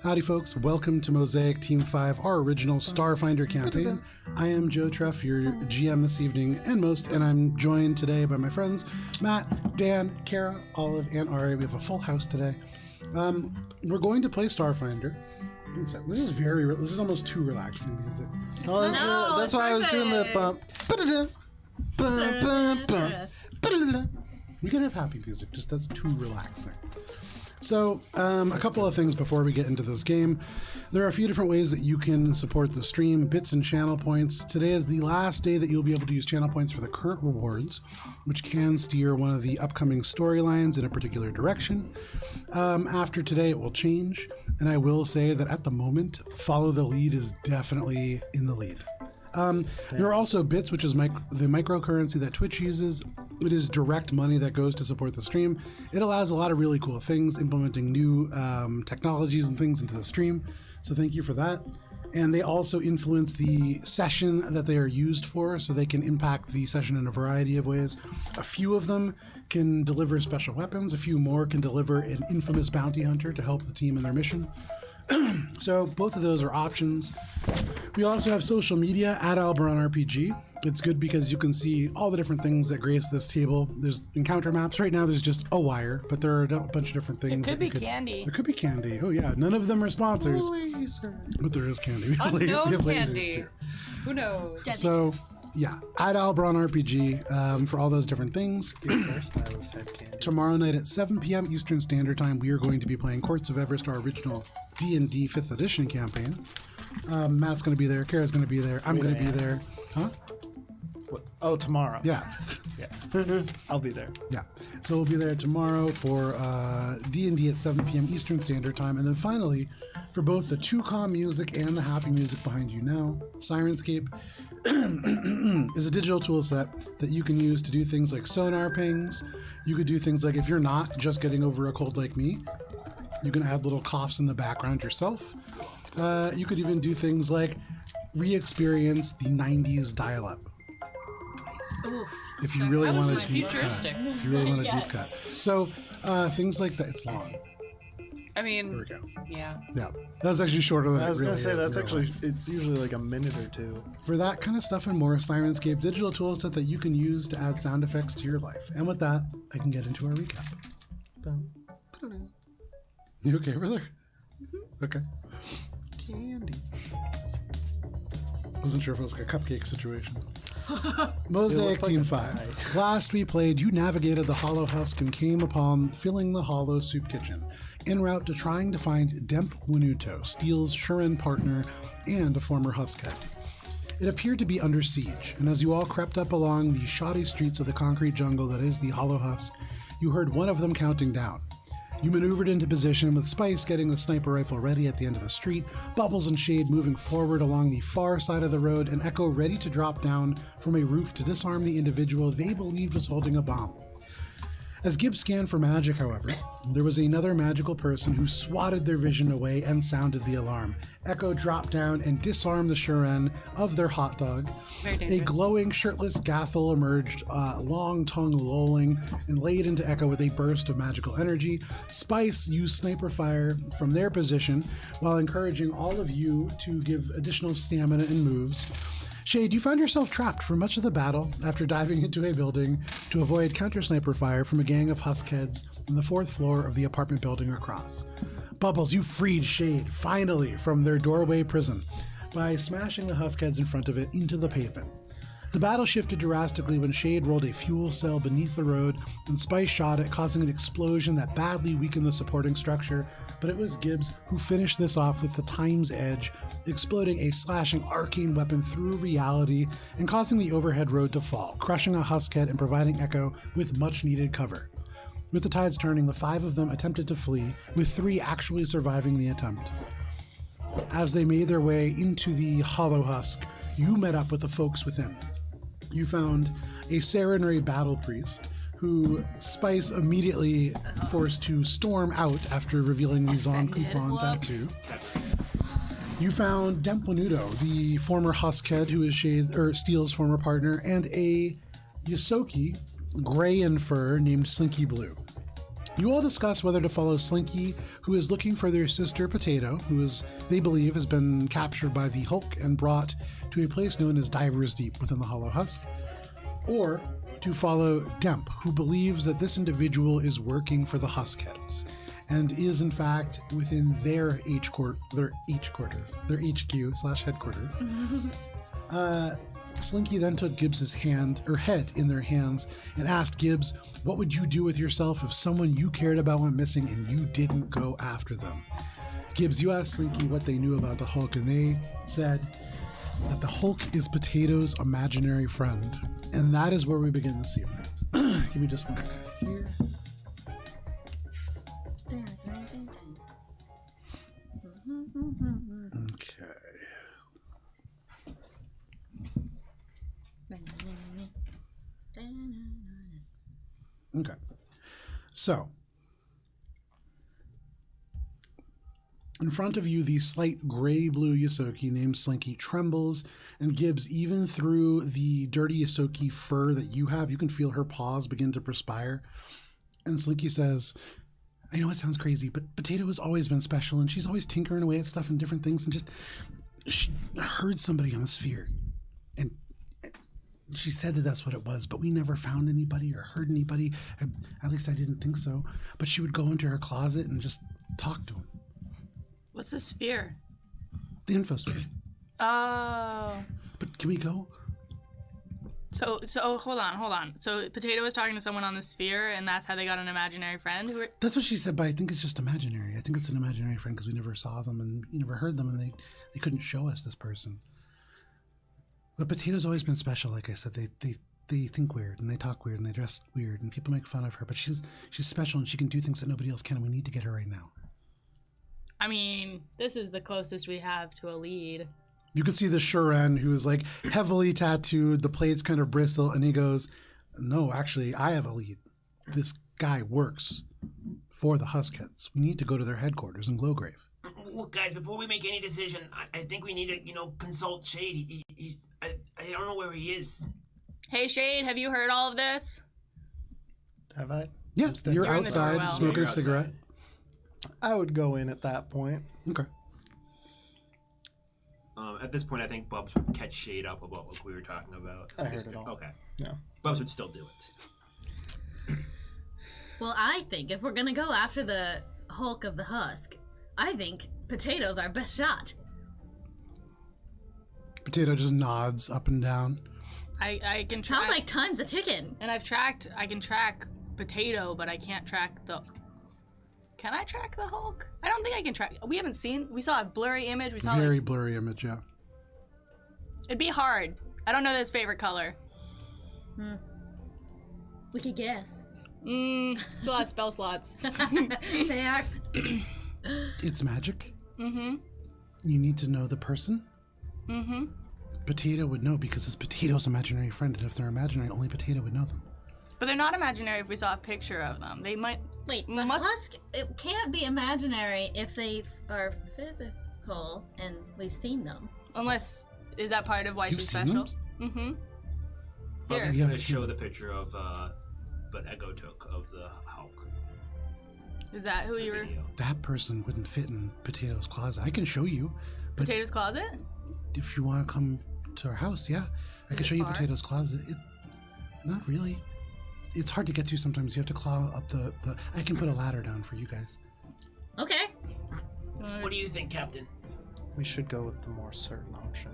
Howdy folks, welcome to Mosaic Team 5, our original Starfinder campaign. I am Joe Treff, your GM this evening and I'm joined today by my friends Matt, Dan, Kara, Olive, and Ari. We have a full house today. We're going to play Starfinder. This is almost too relaxing music. That's why I was doing the bump. We can have happy music, just that's too relaxing. So, a couple of things before we get into this game. There are a few different ways that you can support the stream, bits and channel points. Today is the last day that you'll be able to use channel points for the current rewards, which can steer one of the upcoming storylines in a particular direction. After today, it will change, and I will say that at the moment, Follow the Lead is definitely in the lead. There are also bits, which is the microcurrency that Twitch uses. It is direct money that goes to support the stream. It allows a lot of really cool things, implementing new technologies and things into the stream. So thank you for that. And they also influence the session that they are used for, so they can impact the session in a variety of ways. A few of them can deliver special weapons. A few more can deliver an infamous bounty hunter to help the team in their mission. So both of those are options. We also have social media at Alberon RPG. It's good because you can see all the different things that grace this table. There's encounter maps. Right now there's just a wire, but there are a bunch of different things. There could be candy. There could be candy. Oh yeah, none of them are sponsors. But there is candy. We have lasers too. Who knows? So yeah, at Alberon RPG for all those different things. Tomorrow night at 7 p.m. Eastern Standard Time, we are going to be playing Courts of Everest, our original D&D 5th edition campaign. Matt's going to be there. Kara's going to be there. I'm going to be there. Huh? What? Oh, tomorrow. Yeah. Yeah. I'll be there. Yeah. So we'll be there tomorrow for D&D at 7 p.m. Eastern Standard Time. And then finally, for both the 2Com music and the happy music behind you now, Sirenscape is a digital tool set that you can use to do things like sonar pings. You could do things like, if you're not just getting over a cold like me, you can add little coughs in the background yourself. You could even do things like re-experience the 90s dial-up. If you really want a deep cut. If you really want a deep cut. So things like that. It's long. I mean, there we go. Yeah. Yeah. That's actually shorter than I was it going really to say, is that's in real actually, life. it's usually like a minute or two. For that kind of stuff and more, Sirenscape digital tool set that you can use to add sound effects to your life. And with that, I can get into our recap. You okay, brother? Okay. Candy. Wasn't sure if it was like a cupcake situation. Mosaic Team 5. Last we played, you navigated the Hollow Husk and came upon filling the Hollow Soup Kitchen, en route to trying to find Demp Winuto, Steele's Shuren partner and a former Huskhead. It appeared to be under siege, and as you all crept up along the shoddy streets of the concrete jungle that is the Hollow Husk, you heard one of them counting down. You maneuvered into position with Spice getting the sniper rifle ready at the end of the street, Bubbles and Shade moving forward along the far side of the road, and Echo ready to drop down from a roof to disarm the individual they believed was holding a bomb. As Gibbs scanned for magic, however, there was another magical person who swatted their vision away and sounded the alarm. Echo dropped down and disarmed the Shuren of their hot dog. A glowing, shirtless Gathel emerged, long tongue lolling, and laid into Echo with a burst of magical energy. Spice used sniper fire from their position while encouraging all of you to give additional stamina and moves. Shade, you found yourself trapped for much of the battle after diving into a building to avoid counter-sniper fire from a gang of Huskheads on the 4th floor of the apartment building across. Bubbles, you freed Shade, finally, from their doorway prison by smashing the Huskheads in front of it into the pavement. The battle shifted drastically when Shade rolled a fuel cell beneath the road and Spice shot it, causing an explosion that badly weakened the supporting structure, but it was Gibbs who finished this off with the Time's Edge, exploding a slashing arcane weapon through reality and causing the overhead road to fall, crushing a Huskhead and providing Echo with much-needed cover. With the tides turning, the 5 of them attempted to flee, with 3 actually surviving the attempt. As they made their way into the Hollow Husk, you met up with the folks within. You found a Serenary battle priest who Spice immediately forced to storm out after revealing the Zon Kufan tattoo. You found Demp Winuto, the former Huskhead who is Steele's former partner, and a Yosoki, gray in fur, named Slinky Blue. You all discuss whether to follow Slinky, who is looking for their sister Potato, who they believe has been captured by the Hulk and brought to a place known as Divers Deep within the Hollow Husk, or to follow Demp, who believes that this individual is working for the Huskheads and is in fact within their HQ/headquarters. Slinky then took Gibbs's head in their hands and asked Gibbs, what would you do with yourself if someone you cared about went missing and you didn't go after them? Gibbs, you asked Slinky what they knew about the Hulk, and they said that the Hulk is Potato's imaginary friend. And that is where we begin this evening. Give me just one second here. Okay. Okay. So, in front of you, the slight gray-blue Yosoki named Slinky trembles, and Gibbs, even through the dirty Yosoki fur that you have, you can feel her paws begin to perspire. And Slinky says, I know it sounds crazy, but Potato has always been special, and she's always tinkering away at stuff and different things, and she heard somebody on the sphere. And she said that that's what it was, but we never found anybody or heard anybody. At least I didn't think so. But she would go into her closet and just talk to him. What's a sphere? The info sphere. Oh. But can we go? So hold on. So Potato was talking to someone on the sphere, and that's how they got an imaginary friend? That's what she said, but I think it's just imaginary. I think it's an imaginary friend because we never saw them and we never heard them, and they couldn't show us this person. But Potato's always been special, like I said. They think weird, and they talk weird, and they dress weird, and people make fun of her, but she's special, and she can do things that nobody else can, and we need to get her right now. I mean, this is the closest we have to a lead. You can see the Shuren, who is like heavily tattooed, the plates kind of bristle, and he goes, no, actually, I have a lead. This guy works for the Huskheads. We need to go to their headquarters in Glowgrave. Look, guys, before we make any decision, I think we need to, consult Shade. I don't know where he is. Hey, Shade, have you heard all of this? Have I? Yeah, you're You're in the outside doorwell. smoking You're a outside. cigarette. I would go in at that point. Okay. At this point, I think Bubs would catch Shade up about what we were talking about. I heard it all. Okay. Yeah. Bubs would still do it. Well, I think if we're gonna go after the Hulk of the Husk, I think Potato's our best shot. Potato just nods up and down. I can track. Sounds like time's a ticking. And I can track Potato, but I can't track the... Can I track the Hulk? I don't think I can track... We saw a blurry image. We saw Very blurry image, yeah. It'd be hard. I don't know his favorite color. We could guess. It's a lot of spell slots. Fair. It's magic. Mm-hmm. You need to know the person. Mm-hmm. Potato would know because it's Potato's imaginary friend, and if they're imaginary, only Potato would know them. But they're not imaginary if we saw a picture of them. They might... Wait, the Must- Husk, it can't be imaginary if they are physical and we've seen them. Unless... Is that part of why You've she's seen special? them? Mm-hmm. Bubs Here. is You going haven't to seen show them. the picture of, but Ego took of the Hulk. Is that who you were... Video. That person wouldn't fit in Potato's closet. I can show you, but Potato's closet? if you want to come to our house, yeah, I can it show you far? Potato's closet. Not really. It's hard to get to sometimes. You have to claw up the... I can put a ladder down for you guys. Okay. What do you think, Captain? We should go with the more certain option.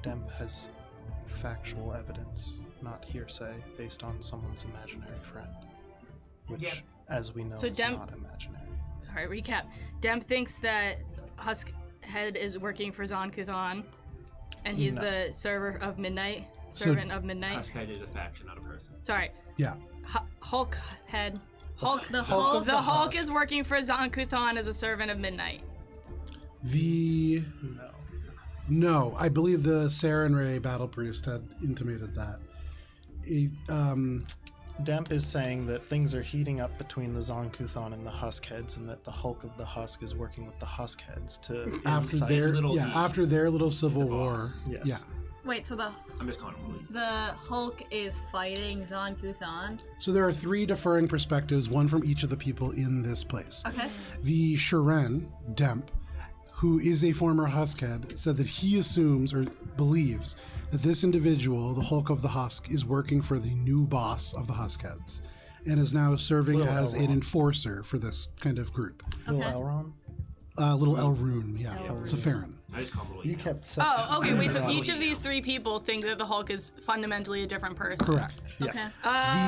Demp has factual evidence, not hearsay, based on someone's imaginary friend. Which, Yep. as we know, So is Demp- not imaginary. Sorry, recap. Demp thinks that Huskhead is working for Zon-Kuthon, and he's No. the server of Midnight. So- Servant of Midnight. Huskhead is a faction, not a person. Sorry. Yeah. Hulkhead. Hulk. The Hulk Hulk. of The the Hulk Husk. is working for Zon-Kuthon as a servant of Midnight. No. No, I believe the Sarenrae Battle Priest had intimated that. Demp is saying that things are heating up between the Zon-Kuthon and the Huskheads, and that the Hulk of the Husk is working with the Huskheads to After incite- their little E. after their little civil The war. boss. Yes. Yeah. Wait, so I'm just calling him Louis. the Hulk is fighting Zon Kuthan? So there are 3 differing perspectives, one from each of the people in this place. Okay. The Shiren, Demp, who is a former Huskhead, said that he assumes or believes that this individual, the Hulk of the Husk, is working for the new boss of the Huskheads and is now serving Little as an Elrond. enforcer for this kind of group. Little Okay. Elrond? Little Elrune, yeah. It's a Farron. I just call him Louis. You kept Oh, okay. Wait. So saying each of these 3 people think that the Hulk is fundamentally a different person. Correct. Yeah. Okay.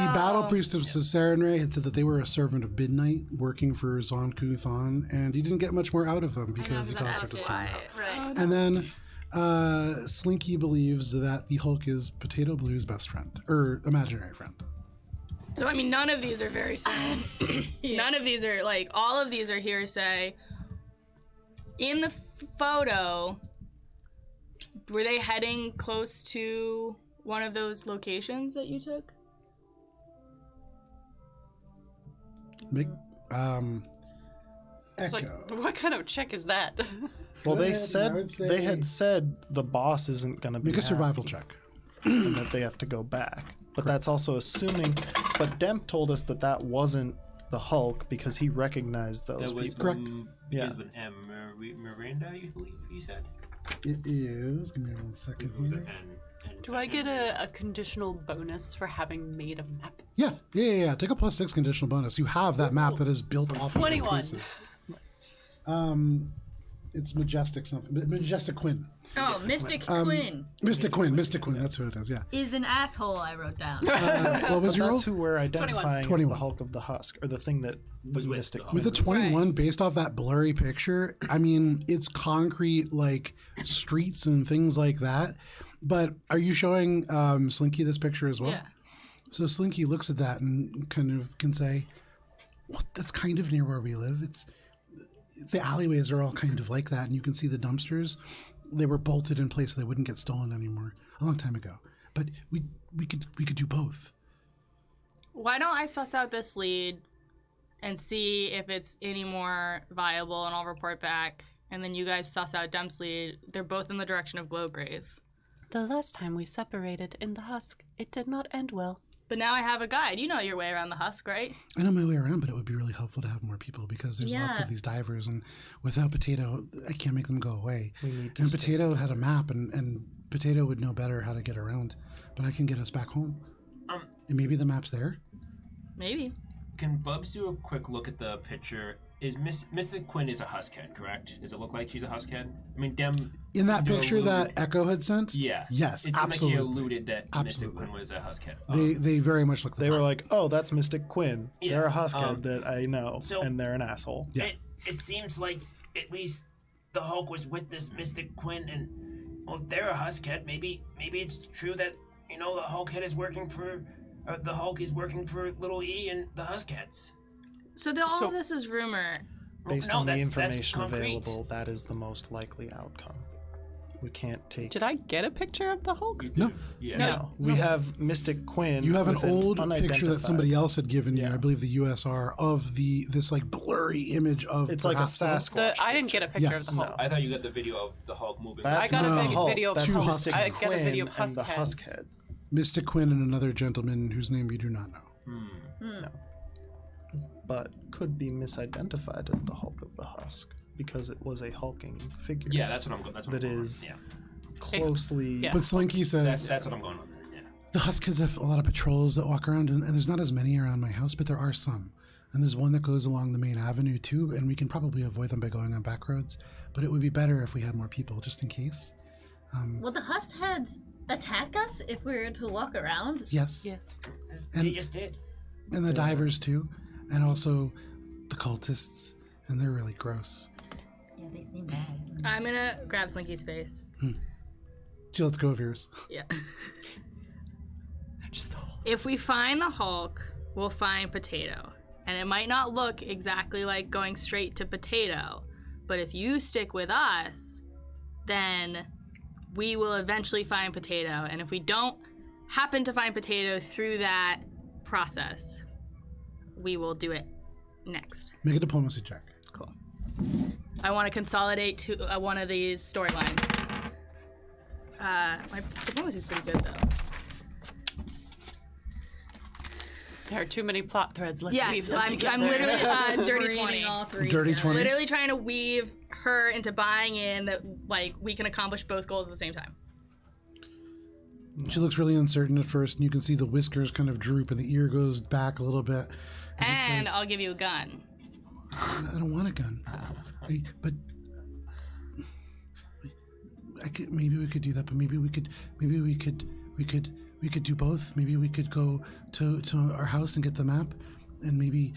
The Battle Priest of Sarenrae had said that they were a servant of Midnight working for Zon Kuthan, and he didn't get much more out of them because he caused her to stand up. Right. And then Slinky believes that the Hulk is Potato Blue's best friend, or imaginary friend. So I mean, none of these are very certain. None of these are like all of these are hearsay. In the photo, were they heading close to one of those locations that you took? Make, It's like, Echo. what kind of check is that? Well, Go they ahead, said I would say- they had said the boss isn't going to be Make a survival happy check. and that they have to go back. But that's also assuming. But Demp told us that that wasn't the Hulk because he recognized those That was people. Correct. Yeah. With an M. Miranda, you believe you said? It is. Give me 1 second. It was here. an N. Do I get a conditional bonus for having made a map? Yeah. Take a +6 conditional bonus. You have that map that is built off of your 21. places. It's Majestic something. Majestic Quinn. Oh, Mystic Quinn Mystic Quinn. That's who it is. Yeah. is an asshole. I wrote down. What was But your roll? that's who we're identifying as 21. the Hulk of the Husk, or the thing that Was the with Mystic the Quinn With a was. 21, based off that blurry picture, I mean, it's concrete, like streets and things like that. But are you showing Slinky this picture as well? Yeah. So Slinky looks at that and kind of can say, "What? That's kind of near where we live. It's the alleyways are all kind of like that, and you can see the dumpsters. They were bolted in place so they wouldn't get stolen anymore a long time ago. But we could do both. Why don't I suss out this lead and see if it's any more viable, and I'll report back. And then you guys suss out Demp's lead. They're both in the direction of Glowgrave. The last time we separated in the husk, it did not end well. But now I have a guide. You know your way around the husk, right? I know my way around, but it would be really helpful to have more people because there's lots Yeah. of these divers, and without Potato, I can't make them go away. We need to And stick Potato had a map, and Potato would know better how to get around, but I can get us back home. And maybe the map's there. Maybe. Can Bubs do a quick look at the picture? Is Mrs. Quinn is a Huskhead, correct? Does it look like she's a Huskhead? I mean, Dem. In that seemed to picture allude- that Echo had sent, Yeah. Yes, It seemed absolutely. like he alluded that Absolutely. Mrs. Quinn was a Huskhead. they very much look. They were like, "Oh, that's Mystic Quinn. Yeah, They're a Huskhead that I know, so- and they're an asshole." Yeah. It seems like at least the Hulk was with this Mystic Quinn, and well, if they're a Huskhead, maybe it's true that the Hulkhead is working for, the Hulk is working for Little E and the Huskheads. So all of this is rumor. Based No, on the that's information concrete. available, that is the most likely outcome. We can't take. Did I get a picture of the Hulk? You No. do. Yeah. No, we have Mystic Quinn. You have an with old picture that unidentified- somebody else had given you, Yeah. I believe the USR, of this like blurry image of. It's like a perhaps the Hulk. Sasquatch. I didn't get a picture Yes. of the Hulk. I thought you got the video of the Hulk moving. That's I got a not big Hulk. video of That's two Mystic I got a video of Quinn and the Huskheads. Huskhead. Mystic Quinn and another gentleman whose name you do not know. But could be misidentified as the Hulk of the Husk because it was a hulking figure. Yeah, that's what I'm going. That's what That I'm going is- on. Yeah. Closely. Yeah. But Slinky says That's what I'm going on. Yeah. the Huskheads have a lot of patrols that walk around, and there's not as many around my house, but there are some. And there's one that goes along the main avenue too, and we can probably avoid them by going on back roads. But it would be better if we had more people, just in case. Will the Huskheads attack us if we were to walk around? Yes, Yes. And- He just did. and the divers too, and also the cultists, and they're really gross. Yeah, they seem bad. I'm gonna grab Slinky's face. Jill, let's go of yours. Yeah. Just the Hulk. If we find the Hulk, we'll find Potato. And it might not look exactly like going straight to Potato, but if you stick with us, then we will eventually find Potato. And if we don't happen to find Potato through that process, we will do it next. Make a diplomacy check. Cool. I want to consolidate one of these storylines. My diplomacy is pretty good though. There are too many plot threads. Let's weave Yes, them I'm together. literally dirty Reading 20. all three. Dirty 20? Literally trying to weave her into buying in that like we can accomplish both goals at the same time. She looks really uncertain at first, and you can see the whiskers kind of droop, and the ear goes back a little bit. And he And says, I'll give you a gun. I don't want a gun. Maybe we could do that, but maybe we could do both. Maybe we could go to our house and get the map, and maybe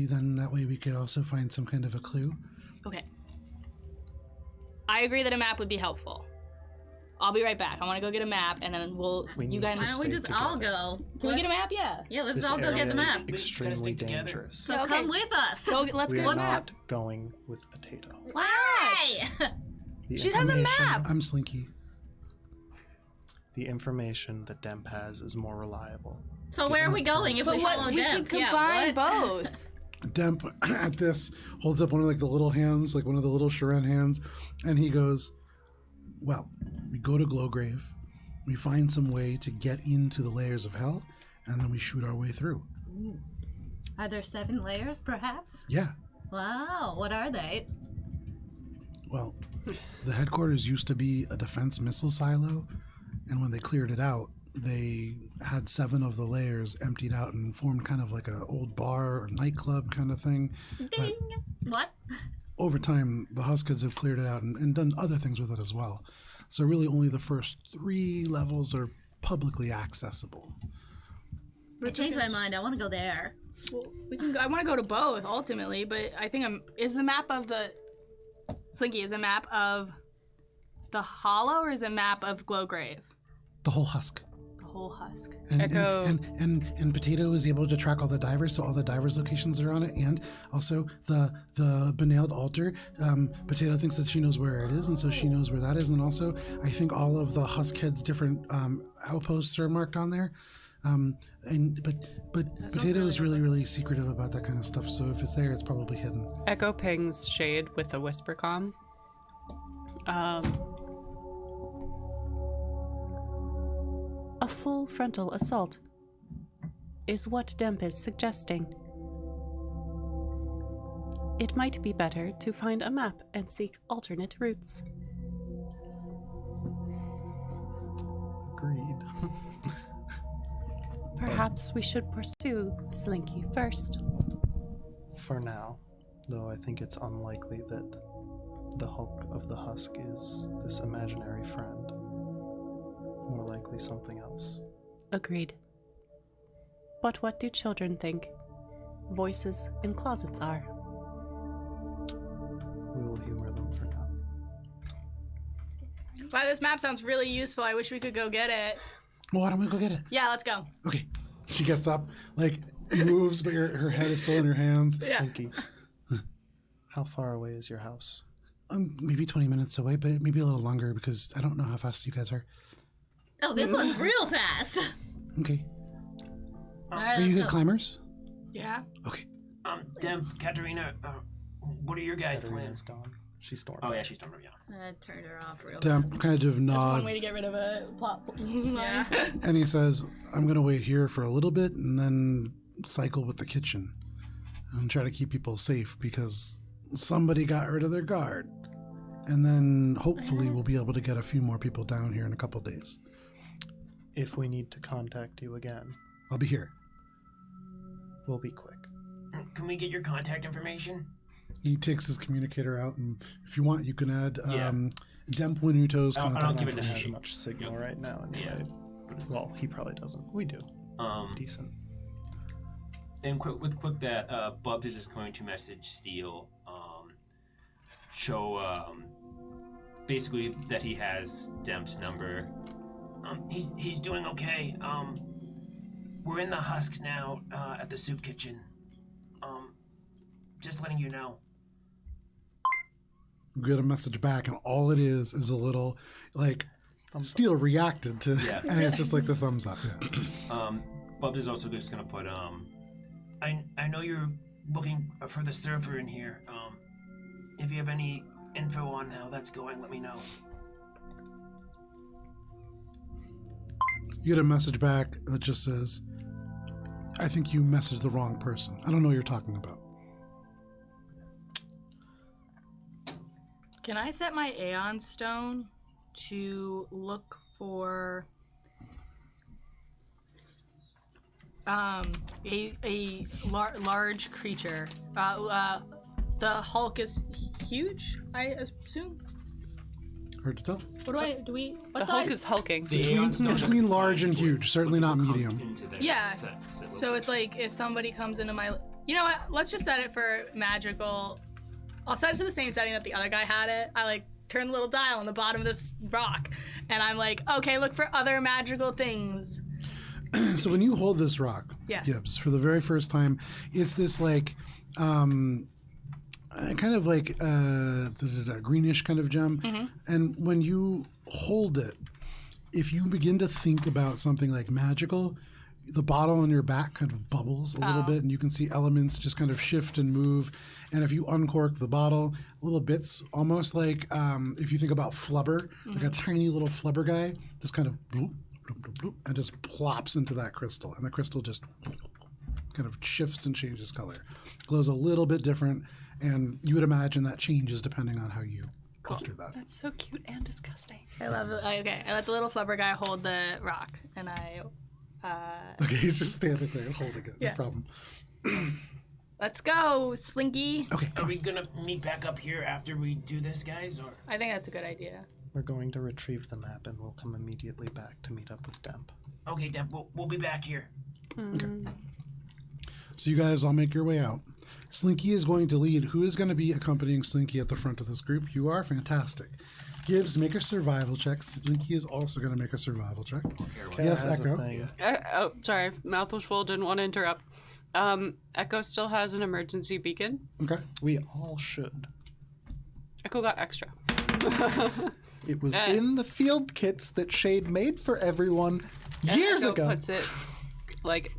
then that way we could also find some kind of a clue. Okay. I agree that a map would be helpful. I'll be right back. I want to go get a map, and then We you need guys. to Why don't we stay just all together. go? Can we get a map? Yeah. Yeah, let's This all go get the area is map. extremely stick together. dangerous. So Yeah, okay. come with us. Let's We go. are not going with Potato. Why? The She has a information- map. I'm Slinky. The information that Demp has is more reliable. So where are we going if But we follow what? We them? could combine both. Demp at this holds up one of like the little hands, like one of the little Sharon hands, and he goes, "Well, we go to Glowgrave, we find some way to get into the layers of hell, and then we shoot our way through." Are there 7 layers, perhaps? Yeah. Wow, what are they? Well, the headquarters used to be a defense missile silo, and when they cleared it out, they had 7 of the layers emptied out and formed kind of like an old bar or nightclub kind of thing. Ding. What? Over time, the Huskids have cleared it out and done other things with it as well. So really only the first 3 levels are publicly accessible. I changed my mind. I want to go there. Well, we can. I want to go to both ultimately, but I think Is the map of the Slinky? Is a map of the Hollow or is a map of Glowgrave? The whole husk. The whole husk. And, Echo. and Potato is able to track all the divers, so all the divers' locations are on it, and also the benailed altar. Potato thinks that she knows where it is, and so she knows where that is, and also I think all of the Husk Head's different outposts are marked on there. But Potato is really secretive about that kind of stuff, so if it's there, it's probably hidden. Echo pings Shade with a whisper comm. A full frontal assault is what Demp is suggesting. It might be better to find a map and seek alternate routes. Agreed. Perhaps we should pursue Slinky first. For now, though I think it's unlikely that the Hulk of the Husk is this imaginary friend. More likely something else. Agreed. But what do children think voices in closets are? We will humor them for now. Wow, this map sounds really useful. I wish we could go get it. Well, why don't we go get it? Yeah, let's go. Okay. She gets up, like, moves, but her head is still in her hands. Yeah. Slinky, how far away is your house? Maybe 20 minutes away, but maybe a little longer because I don't know how fast you guys are. Oh, this one's real fast. Okay. All right, Are you let's good go. climbers? Yeah. Okay. Demp, Katerina, what are your guys' Katerina's plans? gone. She stormed. Oh yeah, out. she's done. Yeah. I turned her off real Demp kind of That's one way to nods, get rid of a plot. Yeah. and he says, "I'm gonna wait here for a little bit and then cycle with the kitchen and try to keep people safe because somebody got rid of their guard, and then hopefully we'll be able to get a few more people down here in a couple days. If we need to contact you again, I'll be here." we'll be quick. Can we get your contact information? He takes his communicator out, and if you want, you can add Yeah. Demp Winuto's I'll contact give it to Don't have information. much signal right now. Yeah. Anyway. Well, he probably doesn't. We do. Decent. And quick that Bubs is just going to message Steele, show basically that he has Demp's number. He's doing okay. We're in the husks now at the soup kitchen. Just letting you know. You get a message back, and all it is a little, like, Steel reacted to, Yeah. and it's just like the thumbs up. Yeah. Bubs is also just gonna put I know you're looking for the surfer in here. If you have any info on how that's going, let me know. You get a message back that just says, I think you messaged the wrong person. I don't know what you're talking about. Can I set my Aeon Stone to look for a large creature? The Hulk is huge, I assume. Hard to tell. What do we? What The size? Hulk is hulking. Between large and huge, certainly not medium. Yeah. So it's like if somebody comes into my, you know what? Let's just set it for magical. I'll set it to the same setting that the other guy had it. I like turn the little dial on the bottom of this rock, and I'm like, okay, look for other magical things. So when you hold this rock, Yes. Gibbs, for the very first time, it's this like kind of like greenish kind of gem. And when you hold it, if you begin to think about something like magical, the bottle on your back kind of bubbles a little bit, and you can see elements just kind of shift and move. And if you uncork the bottle, little bits, almost like if you think about flubber, like a tiny little flubber guy, just kind of bloop, bloop, bloop, bloop, and just plops into that crystal. And the crystal just kind of shifts and changes color. Glows a little bit different, and you would imagine that changes depending on how you alter that. That's so cute and disgusting. I love it. Okay, I let the little flubber guy hold the rock, and I. Okay, he's just standing there and holding it. Yeah. No problem. Let's go, Slinky. Okay. Are we gonna meet back up here after we do this, guys? Or I think that's a good idea. We're going to retrieve the map and we'll come immediately back to meet up with Demp. okay, Deb, we'll be back here. So you guys all make your way out. Slinky is going to lead. Who is going to be accompanying Slinky at the front of this group? You are fantastic. Gibbs, make a survival check. Slinky is also going to make a survival check. Yes, Has a Echo. thing. Oh, sorry. Mouth was full. Didn't want to interrupt. Echo still has an emergency beacon. Okay. We all should. Echo got extra. It was in the field kits that Shade made for everyone years Echo ago. puts it like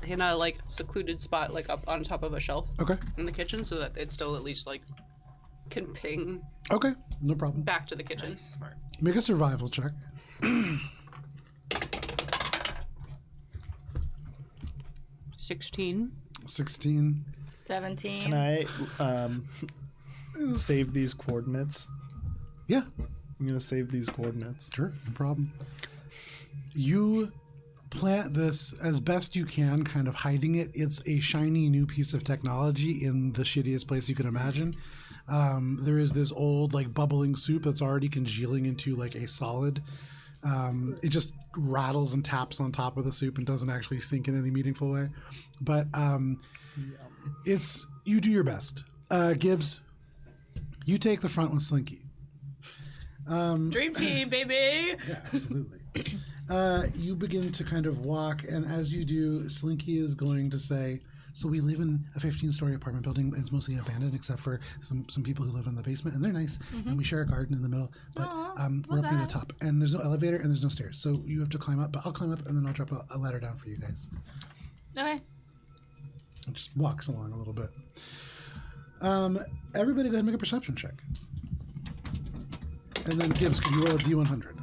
in a like secluded spot, like up on top of a shelf Okay. in the kitchen, so that it still at least like can ping Okay. No problem. back to the kitchen. Nice, smart. Make a survival check. 16. 16. 17. Can I save these coordinates? Yeah. I'm going to save these coordinates. Sure. No problem. You plant this as best you can, kind of hiding it. It's a shiny new piece of technology in the shittiest place you can imagine. There is this old, like, bubbling soup that's already congealing into, like, a solid. It just rattles and taps on top of the soup and doesn't actually sink in any meaningful way. But it's, you do your best. Gibbs, you take the front with Slinky. Dream team, baby. Yeah, absolutely. You begin to kind of walk, and as you do, Slinky is going to say, so we live in a 15-story apartment building. It's mostly abandoned except for some people who live in the basement, and they're nice, and we share a garden in the middle, but we're up near the top, and there's no elevator, and there's no stairs, so you have to climb up, but I'll climb up, and then I'll drop a ladder down for you guys. Okay. It just walks along a little bit. Everybody go ahead and make a perception check. And then Gibbs, could you roll a D100?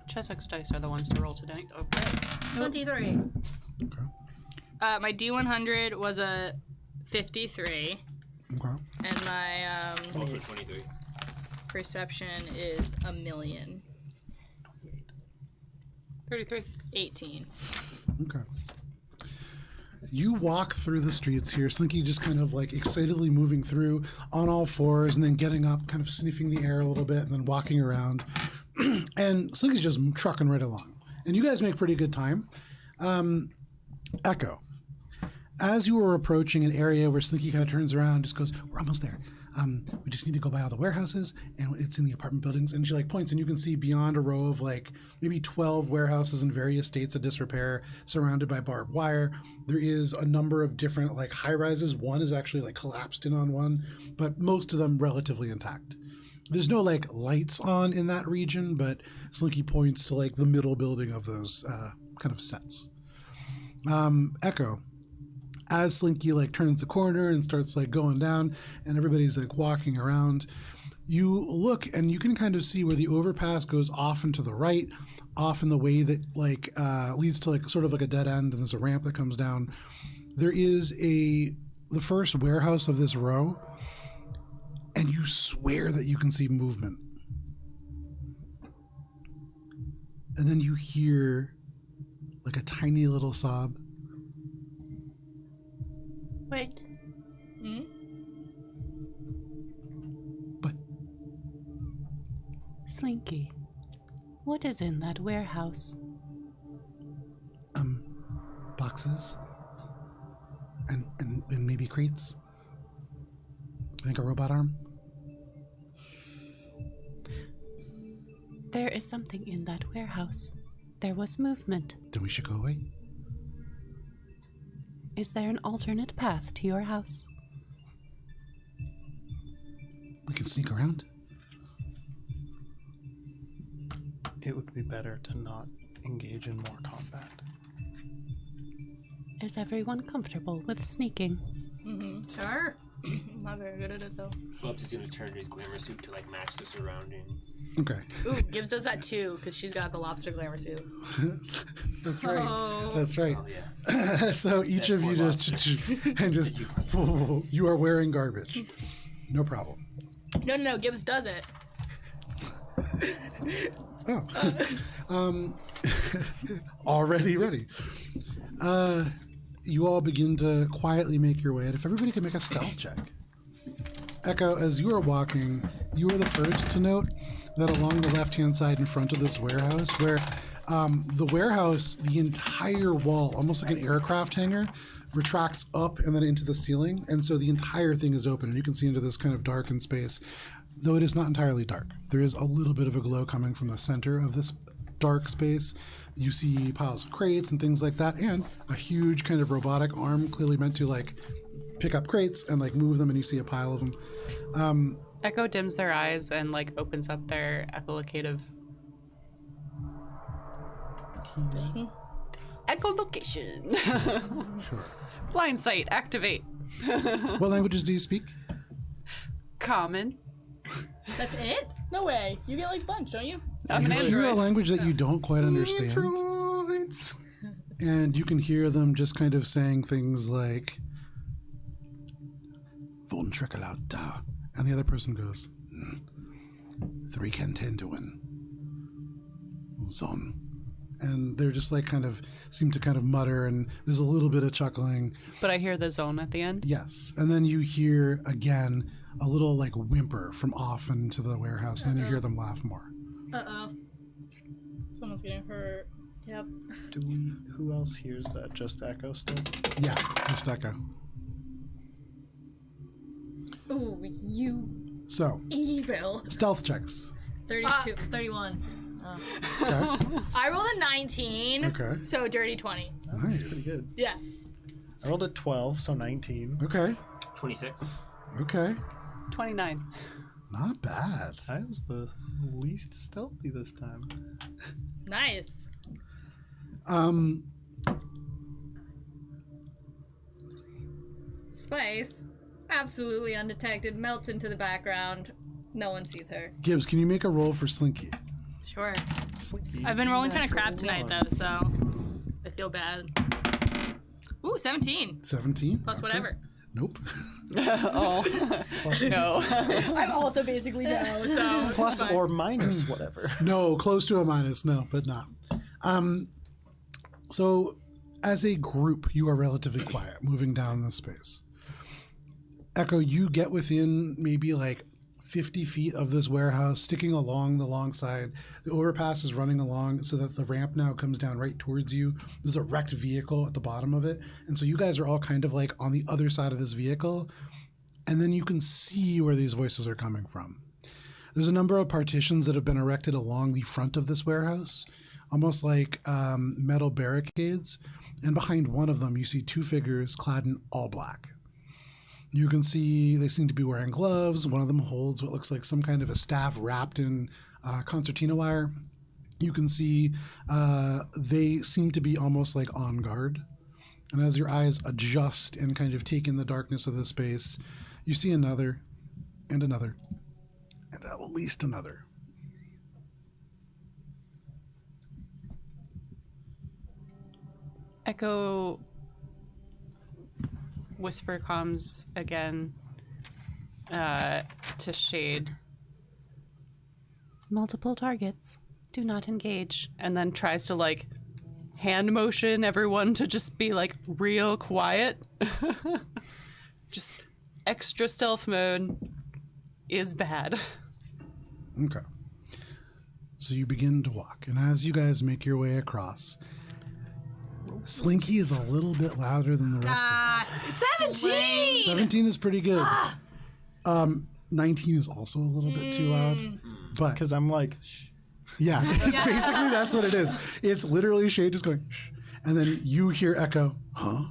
Chessex dice are the ones to roll tonight. Okay. 23. Okay. My D100 was a 53, Okay. and my Also 23. perception is a million. 33. 18. Okay. You walk through the streets here, Slinky just kind of like excitedly moving through on all fours and then getting up, kind of sniffing the air a little bit and then walking around. And Slinky's just trucking right along. And you guys make pretty good time. Echo, as you were approaching an area where Slinky kind of turns around, just goes, we're almost there. We just need to go by all the warehouses, and it's in the apartment buildings. And she like points, and you can see beyond a row of like maybe 12 warehouses in various states of disrepair, surrounded by barbed wire. There is a number of different like high rises. One is actually like collapsed in on one, but most of them relatively intact. There's no like lights on in that region, but Slinky points to like the middle building of those kind of sets. Echo, as Slinky like turns the corner and starts like going down and everybody's like walking around, You look and you can kind of see where the overpass goes off and to the right, off in the way that leads to sort of like a dead end, and there's a ramp that comes down. There is the first warehouse of this row, and you swear that you can see movement. And then you hear like a tiny little sob. Wait. But Slinky, what is in that warehouse? boxes and maybe crates. I think a robot arm. There is something in that warehouse. There was movement. Then we should go away. Is there an alternate path to your house? We can sneak around. It would be better to not engage in more combat. Is everyone comfortable with sneaking? Sure. Not very good at it though. Bubs is gonna turn his glamour suit to match the surroundings. Okay. Ooh, Gibbs does that too because she's got the lobster glamour suit. That's right. Oh. That's right. Oh yeah. So each of you just you are wearing garbage. No problem. No, Gibbs does it. Oh. Already ready. You all begin to quietly make your way, and if everybody can make a stealth check. Echo, as you are walking, you are the first to note that along the left-hand side in front of this warehouse, where the warehouse, the entire wall, almost like an aircraft hangar, retracts up and then into the ceiling, and so the entire thing is open, and you can see into this kind of darkened space, though it is not entirely dark. There is a little bit of a glow coming from the center of this dark space. You see piles of crates and things like that, and a huge kind of robotic arm clearly meant to pick up crates and move them, and you see a pile of them. Echo dims their eyes and opens up their echolocative. Echolocation. Sure. Blind sight, activate. What languages do you speak? Common. That's it? No way. You get bunch, don't you? I'm an You hear a android. language that you don't quite understand, and you can hear them just kind of saying things like "Von Trekelaut da," and the other person goes, "Three can ten to win." Zon. And they're just seem to mutter, and there's a little bit of chuckling. But I hear the zone at the end. Yes. And then you hear again a little whimper from off into the warehouse, and then you hear them laugh more. Uh-oh. Someone's getting hurt. Yep. Who else hears that? Just Echo still? Yeah, just Echo. Ooh, you So, evil. stealth checks. 32, 31. Okay. I rolled a 19. Okay. So dirty 20. Nice. That's pretty good. Yeah. I rolled a 12, so 19. Okay. 26. Okay. 29. Not bad. I was the least stealthy this time. Nice. Spice, absolutely undetected, melts into the background. No one sees her. Gibbs, can you make a roll for Slinky? Sure. Slinky. I've been rolling kind of crap Natural tonight one. though, so I feel bad. Ooh, 17. 17? Plus Okay. whatever. Nope. Oh. No. I'm also basically no, so Plus it's fine. or minus whatever. No, close to a minus. No, but not. So, as a group, you are relatively quiet, moving down the space. Echo, you get within maybe 50 feet of this warehouse, sticking along the long side. The overpass is running along so that the ramp now comes down right towards you. There's a wrecked vehicle at the bottom of it. And so you guys are all kind of on the other side of this vehicle. And then you can see where these voices are coming from. There's a number of partitions that have been erected along the front of this warehouse, almost like metal barricades. And behind one of them, you see two figures clad in all black. You can see they seem to be wearing gloves. One of them holds what looks like some kind of a staff wrapped in concertina wire. You can see they seem to be almost on guard. And as your eyes adjust and kind of take in the darkness of the space, you see another and another. get at least another. Echo whisper comms again to Shade. Multiple targets. Do not engage. And then tries to like hand motion everyone to just be like real quiet. Just extra stealth mode is bad. Okay. So you begin to walk, and as you guys make your way across, Slinky is a little bit louder than the rest of them. 17! 17 is pretty good. 19 is also a little bit too loud. But Because I'm like, shh. yeah, basically that's what it is. It's literally Shade just going, shh. And then you hear Echo, huh?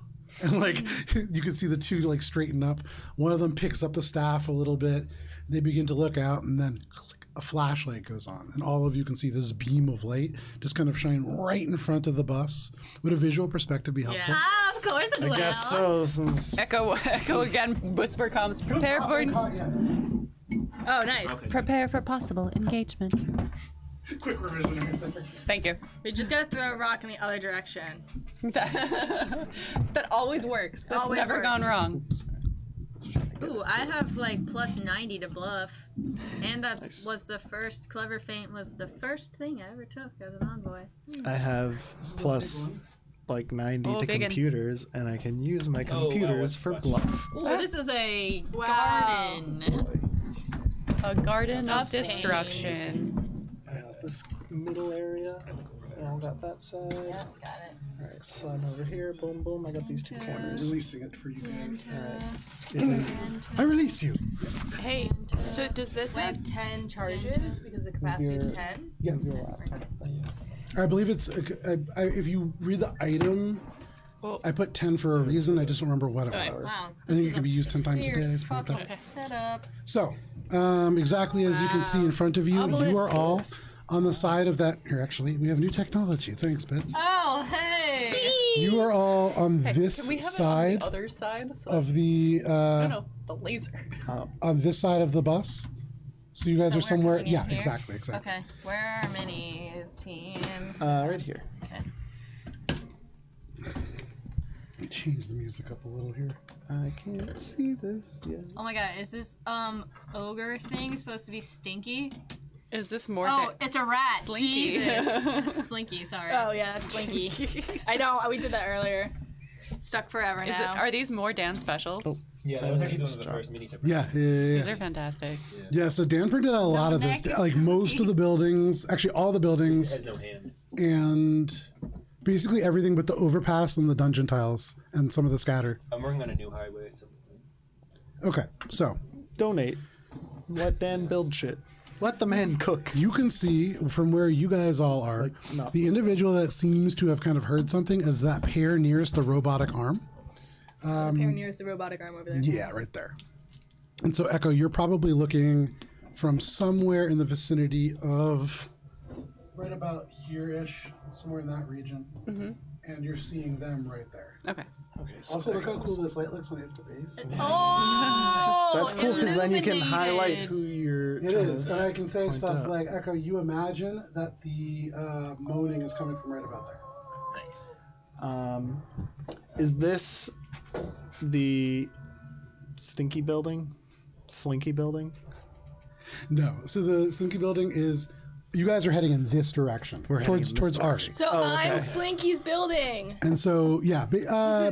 And like you can see the two like straighten up. One of them picks up the staff a little bit. They begin to look out, and then click, a flashlight goes on, and all of you can see this beam of light just kind of shine right in front of the bus. Would a visual perspective be helpful? Ah, of course it will. I guess so. Since Echo again whisper comms. Prepare for Oh, nice. prepare for possible engagement. Quick revision. Thank you. We just gotta throw a rock in the other direction. That always works. That's Always never works. gone wrong. Ooh, I have like plus 90 to bluff. And that Nice. was the first, Clever Feint was the first thing I ever took as an envoy. I have plus like 90 Oh, to big un. computers, and I can use my wow, computers for watch. bluff. Ooh, this is a Wow. garden. A garden of Upstate. destruction. I got this middle area. I got that side. Got it. All right, sun over here. Boom, boom. I got these two corners. Releasing it for you guys. All right. It is. I release you. Hey, so does this have 10 charges? Because the capacity is You're- 10? Yes. I believe it's, if you read the item, I put 10 for a reason. I just don't remember what it was. Wow. I think it can be used 10 times a day. Fierce something like that. fucking setup. So, exactly as you can see in front of you, you are all on the side of that. Here, actually, we have new technology. Thanks, Bits. Oh, hey! You are all on this Can we have side it on the other side? So of the no, the laser. on this side of the bus. So you guys So are we're somewhere. coming in Yeah, here? exactly. Okay, where are Minnie's team? Right here. Let me change the music up a little here. I can't see this yet. Oh my god, is this ogre thing supposed to be stinky? Is this more? Oh, it's a rat. Slinky. Jesus. Slinky, sorry. Oh, yeah, that's Slinky. I know, we did that earlier. It's stuck forever Is it? now. Are these more Dan specials? Yeah, that was actually one of the first mini separate. Yeah. These are fantastic. Yeah, so Danford did a lot of this. neck is Like most of the buildings, actually all the It buildings, has no hand. and basically everything but the overpass and the dungeon tiles and some of the scatter. I'm working on a new highway at some point. Okay, so Donate. Let Dan build shit. Let the man cook. you can see from where you guys all are, no. the individual that seems to have kind of heard something is that pair nearest the robotic arm. The pair nearest the robotic arm over there. Yeah, right there. And so, Echo, you're probably looking from somewhere in the vicinity of right about here-ish, somewhere in that region. And you're seeing them right there. Okay. Okay, so Also, look how cool this light looks when it hits the base. Oh! that's cool because then you can illuminated. highlight who you're. It is, and I can say point stuff out. like, Echo, you imagine that the moaning is coming from right about there. Nice. Is this the Stinky building? Slinky building? No, so the Slinky building is, you guys are heading in this direction, We're heading towards in this towards ours. direction. So okay. I'm Slinky's building. And so, yeah,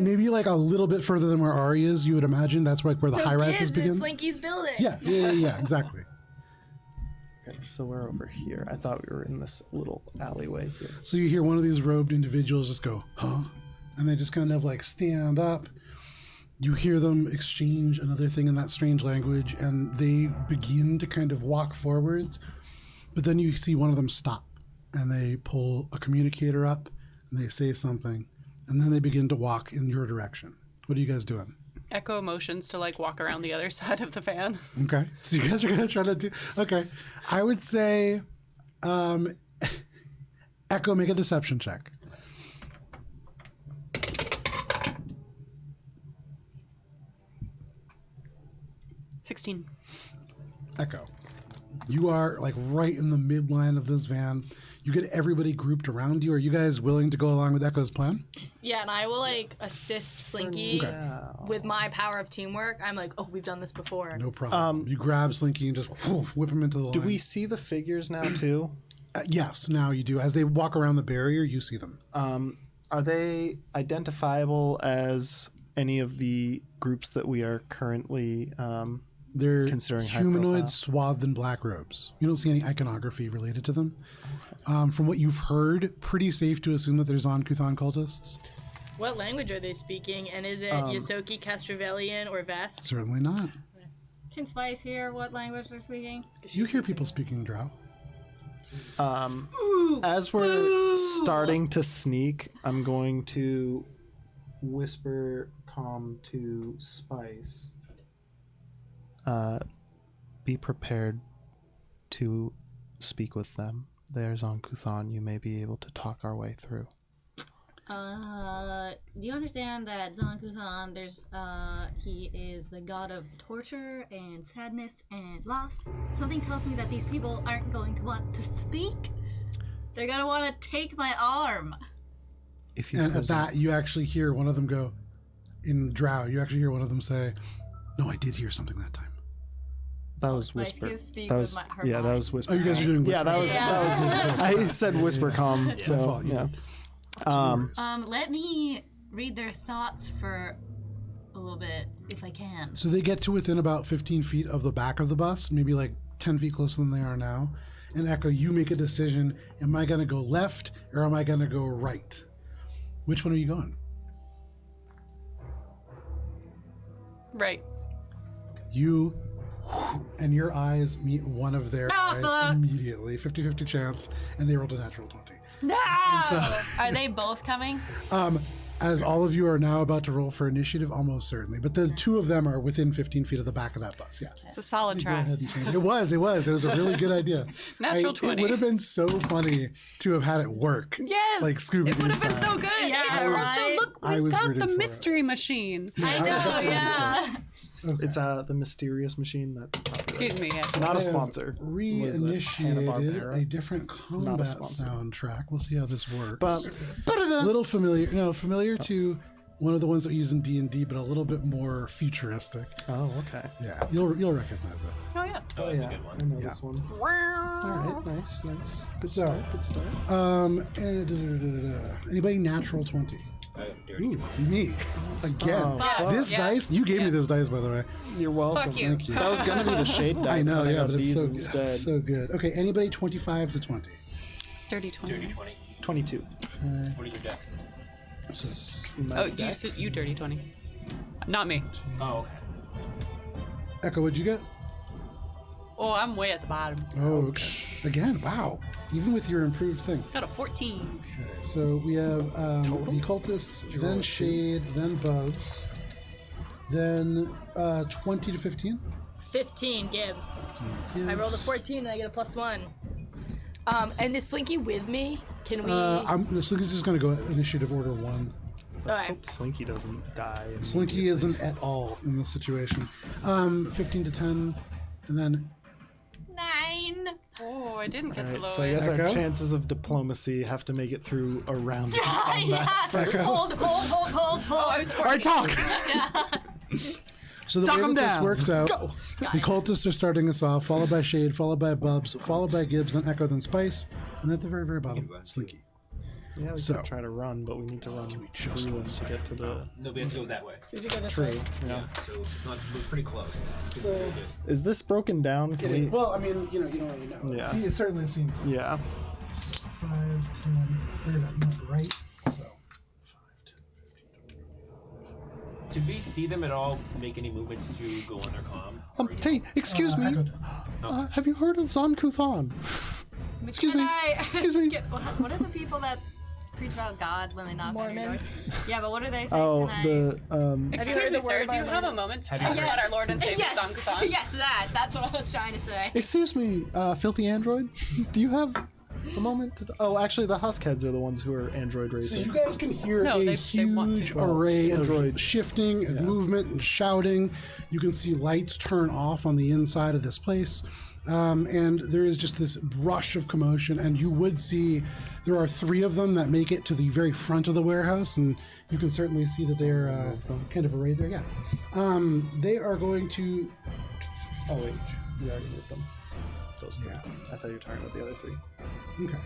maybe like a little bit further than where Ari is, you would imagine. That's like where the So high rises Gibbs begin. is Slinky's building. Yeah, exactly. Okay, so we're over here. I thought we were in this little alleyway here. So you hear one of these robed individuals just go, huh? And they just kind of like stand up. You hear them exchange another thing in that strange language, and they begin to kind of walk forwards. But then you see one of them stop, and they pull a communicator up, and they say something, and then they begin to walk in your direction. What are you guys doing? Echo motions to like walk around the other side of the van. Okay, so you guys are gonna try to do. Okay, I would say, Echo, make a deception check. $16. Echo. You are like right in the midline of this van. You get everybody grouped around you. Are you guys willing to go along with Echo's plan? Yeah, and I will like assist Slinky with my power of teamwork. I'm like, oh, we've done this before. No problem. You grab Slinky and just whip him into the line. Do we see the figures now too? Yes, now you do. As they walk around the barrier, you see them. Are they identifiable as any of the groups that we are currently They're considering high humanoids swathed in black robes. You don't see any iconography related to them. From what you've heard, pretty safe to assume that there's Kuthan cultists. What language are they speaking? And is it Yosoki, Castrovelian, or Vest? Certainly not. Can Spice hear what language they're speaking? You hear people speaking Drow. As we're starting to sneak, I'm going to whisper calm to Spice. Be prepared to speak with them. There's on Kuthan. You may be able to talk our way through. Do you understand that Zon-Kuthan, he is the god of torture and sadness and loss? Something tells me that these people aren't going to want to speak. They're gonna want to take my arm. If you And at that, you actually hear one of them go, in Drow, you actually hear one of them say, "No, I did hear something that time." that was Spice whisper. can speak That with was her that mind. was whisper. Oh, you guys are doing Yeah, that was. I said whisper calm. So My fault, you yeah. did. No worries. Let me read their thoughts for a little bit, if I can. So they get to within about 15 feet of the back of the bus, maybe like 10 feet closer than they are now. And Echo, you make a decision. Am I going to go left or am I going to go right? Which one are you going? Right. You and your eyes meet one of their eyes immediately. 50-50 chance. And they rolled a natural 20. No! Are they both coming? As all of you are now about to roll for initiative, almost certainly. But the two of them are within 15 feet of the back of that bus. Yeah. It's a solid Go try. ahead and change it. It was a really good idea. Natural It 20. would have been so funny to have had it work. Yes! Like Scooby-Doo It would have been style. so good. Yeah, Also, right? look, I we've was got rooting the for it. mystery machine. I know, yeah. It's the mysterious machine that. Excuse me, yes. Not a I have sponsor. Reinitiated Hanna-Barbera? a different combat sponsor. soundtrack. We'll see how this works. But a little familiar, familiar to one of the ones that we use in D&D, but a little bit more futuristic. oh, okay. Yeah, you'll recognize it. Oh, yeah. Oh yeah, I know this one. All right, nice. Good So- start. Good start. Anybody natural 20? Ooh, me again. Oh, This dice, you gave me this dice, by the way. You're welcome. Fuck you. Thank you. That was gonna be the shade die. I know, but yeah, got but it's these so instead. so good. Okay, anybody 25 to 20? Dirty 20. Dirty 20. 22. What is your dex? Oh, you dirty 20. Not me. Oh, okay. Echo, what'd you get? Oh, I'm way at the bottom. Oh, okay. Again, wow. Even with your improved thing. Got a 14. Okay, so we have the cultists, then Shade, then Bubs, then 20 to 15. 15 Gibbs. I rolled a 14 and I get a +1. And is Slinky with me? Can we? Slinky's just going to go initiative order 1. Let's Okay. hope Slinky doesn't die. Slinky isn't at all in this situation. 15 to 10, and then 9. Oh, I didn't get the Alright, lowest. so I guess Echo? our chances of diplomacy have to make it through a round of combat. Yeah. Hold. Oh, I was 14. All right, talk. so the Talk way 'em that this down. works out, Go. the cultists are starting us off, followed by Shade, followed by Bubs, followed by Gibbs, then Echo, then Spice, and at the very, very bottom, Slinky. Yeah, we So- could try to run, but we need to run just through one to get to the No, we have to go that way. Did you go this tree. way? Yeah. So it's not. We're pretty close. So- Just, Is this broken down? Can we? Well, I mean, you don't really know. Yeah. See, it certainly seems Yeah. 5, 10, or not right. So 5, 10, 15, 20. did we see them at all make any movements to go under comm? Hey, excuse me. Echo. Have you heard of Zon Kuthan? Excuse me. Excuse me. What are the people that preach about God when they knock on your Mormons. door? Yeah, but what do they say? Oh, Can I- the Excuse me, sir. Do you have a moment to talk about our Lord and Savior Yes. Zon-Kuthan? Yes, that's what I was trying to say. Excuse me, filthy android. Do you have a moment to? Oh, actually, the Huskheads are the ones who are android So you races. guys can hear No, a they want to. huge array Android. of shifting and movement and shouting. You can see lights turn off on the inside of this place. And there is just this rush of commotion, and you would see there are 3 of them that make it to the very front of the warehouse, and you can certainly see that they're kind of arrayed there. Yeah. They are going to... Oh, wait. You already moved them. Those 3. Yeah. I thought you were talking about the other 3. Okay.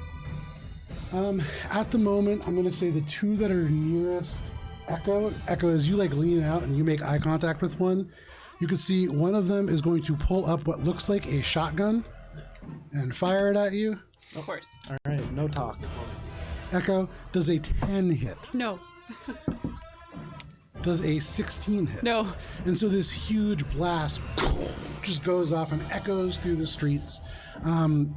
At the moment, I'm going to say the 2 that are nearest Echo, as you like lean out and you make eye contact with one, you can see one of them is going to pull up what looks like a shotgun and fire it at you. Of course. All right, no talk. Echo, does a 10 hit? No. Does a 16 hit? No. And so this huge blast just goes off and echoes through the streets.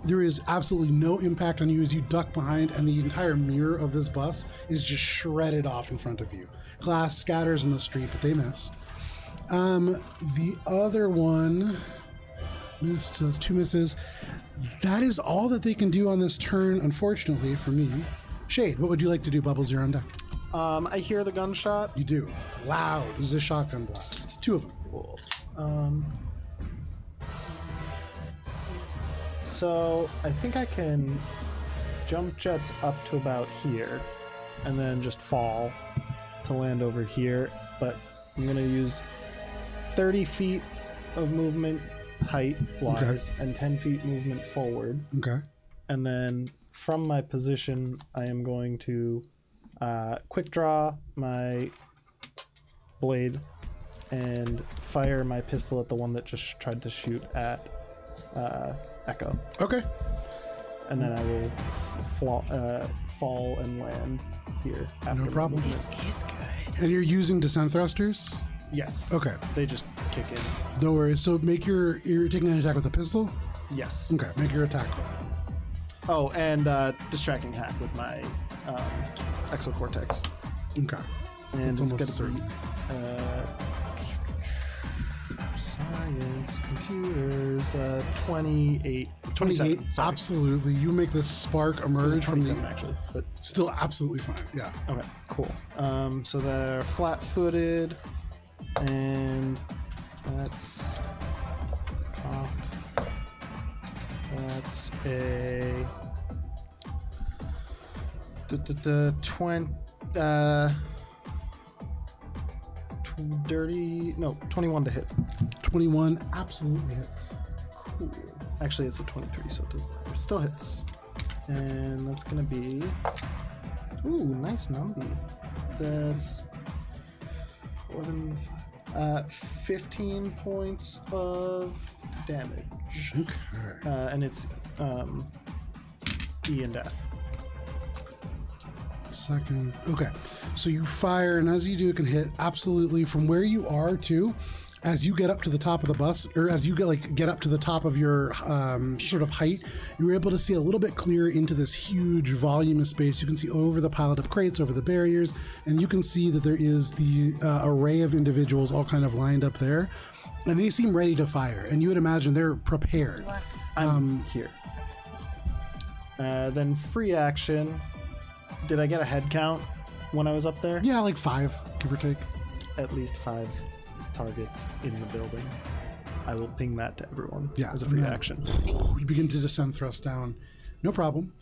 There is absolutely no impact on you as you duck behind, and the entire mirror of this bus is just shredded off in front of you. Glass scatters in the street, but they miss. The other one missed, so that's 2 misses. That is all that they can do on this turn, unfortunately, for me. Shade, what would you like to do? Bubbles, you're on deck. I hear the gunshot. You do. Loud. This is a shotgun blast. 2 of them. Cool. So I think I can jump jets up to about here and then just fall to land over here, but I'm going to use 30 feet of movement height wise and 10 feet movement forward. Okay. And then from my position, I am going to quick draw my blade and fire my pistol at the one that just tried to shoot at Echo. Okay. And then I will fall and land here. After No problem. This is good. And you're using descent thrusters? Yes. Okay. They just kick in. No worries. So you're taking an attack with a pistol? Yes. Okay, make your attack roll. Oh, and distracting hack with my exocortex. Okay. And That's it's almost going to be science, computers, 28. 28, sorry. absolutely. You make this spark emerge from 27 the... actually, but Still absolutely fine, yeah. okay, cool. So they're flat-footed, and that's cocked. That's a 21 to hit. 21 absolutely hits. Cool. Actually, it's a 23, so it doesn't matter. Still hits. And that's gonna be... Ooh, nice numby. That's 11, 15 points of damage. Okay. And it's E and F. Second. Okay. So you fire, and as you do, it can hit absolutely from where you are, too. As you get up to the top of the bus, or as you get up to the top of your sort of height, you're able to see a little bit clearer into this huge volume of space. You can see over the piled up crates, over the barriers, and you can see that there is the array of individuals all kind of lined up there, and they seem ready to fire. And you would imagine they're prepared. I'm here. Then free action. Did I get a head count when I was up there? Yeah, like 5, give or take. At least 5 targets in the building. I will ping that to everyone as a and free then action. You begin to descend thrust down. No problem.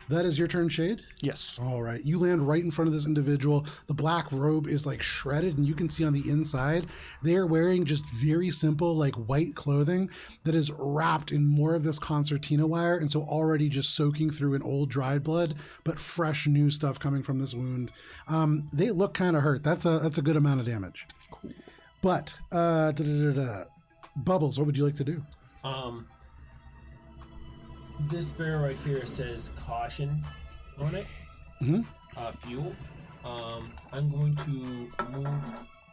That is your turn, Shade? Yes. All right. You land right in front of this individual. The black robe is like shredded, and you can see on the inside, they are wearing just very simple, like white clothing that is wrapped in more of this concertina wire. And so already just soaking through an old dried blood, but fresh new stuff coming from this wound. They look kind of hurt. That's a good amount of damage. Cool. But, Bubbles, what would you like to do? This barrel right here says caution on it. Mm-hmm. Fuel. I'm going to move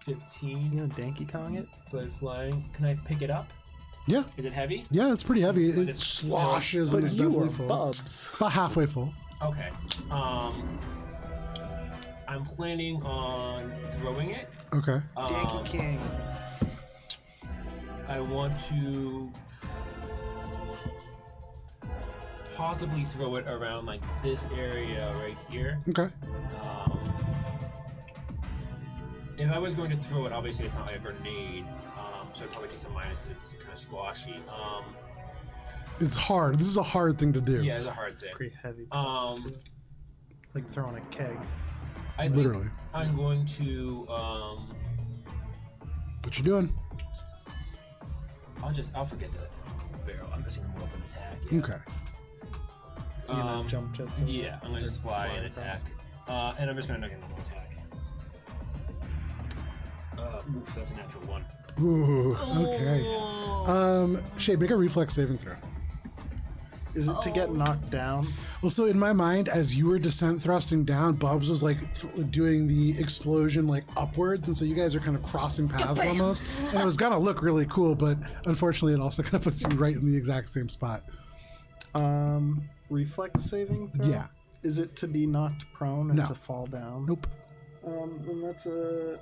15. You gonna Donkey Kong it? But flying. Can I pick it up? Yeah. Is it heavy? Yeah, it's pretty heavy. It it's- sloshes But and is you definitely were full. Bubs. About halfway full. Okay. I'm planning on throwing it. Okay. King. I want to possibly throw it around like this area right here. Okay. If I was going to throw it, obviously it's not like a grenade, so it'd probably take some minus because it's kind of sloshy. It's hard. This is a hard thing to do. Yeah, it's a hard thing. Pretty heavy. It's like throwing a keg. I think Literally. I'm going to. What you doing? I'll forget the barrel. I'm just gonna move up and attack. Yeah. Okay. You know, jump jets. Yeah, I'm gonna just fly and attack. And I'm just gonna make another attack. Oof, that's a natural 1. Ooh, okay. Shay, make a reflex saving throw. Is it to get knocked down? Well, so in my mind, as you were descent thrusting down, Bubs was like doing the explosion like upwards, and so you guys are kind of crossing paths almost. And it was gonna look really cool, but unfortunately, it also kind of puts you right in the exact same spot. Reflex saving throw? Yeah. Is it to be knocked prone or No. to fall down? Nope. And that's a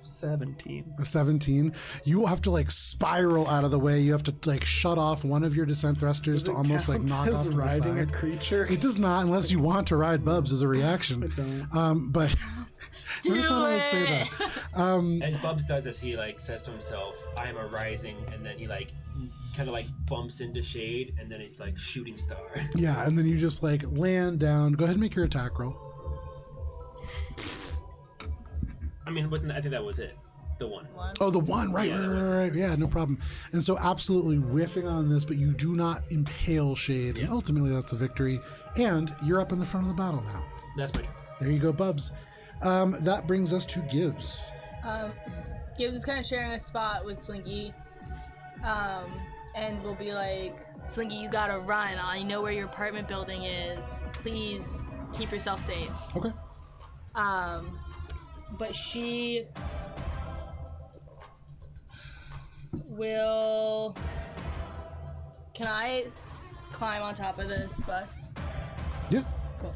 17. A 17. You have to like spiral out of the way. You have to like shut off one of your descent thrusters Does to it almost like count knock as off to the riding a side. creature? It does not, unless you want to ride Bubs as a reaction. I don't. But never thought I would say that. As Bubs does this, he like says to himself, "I am a rising," and then he like kind of like bumps into shade, and then it's like shooting star. Yeah, and then you just like land down. Go ahead and make your attack roll. I mean, I think that was it. The 1. Oh, the one, right, Yeah, that right, was right, right. Yeah, no problem. And so absolutely whiffing on this, but you do not impale Shade. And ultimately that's a victory. And you're up in the front of the battle now. That's my turn. There you go, Bubs. That brings us to Gibbs. Gibbs is kind of sharing a spot with Slinky. And we'll be like, Slinky, you gotta run. I know where your apartment building is. Please keep yourself safe. Okay. but she will. Can I climb on top of this bus? Yeah. Cool.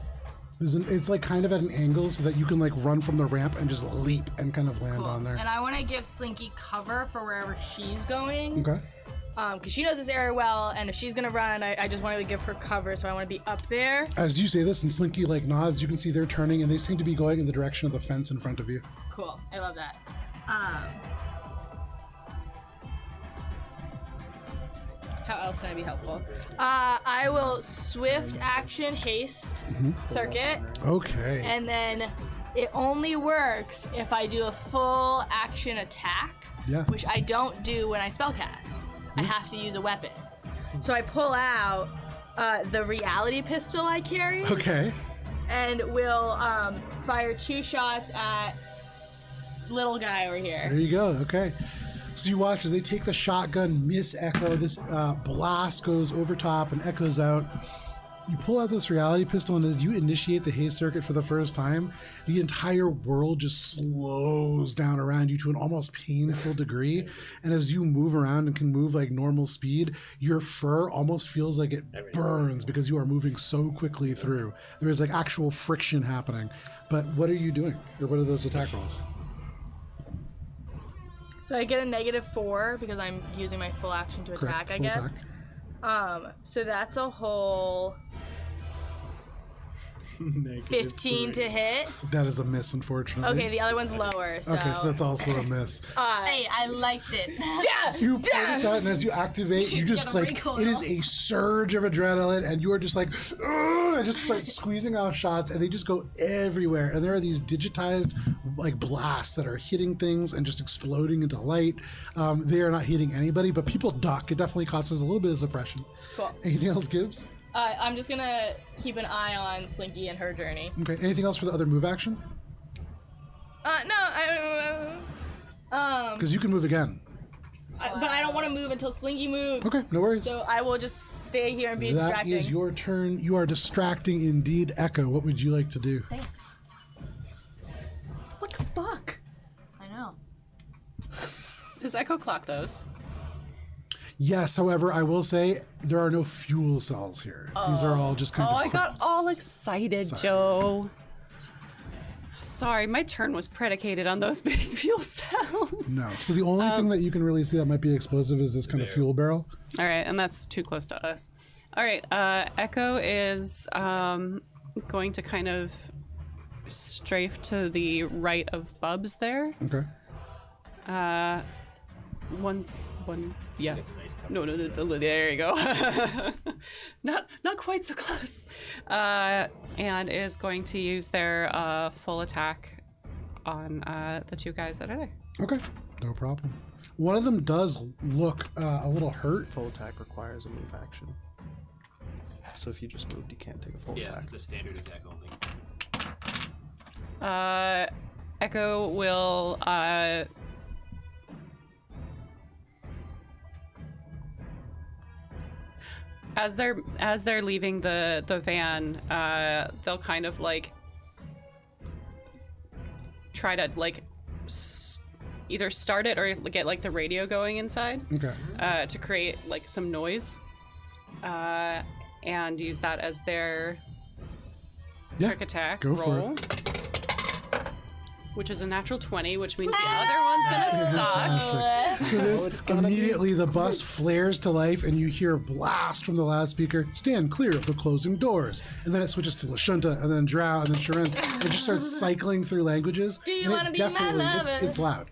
It's like kind of at an angle so that you can like run from the ramp and just leap and kind of land Cool. on there. And I want to give Slinky cover for wherever she's going. Okay. Because she knows this area well, and if she's gonna run, I just want to give her cover, so I want to be up there. As you say this and Slinky like nods, you can see they're turning and they seem to be going in the direction of the fence in front of you. Cool. I love that. How else can I be helpful? I will swift action haste circuit, Okay. and then it only works if I do a full action attack, Yeah. which I don't do when I spellcast. I have to use a weapon. So I pull out the reality pistol I carry Okay. and will fire 2 shots at little guy over here. There you go. Okay. So you watch as they take the shotgun, miss Echo. This blast goes over top and echoes out. You pull out this reality pistol, and as you initiate the haze circuit for the first time, the entire world just slows down around you to an almost painful degree. And as you move around and can move like normal speed, your fur almost feels like it burns because you are moving so quickly through. There is like actual friction happening. But what are you doing? Or what are those attack rolls? So I get a -4 because I'm using my full action to attack, Correct, I full guess. So that's a whole 15 to hit. That is a miss, unfortunately. Okay, the other one's lower. So. Okay, so that's also a miss. Hey, I liked it. You pull this out, and as you activate, you just Get a like recoil. it is a surge of adrenaline, and you are just like, "Ugh," and just start squeezing off shots, and they just go everywhere. And there are these digitized like blasts that are hitting things and just exploding into light. They are not hitting anybody, but people duck. It definitely causes a little bit of suppression. Cool. Anything else, Gibbs? I'm just gonna keep an eye on Slinky and her journey. Okay. Anything else for the other move action? No, Because you can move again. but I don't want to move until Slinky moves. Okay, no worries. So I will just stay here and be That distracting. is your turn. You are distracting indeed. Echo, what would you like to do? What the fuck? I know. Does Echo clock those? Yes, however, I will say there are no fuel cells here. These are all just kind Oh, of I got quips. all excited, Sorry. Joe. Sorry, my turn was predicated on those big fuel cells. No. So the only thing that you can really see that might be explosive is this kind of fuel barrel. All right, and that's too close to us. All right, Echo is going to kind of strafe to the right of Bubs there. Okay. one. Yeah. That's a nice cover. No, there you go. not quite so close. And is going to use their full attack on the two guys that are there. Okay, no problem. One of them does look a little hurt. Full attack requires a move action. So if you just moved, you can't take a full Yeah, attack. it's a standard attack only. Echo will as they're leaving the van, they'll kind of like try to like either start it or get like the radio going inside Okay. to create like some noise, and use that as their trick attack go for roll. Which is a natural 20, which means the other one's gonna suck. Fantastic. So this immediately the bus flares to life, and you hear a blast from the loudspeaker. Stand clear of the closing doors, and then it switches to Lashunta, and then Drow, and then Sharon. It just starts cycling through languages. Do you and it wanna be my definitely- lover? It's loud.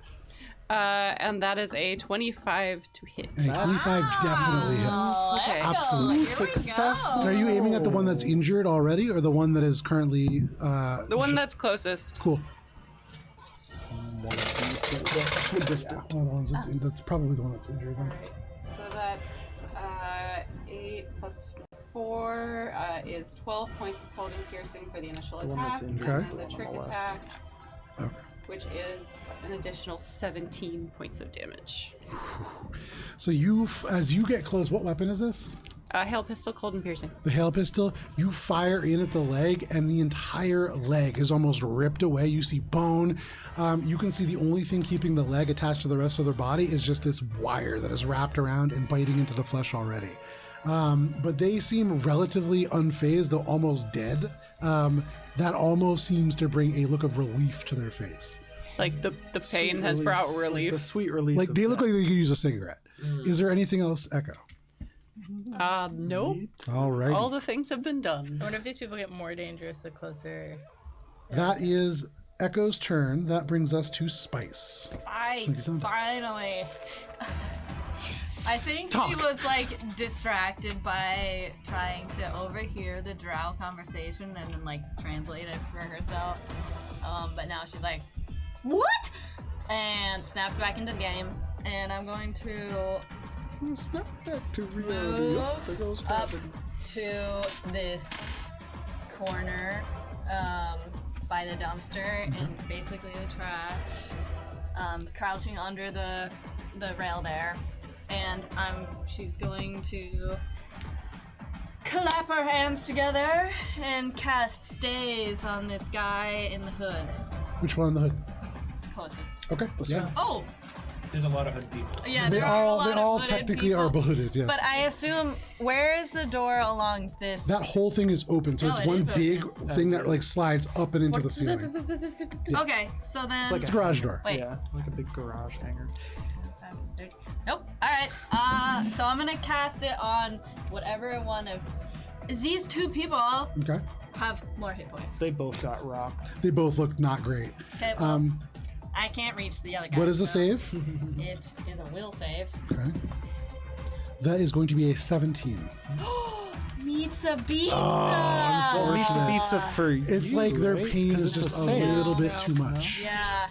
And that is a 25 to hit. And a 25 definitely hits. Okay. Absolutely. Successful. Are you aiming at the one that's injured already, or the one that is currently? The one that's closest. Cool. One of these two. Distant. One of the ones that's probably the one that's injured. Then. Alright, so that's 8 plus 4 is 12 points of cold and piercing for the initial The one attack. that's injured Okay. is the And the one trick on the left. attack, Okay. which is an additional 17 points of damage. So as you get close, what weapon is this? Hail pistol, cold and piercing. The hail pistol, you fire in at the leg, and the entire leg is almost ripped away. You see bone. You can see the only thing keeping the leg attached to the rest of their body is just this wire that is wrapped around and biting into the flesh already. But they seem relatively unfazed, though almost dead. That almost seems to bring a look of relief to their face. Like the pain has brought relief. The sweet relief. Like they look like they could use a cigarette. Is there anything else, Echo? Nope. All right. All the things have been done. I wonder if these people get more dangerous the closer. That is Echo's turn. That brings us to Spice. Finally. I think she was like distracted by trying to overhear the drow conversation and then like translate it for herself. But now she's like, what? And snaps back into the game. And I'm going to Snap back to reality. move Oh, there goes up Robin. to this corner by the dumpster and basically the trash, crouching under the rail there. And she's going to clap her hands together and cast Daze on this guy in the hood. Which one on the hood? Closest. Okay. Yeah. Oh, There's a lot of hood people. yeah, They there are a all lot of hooded technically people. are behooded, yes. But I assume, where is the door along this? That whole thing is open, so Oh, it's it one is big open. thing that like slides up and into the ceiling. Okay, so then. It's a garage door. Wait. Yeah, like a big garage hanger. Nope. All right. So I'm gonna cast it on whatever one of these two people Okay. have more hit points. They both got rocked. They both look not great. Okay. Well, I can't reach the other guy. What is the so save? It is a will save. Okay. That is going to be a 17. Meets a pizza. Oh, Pizza unfortunate. pizza for you, It's like their right? pain 'Cause is it's just a save. little bit too much. Yeah.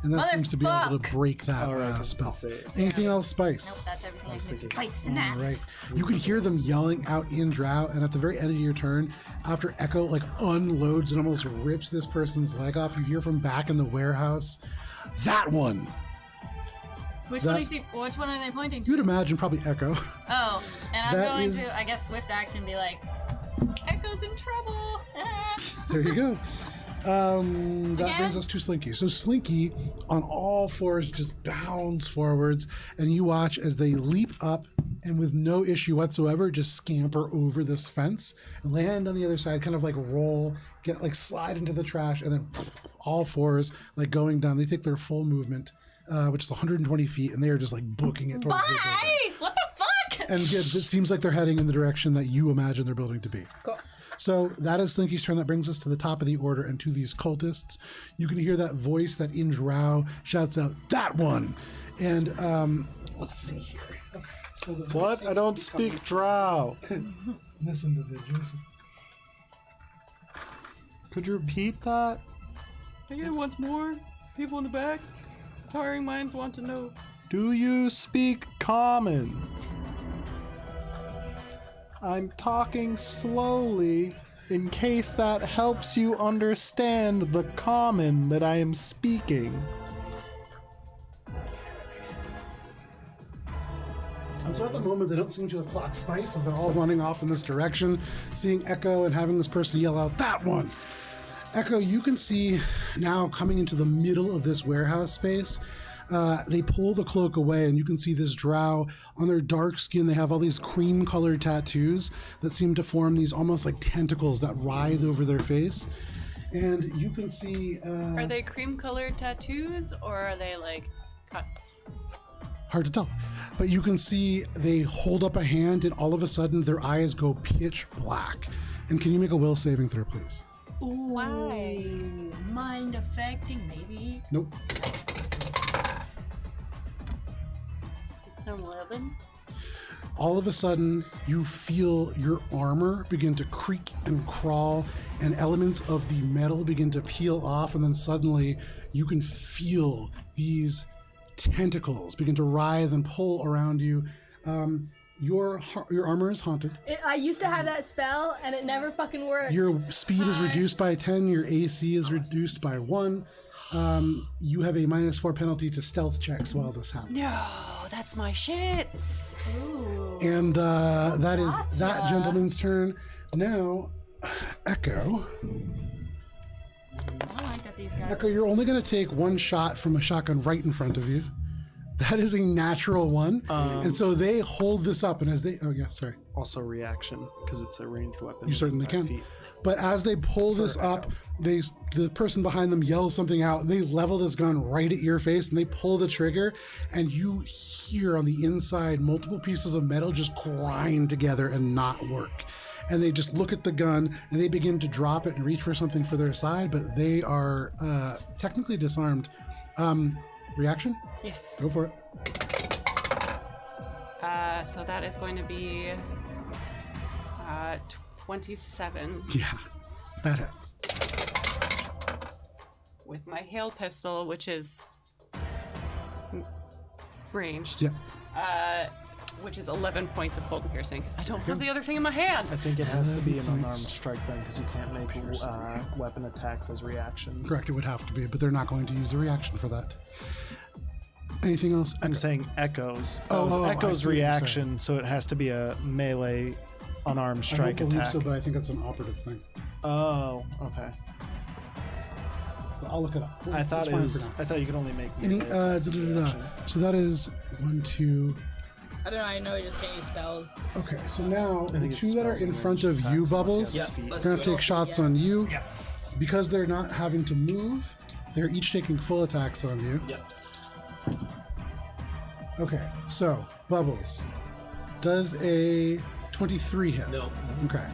And that seems to be able to Motherfuck. break that All right, it's a spell. save. Anything else, Nope, Spice? that's everything I was can do. thinking- Spice All snaps. right. You can hear them yelling out in Drow, and at the very end of your turn, after Echo like unloads and almost rips this person's leg off, you hear from back in the warehouse, that one. Which That- one is which one are they pointing to? You'd imagine probably Echo. Oh, and I'm That going is- to, I guess, swift action be like, Echo's in trouble. Ah. There you go. That Again? brings us to Slinky. So Slinky, on all fours, just bounds forwards, and you watch as they leap up and with no issue whatsoever, just scamper over this fence, land on the other side, kind of like roll, get like slide into the trash, and then all fours like going down. They take their full movement, which is 120 feet, and they are just like booking it towards the building. Bye! What the fuck? And Gibbs, it seems like they're heading in the direction that you imagine their building to be. Cool. So that is Slinky's turn. That brings us to the top of the order and to these cultists. You can hear that voice that in Drow shouts out, "That one!" And let's see here. Okay, so the voice What? seems I to don't be speak Drow. this individual. Could you repeat that? Again, once more. People in the back. Inquiring minds want to know. Do you speak common? I'm talking slowly in case that helps you understand the common that I am speaking. And so at the moment, they don't seem to have clocked Spice as they're all running off in this direction, seeing Echo and having this person yell out, "That one!" Echo, you can see now coming into the middle of this warehouse space. They pull the cloak away, and you can see this drow on their dark skin. They have all these cream-colored tattoos that seem to form these almost like tentacles that writhe over their face. And you can see... Are they cream-colored tattoos, or are they, like, cuts? Hard to tell. But you can see they hold up a hand, and all of a sudden their eyes go pitch black. And can you make a will saving throw, please? Ooh, why? Mind affecting, maybe. Nope. It's 11. All of a sudden, you feel your armor begin to creak and crawl, and elements of the metal begin to peel off, and then suddenly you can feel these tentacles begin to writhe and pull around you. Your armor is haunted. I used to have that spell, and it never fucking worked. Your speed is reduced by 10. Your AC is reduced by 1. You have a -4 penalty to stealth checks while this happens. No, that's my shits. Ooh. And that is that gentleman's turn. Now, Echo. I don't like that these guys. Echo, you're only going to take one shot from a shotgun right in front of you. That is a natural one. And so they hold this up, and as they... Oh, yeah, sorry. Also reaction, because it's a ranged weapon. You certainly 5 can. feet. But as they pull this up, the person behind them yells something out, and they level this gun right at your face, and they pull the trigger, and you hear on the inside multiple pieces of metal just grind together and not work. And they just look at the gun, and they begin to drop it and reach for something for their side, but they are technically disarmed. Reaction? Yes. Go for it. So that is going to be 27 Yeah, that hits. with my hail pistol, which is ranged. Yeah. Which is 11 points of cold and piercing. I don't have the other thing in my hand. I think it has to be an 11 unarmed points. strike then, because you can't make weapon attacks as reactions. Correct, it would have to be, but they're not going to use a reaction for that. Anything else? I'm saying Echo's. That Oh, was I Echo's see what you're reaction, so it has to be a melee unarmed strike I don't believe attack. so, but I think that's an operative thing. Oh, okay. But I'll look it up. I thought It's it fine was. for now. I thought you could only make. Any, melee attacks as a reaction. So that is 1, 2. I don't know. I know I just can't use spells. Okay, so now the think it's two that are spells in and front ranged of you, attacks unless you Bubbles, have Yeah, feet. let's gonna do it. take shots on you. Yeah. Because they're not having to move, they're each taking full attacks on you. Yep. Okay, so Bubbles does a 23 hit. No. Okay.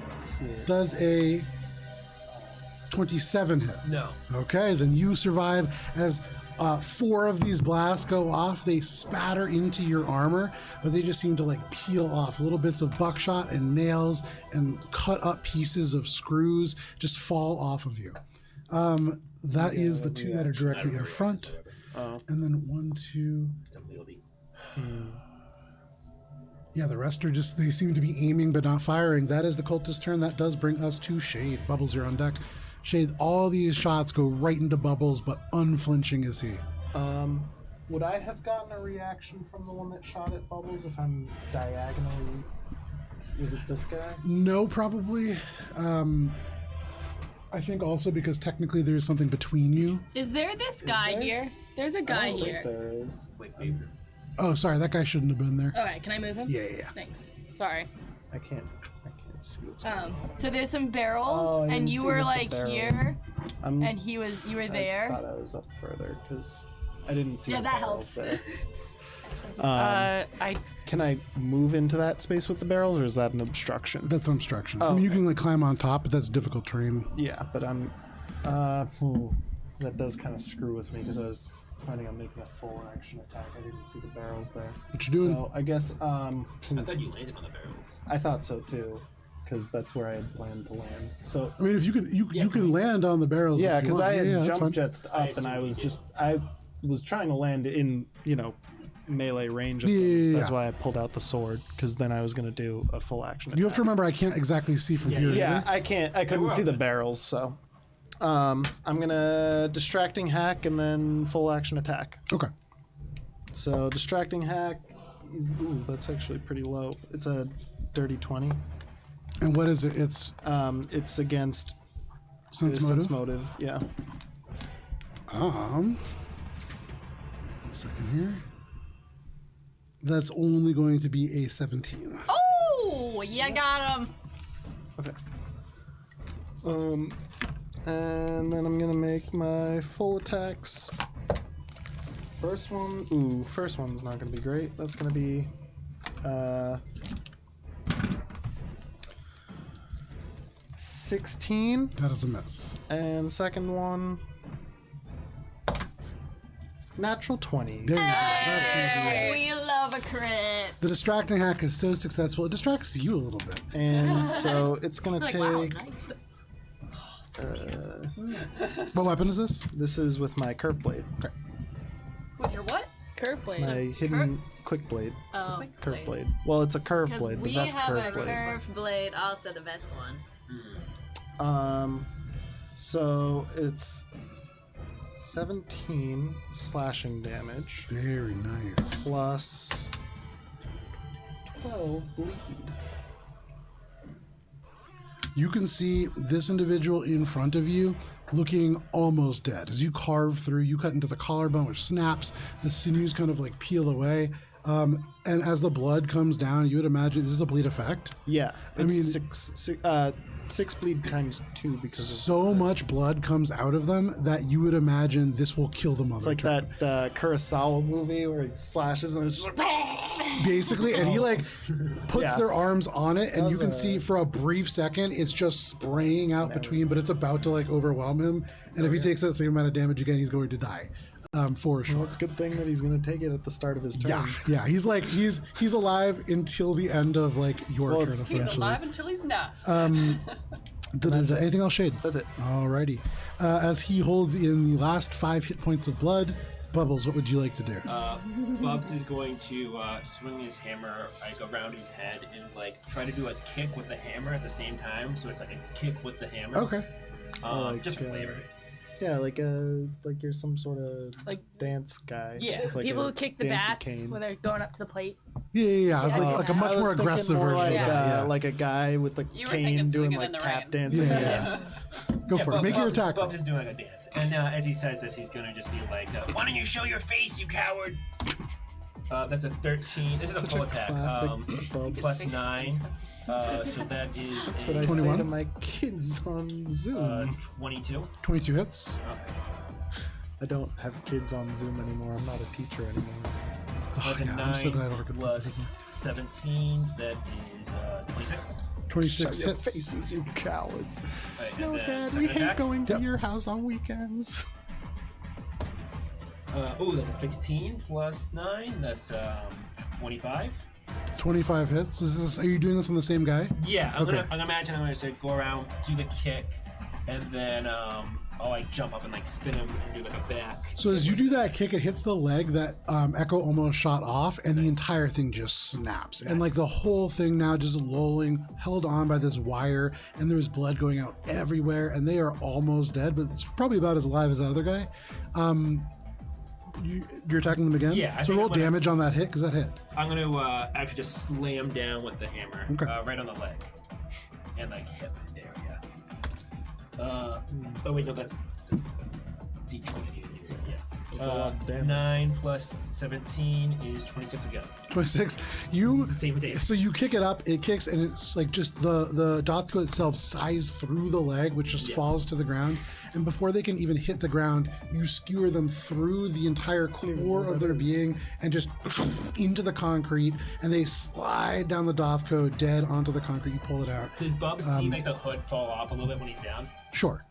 Does a 27 hit. No. Okay, then you survive as 4 of these blasts go off. They spatter into your armor, but they just seem to like peel off. Little bits of buckshot and nails and cut up pieces of screws just fall off of you. That is the 2 that are directly in front. And then 1, 2. Yeah, the rest are just, they seem to be aiming but not firing. That is the cultist turn. That does bring us to Shade. Bubbles, you're on deck. Shade, all these shots go right into Bubbles, but unflinching is he. Would I have gotten a reaction from the one that shot at Bubbles if I'm diagonally? Was it this guy? No, probably. I think also because technically there's something between you. Is there this guy there? here? There's a guy I don't think here. there is. Wait, wait. Oh, sorry, that guy shouldn't have been there. Okay, can I move him? Yeah. Thanks. Sorry. I can't see what's going on. So there's some barrels, Oh, I didn't and you see were the like barrels. here, I'm, and you were I there. thought I was up further because I didn't see Yeah, the that barrels helps. there. I Can I move into that space with the barrels, or is that an obstruction? That's an obstruction. Oh, I mean, you okay. can like climb on top, but that's difficult terrain. Yeah, but I'm. That does kind of screw with me because I was planning on making a full action attack. I didn't see the barrels there. What you doing? So I guess I thought you landed on the barrels. I thought so too, because that's where I had planned to land. So I mean, if you can, you can land on the barrels. yeah, if you because want. I had that's fine. jump jets up, and I assumed was you just I was trying to land in melee range of them. Yeah. That's why I pulled out the sword, because then I was gonna do a full action attack. You have to remember, I can't exactly see from here. Yeah, either. I couldn't we're see the open. barrels, so I'm gonna distracting hack and then full action attack. Okay. So distracting hack, ooh, that's actually pretty low. It's a dirty 20. And what is it? It's It's against sense sense motive. motive. Yeah. 1 second here. That's only going to be a 17. Oh, you got him. Okay. And then I'm gonna make my full attacks. First one's not gonna be great. That's gonna be 16, That is a miss. and second one natural 20. There you go. That's going to be it. We love a crit. The distracting hack is so successful, it distracts you a little bit. And so it's gonna Like, take. wow, nice. What weapon is this? This is with my curve blade, with your what? Curve blade. my hidden quick blade, Oh, curve blade. Well, it's a curve because blade, the we best have a curve blade. curved blade, also the best one. So it's 17 slashing damage Very nice. plus 12 bleed. You can see this individual in front of you looking almost dead. As you carve through, you cut into the collarbone, which snaps. The sinews kind of like peel away. And as the blood comes down, you would imagine this is a bleed effect. Yeah, I it's mean- six bleed times 2 because of, So much blood comes out of them that you would imagine this will kill the mother. it's like that Kurosawa movie where he slashes and it's just like, Basically, and he like puts Yeah. their arms on it, and you was can a- see for a brief second it's just spraying out between, but it's about to like overwhelm him. And if he takes that same amount of damage again, he's going to die, for sure. well, it's a good thing that he's gonna take it at the start of his turn. Yeah. He's like he's alive until the end of like your Well, turn. it's- He's Essentially. alive until he's not. Anything else, Shade? That's it. Alrighty. As he holds in the last 5 hit points of blood, Bubbles, what would you like to do? Bubs is going to swing his hammer like around his head and like try to do a kick with the hammer at the same time. So it's like a kick with the hammer. Okay. like, just for flavor. Yeah, like you're some sort of Like- dance guy. Yeah. with, like, People a who kick the dancey bats cane. when they're going up to the plate. Yeah. It's I've seen like a that. much I was more thinking aggressive more version like, of that. Yeah. like a guy with the You were thinking cane doing swinging in like the tap rain. dancing. Yeah. Go for it. Make your attack. Bubs is doing like a dance, and as he says this, he's gonna just be like, "Why don't you show your face, you coward?" That's a 13. This is a Such full a attack. classic Bubs. Plus 9. So that is That's what I 21? say to my kids on Zoom. 22. 22 hits. I don't have kids on Zoom anymore. I'm not a teacher anymore. Oh, That's a yeah, 9 I'm so glad I work with lots of plus 17. That is 26. people. 26 Shut your hits. faces, you cowards. Right, No, and then Dad, second we hate attack. going to Yep. your house on weekends. That's a 16 plus 9. That's 25. 25 hits. Are you doing this on the same guy? Yeah, I'm Okay. gonna imagine I'm gonna say go around, do the kick, and then I'll like jump up and like spin him and do like a back. So as you do that kick, it hits the leg that Echo almost shot off, and the entire thing just snaps. And like the whole thing now just lolling, held on by this wire, and there's blood going out everywhere, and they are almost dead, but it's probably about as alive as that other guy. You're attacking them again? Yeah, I So think roll I'm gonna- damage on that hit, because that hit. I'm gonna actually just slam down with the hammer, Okay. right on the leg, and like hip area. Oh wait, no, that's D20. Yeah. That's a lot of damage. 9 plus 17 is 26 again. 26. You Same with damage. so you kick it up, it kicks, and it's like just the Dothko itself sighs through the leg, which just falls to the ground. And before they can even hit the ground, you skewer them through the entire core of their being and just into the concrete, and they slide down the Dothko dead onto the concrete. You pull it out. Does Bubs see like the hood fall off a little bit when he's down? Sure.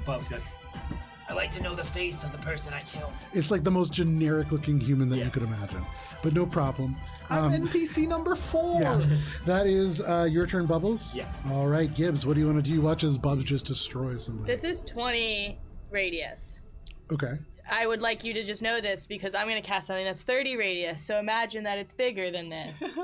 Bubs goes, I like to know the face of the person I killed. It's like the most generic looking human that you could imagine, but no problem. I'm NPC number 4. Yeah, that is your turn, Bubbles. Yeah. All right, Gibbs, what do you want to do? You watch as Bubs just destroys somebody. This is 20 radius. Okay. I would like you to just know this because I'm going to cast something that's 30 radius. So imagine that it's bigger than this.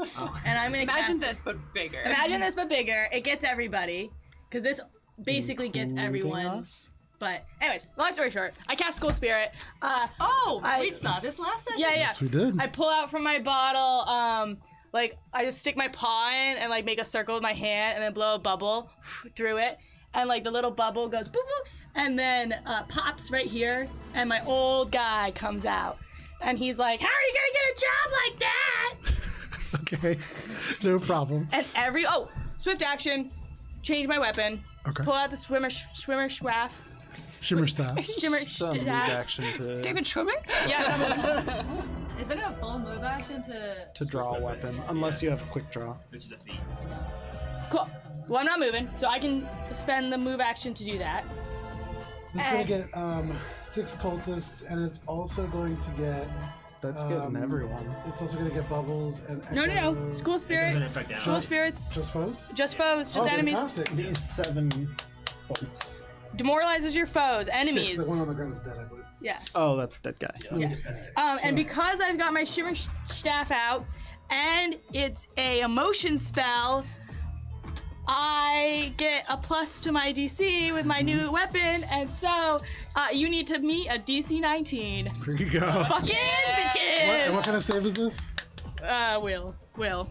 And I'm going to Imagine cast this, but bigger. Imagine this, but bigger. It gets everybody because this basically gets everyone. Us? But anyways, long story short, I cast School Spirit. We saw this last session. Yeah. Yes, we did. I pull out from my bottle, like I just stick my paw in and like make a circle with my hand and then blow a bubble through it. And like the little bubble goes boop boop and then pops right here and my old guy comes out. And he's like, how are you gonna get a job like that? Okay, no problem. And swift action, change my weapon, Okay. pull out the swimmer staff. Shimmer staff. Shimmer Some move staff. action to David Schwimmer? Yeah, Isn't it a full move action to draw a weapon, unless you have a quick draw. Which is a feat. cool. Well, I'm not moving, so I can spend the move action to do that. It's going to get 6 cultists, and it's also going to get. That's getting everyone. It's also going to get Bubbles and No. Echo. School spirit. Doesn't affect damage. School spirits. Just foes? Just foes. Just Oh, enemies. fantastic. These 7 folks. Demoralizes your foes. 6, Enemies. the one on the ground is dead, I believe. Yeah. Oh, that's that guy. And because I've got my shimmer staff out, and it's a emotion spell, I get a plus to my DC with my new weapon, and so you need to meet a DC 19. There you go. Fucking And bitches! what kind of save is this? Will. whale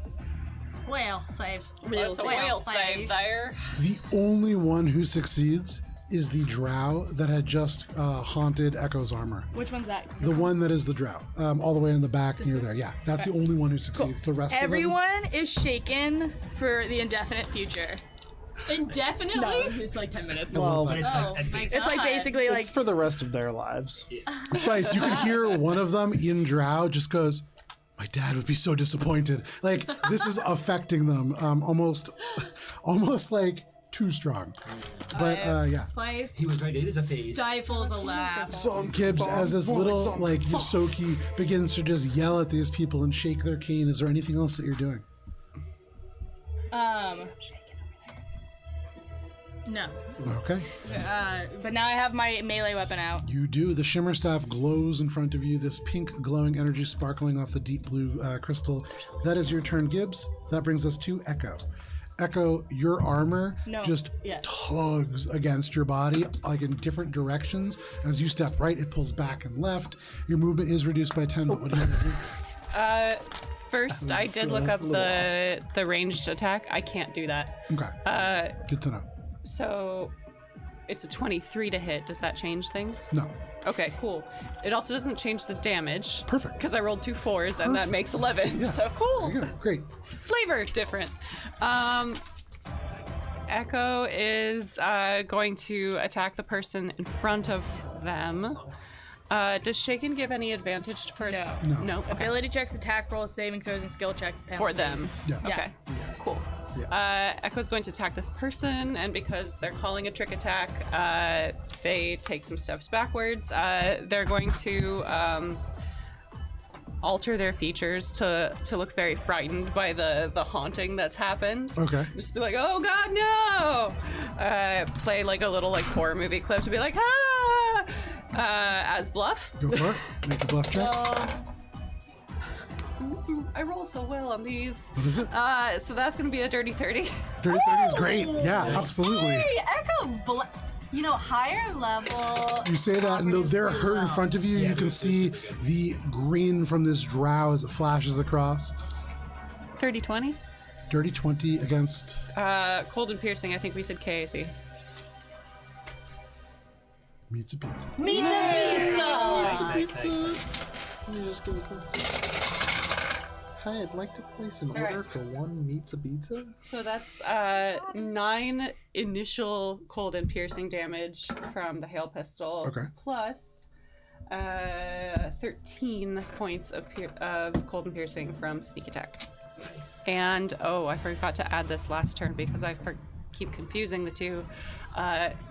save? It's a whale save there. The only one who succeeds is the drow that had just haunted Echo's armor. Which one's that? The one that is the drow, all the way in the back near there. Yeah, that's the only one who succeeds. The rest Everyone is shaken for the indefinite future. Indefinitely? No, it's like 10 minutes. Well, But it's Oh like, my It's like God. basically like it's for the rest of their lives. of them, Spice, you can hear one of them in drow just goes, "My dad would be so disappointed." Like this is affecting them, almost like too strong. But yeah. Spice he was right, it is a phase. stifles a laugh. So Gibbs, as this little like Yosoki begins to just yell at these people and shake their cane, is there anything else that you're doing? No. Okay. But now I have my melee weapon out. You do. The shimmer staff glows in front of you, this pink glowing energy sparkling off the deep blue crystal. That is your turn, Gibbs. That brings us to Echo. Echo, your armor just tugs against your body, like in different directions. As you step right, it pulls back and left. Your movement is reduced by 10, but what do you want to do? First, I did look up the ranged attack. I can't do that. Okay. Good to know. So it's a 23 to hit. Does that change things? No. Okay, cool. It also doesn't change the damage. Perfect. Because I rolled 2 4s and that makes 11. Yeah. So cool. There you go. Great. Flavor different. Echo is going to attack the person in front of them. Does Shaken give any advantage to first? No. No. Okay. Ability checks, attack rolls, saving throws, and skill checks. For them. Yeah. Okay. Cool. Echo's going to attack this person, and because they're calling a trick attack, they take some steps backwards. They're going to alter their features to look very frightened by the haunting that's happened. Okay. Just be like, oh god, no! Play like a little like horror movie clip to be like, ah! As bluff. Go for it. Make a bluff check. I roll so well on these. What is it? So that's gonna be a dirty 30. Dirty 30 is great. Yeah, absolutely. Hey, Echo, higher level. You say that, and though they're hurt in front of you, you can see the green from this drow as it flashes across. 30 20. Dirty 20 against. Cold and piercing, I think we said KAC. Meets a pizza. Pizza. Let me just give it Hi, I'd like to place an order for one pizza. So that's 9 initial cold and piercing damage from the hail pistol. Okay. Plus 13 points of cold and piercing from sneak attack. And I forgot to add this last turn because I keep confusing the two.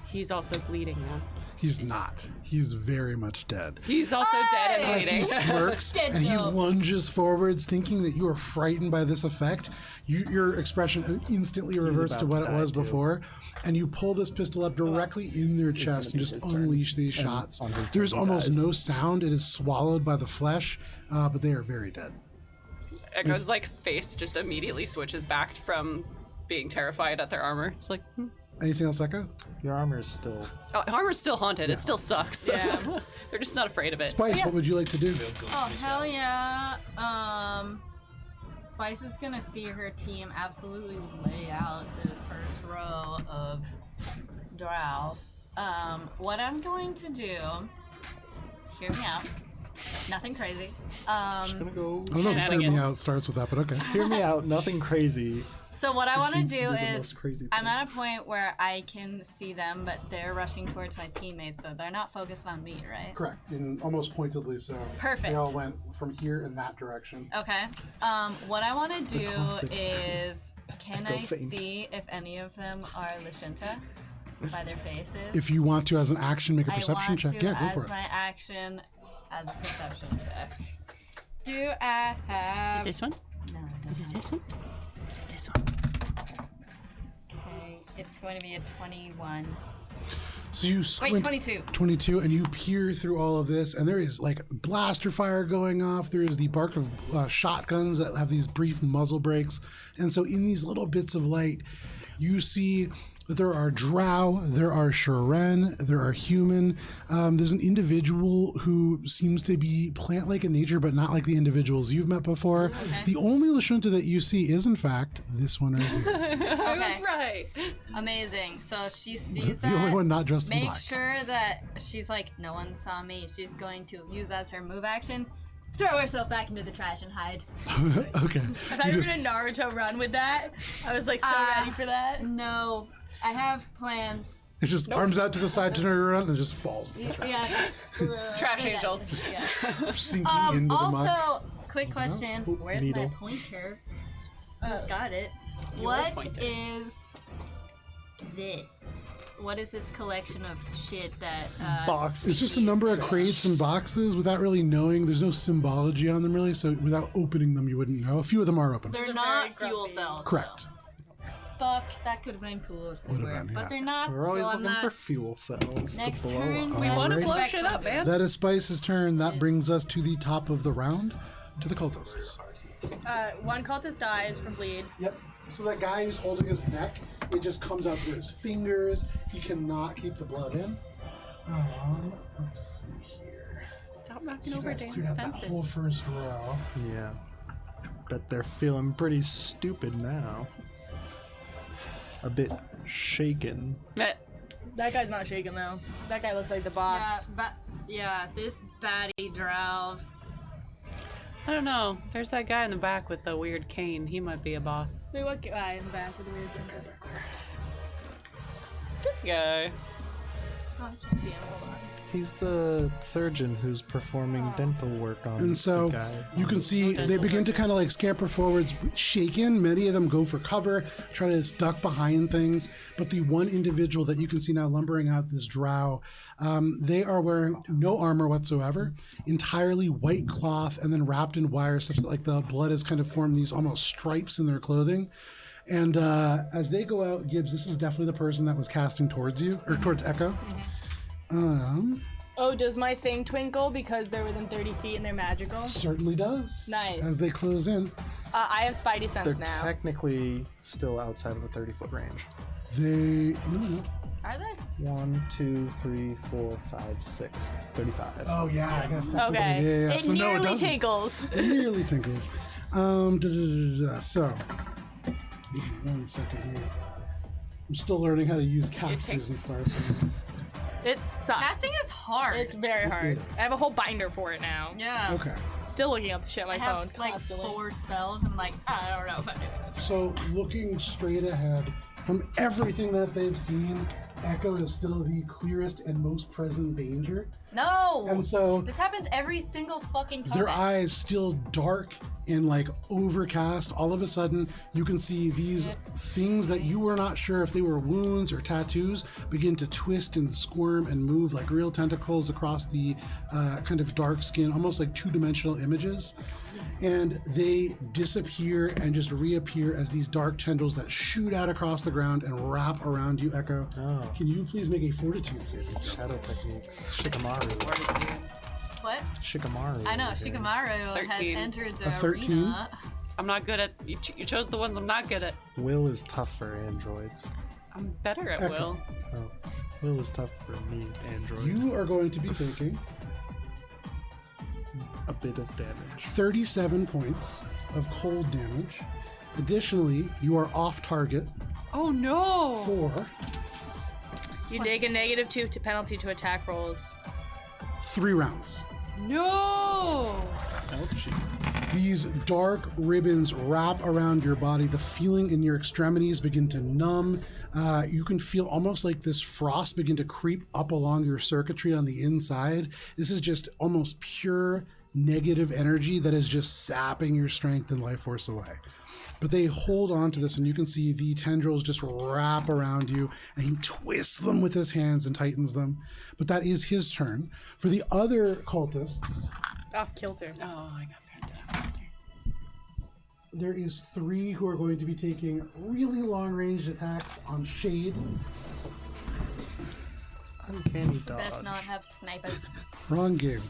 He's also bleeding now. He's not. He's very much dead. He's also dead and As he bleeding. smirks and he lunges forwards, thinking that you are frightened by this effect, your expression instantly reverts to about what to it was die, too. before, and you pull this pistol up directly in their chest and be just his turn. unleash these And shots. on his There's turn, he almost dies. no sound. It is swallowed by the flesh, but they are very dead. Echo's face just immediately switches back from being terrified at their armor. It's like, Anything else, Echo? Your armor is still. armor's still haunted. It still sucks. Yeah. They're just not afraid of it. Spice, what would you like to do? Oh, hell yeah. Spice is gonna see her team absolutely lay out the first row of drow. What I'm going to do, hear me out, nothing crazy. I'm gonna go. I don't know if Hear Me Shenanigans. Out starts with that, but okay. Hear me out. Nothing crazy. So what I want to seems to do be the is, most crazy I'm thing. at a point where I can see them, but they're rushing towards my teammates, so they're not focused on me, right? Correct, and almost pointedly so. Perfect. They all went from here in that direction. Okay. What I want to do classic. is, can Go I faint. see if any of them are Lashunta by their faces? If you want to, as an action, make a I perception want check. to, Yeah, go as for it. my action, as a perception check. Do I have? This one? No, Is it it doesn't. this one? Is it this one? Okay, it's going to be a 21. So you squint. Wait, 22. 22, and you peer through all of this, and there is like blaster fire going off. There is the bark of shotguns that have these brief muzzle breaks. And so, in these little bits of light, you see that there are drow, there are Sharen, there are human. There's an individual who seems to be plant like in nature, but not like the individuals you've met before. The only Lashunta that you see is, in fact, this one right here. I was Okay. right. Amazing. So she sees The that. only one not dressed in Make black. sure that she's like, no one saw me. She's going to use as her move action, throw herself back into the trash and hide. Okay. If I You were just- in a Naruto run with that, I was like so ready for that. No, I have plans. It's just arms out to the side to turn around and just falls to the trash, Yeah. Trash angels. Yeah. sinking into the muck. Also, quick question. Where's Needle. my pointer? Who's got it? What pointer. is this? What is this collection of shit that Box. It's just a number of crates and boxes without really knowing. There's no symbology on them really, so without opening them, you wouldn't know. A few of them are open. They're are not very fuel grumpy. cells. Correct. Fuck, that could have been cool. if they Would've were, been, yeah. But they're not. We're always so I'm looking not. for fuel cells Next to blow turn, up. we Want to Alrighty. blow shit up, man. That is Spice's turn. That brings us to the top of the round, to the cultists. One cultist dies from bleed. Yep. So that guy who's holding his neck, it just comes out through his fingers. He cannot keep the blood in. Let's see here. Stop knocking So you over guys Dan's cleared out that whole fences. first row. Yeah. Bet they're feeling pretty stupid now. A bit shaken. Eh, That guy's not shaking though. That guy looks like the Yeah, boss. but yeah, this baddie drow. I don't know. There's that guy in the back with the weird cane. He might be a boss. Wait, what guy in the back with the weird thing? This guy. Oh, I can't see him. Hold on. He's the surgeon who's performing dental work on And so the guy. you can see they begin to kind of like scamper forwards, shaken. Many of them go for cover, try to duck behind things. But the one individual that you can see now lumbering out this drow, they are wearing no armor whatsoever, entirely white cloth, and then wrapped in wire such that like the blood has kind of formed these almost stripes in their clothing. And as they go out, Gibbs, this is definitely the person that was casting towards you, or towards Echo. Oh, does my thing twinkle because they're within 30 feet and they're magical? Certainly does. Nice. As they close in, I have Spidey sense They're now. technically still outside of a 30-foot range. they... No. Are they? 1, 2, 3, 4, 5, 6, 35. Oh, yeah, I guess technically. Okay. Yeah. It So no, it nearly doesn't. tinkles. It nearly tinkles. So, give me 1 second here. I'm still learning how to use casters tinks. and Starfinder. It sucks. Casting is hard. It's very hard. is. I have a whole binder for it now. yeah. Okay. Still looking up the shit on my I phone have like constantly. 4 spells. I'm like, I don't know if I'm doing this right. So looking straight ahead, from everything that they've seen, Echo is still the clearest and most present danger. No! And so This happens every single fucking time. their eyes still dark and like overcast. All of a sudden, you can see these things that you were not sure if they were wounds or tattoos begin to twist and squirm and move like real tentacles across the kind of dark skin, almost like two-dimensional images. And they disappear and just reappear as these dark tendrils that shoot out across the ground and wrap around you, Echo. Oh. Can you please make a fortitude saving throw? Shadow techniques. Shikamaru. What? Shikamaru. I know, okay. Shikamaru 13. has entered the A 13? arena. I'm not good at. You chose the ones I'm not good at. Will is tough for androids. I'm better at Echo. Will. Oh. Will is tough for me, android. You are going to be taking A bit of damage. 37 points of cold damage. Additionally, you are off target Oh no! for You take a -2 to penalty to attack rolls. 3 rounds. No! Ouchie. These dark ribbons wrap around your body. The feeling in your extremities begin to numb. You can feel almost like this frost begin to creep up along your circuitry on the inside. This is just almost pure negative energy that is just sapping your strength and life force away. But they hold on to this, and you can see the tendrils just wrap around you, and he twists them with his hands and tightens them. But that is his turn. For the other cultists, Off kilter. Oh, I got paired down. there is 3 who are going to be taking really long-range attacks on Shade. Uncanny dodge. Best not have snipers. Wrong game.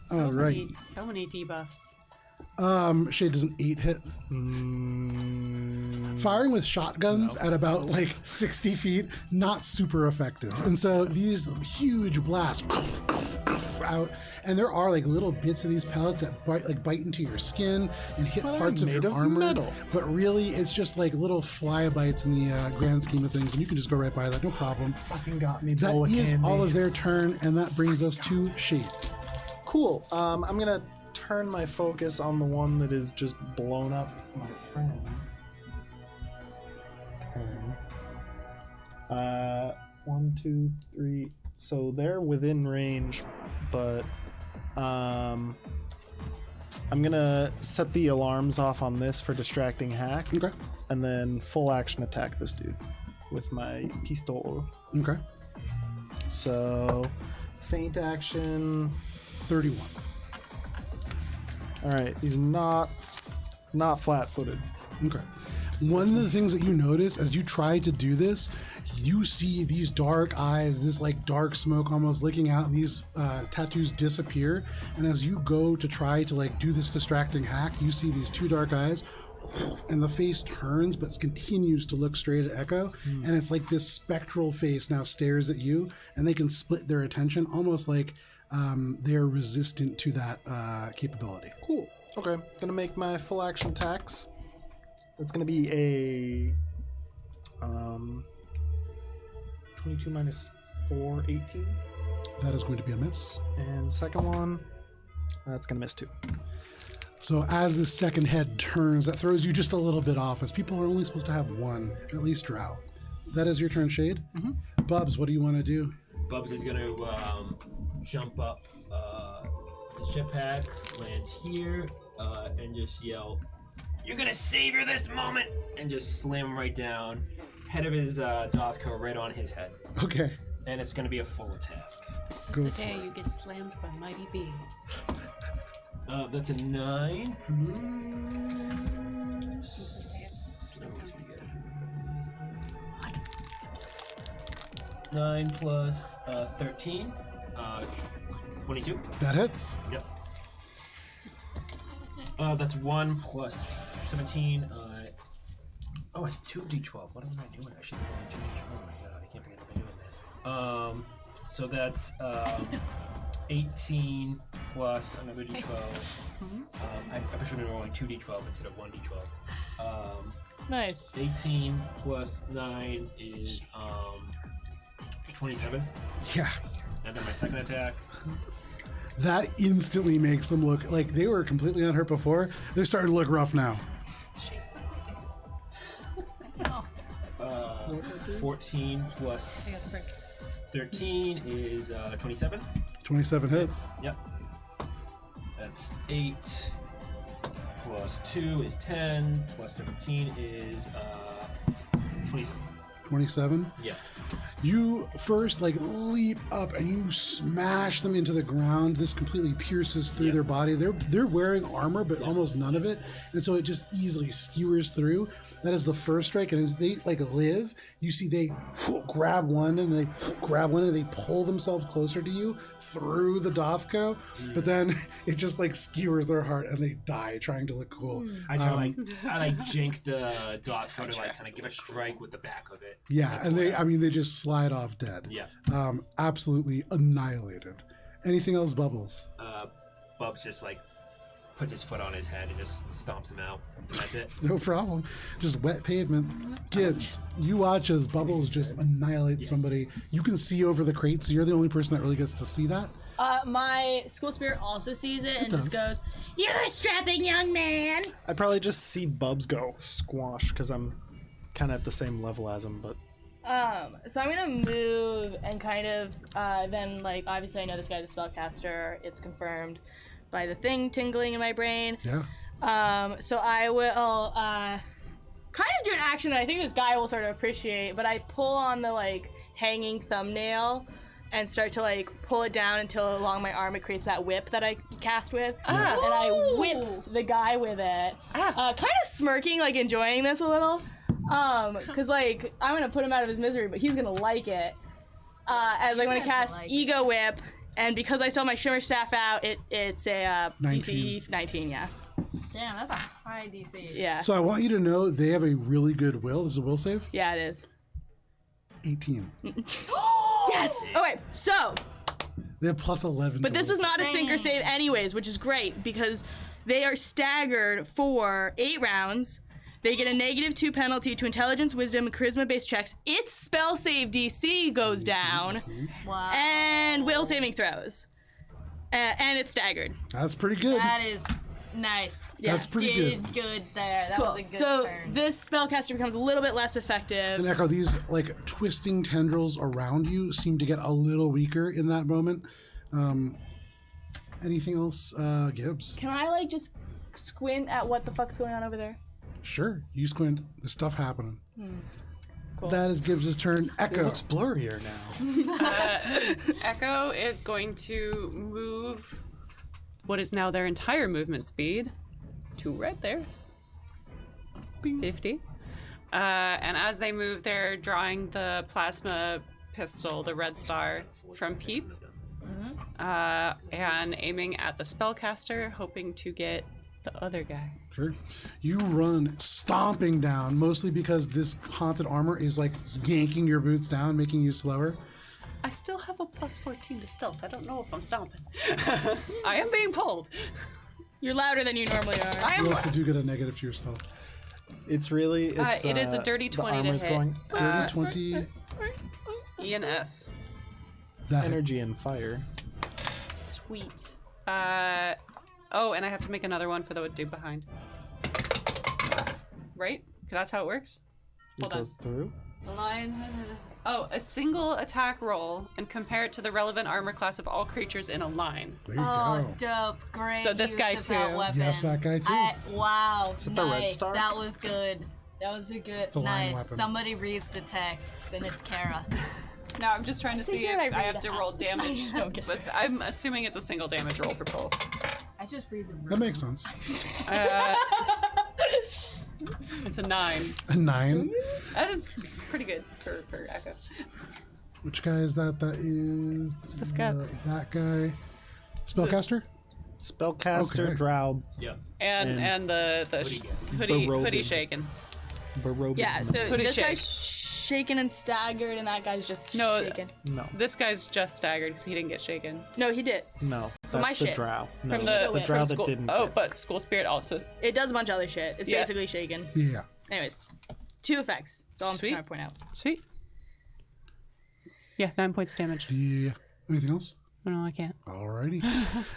So All right. so many debuffs. Shade does an 8 hit. Firing with shotguns at about like 60 feet, not super effective. And so these huge blasts out, and there are like little bits of these pellets that bite into your skin and hit But parts I'm of made your of armor. metal. But really, it's just like little fly bites in the grand scheme of things, and you can just go right by that, no problem. Fucking got me. That bowl of is candy. all of their turn, and that brings us to Shade. Cool. I'm gonna turn my focus on the one that is just blown up. My friend. Turn. 1, 2, 3. So they're within range, but I'm gonna set the alarms off on this for distracting hack, Okay. and then full action attack this dude with my pistol. Okay. So feint action. 31. All right, he's not flat-footed. Okay. One of the things that you notice as you try to do this, you see these dark eyes, this like dark smoke almost licking out, and these tattoos disappear. And as you go to try to like do this distracting hack, you see these 2 dark eyes, and the face turns but continues to look straight at Echo. And it's like this spectral face now stares at you, and they can split their attention almost like they're resistant to that capability. Cool. Okay, gonna make my full action attacks. It's gonna be a 22 minus 4, 18. That is going to be a miss. And second one, that's gonna miss 2. So as the second head turns, that throws you just a little bit off, as people are only supposed to have 1, at least Drow. That is your turn, Shade. Mm-hmm. Bubs, what do you want to do? Bubs is gonna jump up the jetpack, land here, and just yell, "You're gonna savor this moment!" and just slam right down, head of his Dothko right on his head. Okay. And it's gonna be a full attack. This is Go the for day it. you get slammed by Mighty Bee. That's a 9 9 plus 13, 22. That hits. Yep. That's 1 plus 17. Oh, it's 2d12. What am I doing? I should be doing 2d12. Oh my god, I can't believe I'm doing that. So that's 18 plus another d12. I should have been rolling 2d12 instead of 1d12. Nice. 18 plus 9 is 27. Yeah. And then my second attack. That instantly makes them look like they were completely unhurt before. They're starting to look rough now. 14 plus 13 is 27. 27 hits. Yep. That's 8 plus 2 is 10 plus 17 is 27. 27. Yeah. You first leap up and you smash them into the ground. This completely pierces through their body. They're wearing armor, but almost none of it, and so it just easily skewers through. That is the first strike, and as they live, you see they grab one and they grab one and they pull themselves closer to you through the Dothko, but then it just skewers their heart and they die trying to look cool. I try I jink the Dothko to kind of give a strike with the back of it. Yeah, and they just slide off dead. Yeah. Absolutely annihilated. Anything else, Bubbles? Bubs just puts his foot on his head and just stomps him out. And that's it. No problem. Just wet pavement. Gibbs, you watch as Bubbles just annihilate somebody. You can see over the crate, so you're the only person that really gets to see that. My school spirit also sees it and does. just goes, "You're a strapping young man." I probably just see Bubs go squash because I'm kind of at the same level as him, but. So I'm gonna move and kind of then obviously I know this guy's a spellcaster. It's confirmed by the thing tingling in my brain. Yeah. So I will kind of do an action that I think this guy will sort of appreciate, but I pull on the hanging thumbnail and start to pull it down until along my arm it creates that whip that I cast with, and I whip the guy with it, kind of smirking, enjoying this a little. Cause I'm gonna put him out of his misery, but he's gonna like it. As I'm gonna cast Ego Whip, and because I still have my Shimmer Staff out, it's a 19. DC 19, yeah. Damn, that's a high DC. Yeah. So I want you to know they have a really good will. This is a will save. Yeah, it is. 18. Yes! Okay, so, They have plus 11. but to this will was not a sync or save anyways, which is great, because they are staggered for 8 rounds. They get a -2 penalty to intelligence, wisdom, and charisma-based checks. Its spell save DC goes down, Wow. and will saving throws. And it's staggered. That's pretty good. That is nice. That's pretty good. Good there. That was a good So turn. this spellcaster becomes a little bit less effective. And Echo, these twisting tendrils around you seem to get a little weaker in that moment. Anything else, Gibbs? Can I just squint at what the fuck's going on over there? Sure. You squint. There's stuff happening. Cool. That is Gibbs' turn. It Echo. looks blurrier now. Echo is going to move what is now their entire movement speed to right there. 50. And as they move, they're drawing the plasma pistol, the red star, from Peep. And aiming at the spellcaster, hoping to get the other guy. Sure. You run stomping down, mostly because this haunted armor is yanking your boots down, making you slower. I still have a plus 14 to stealth. I don't know if I'm stomping. I am being pulled. You're louder than you normally are. I am. You also do get a negative to your stealth. It's really. It is a dirty the 20 to armor's hit. going. Dirty 20. E and F. That Energy and fire. Sweet. Oh, and I have to make another one for the dude behind. Nice. Right? 'Cause that's how it works. It Hold on. goes through. The line. Oh, a single attack roll and compare it to the relevant armor class of all creatures in a line. There you Oh, go. dope. Great. So this use guy of that too. weapon. Yes, that guy too. Wow. Is it the red nice. star? That was good. That was a good. a line Nice. weapon. Somebody reads the text, and it's Kara. No, I'm just trying to see here if I I read have to out. roll damage. But I'm assuming it's a single damage roll for both. I just read the. That makes sense. It's a 9. A 9. That is pretty good for Echo. Which guy is that? That is This guy. that guy. Spellcaster? Spellcaster, Okay. Drow, And And the hoodie Barogan. shaken. Barogan. Yeah, so Hoodie this shake. guy's shaken and staggered, and that guy's just No. shaken. No, This guy's just staggered because he didn't get shaken. No, he did. no. That's my the shit. Drow. No, From that's the, the from Drow that school. didn't. Oh, get- but School Spirit also. It does a bunch of other shit. It's Yeah. basically shaken. Yeah. Anyways, 2 effects. That's all I'm Sweet. trying to point out. Sweet. Yeah, 9 points of damage. Yeah. Anything else? Oh, no, I can't. Alrighty,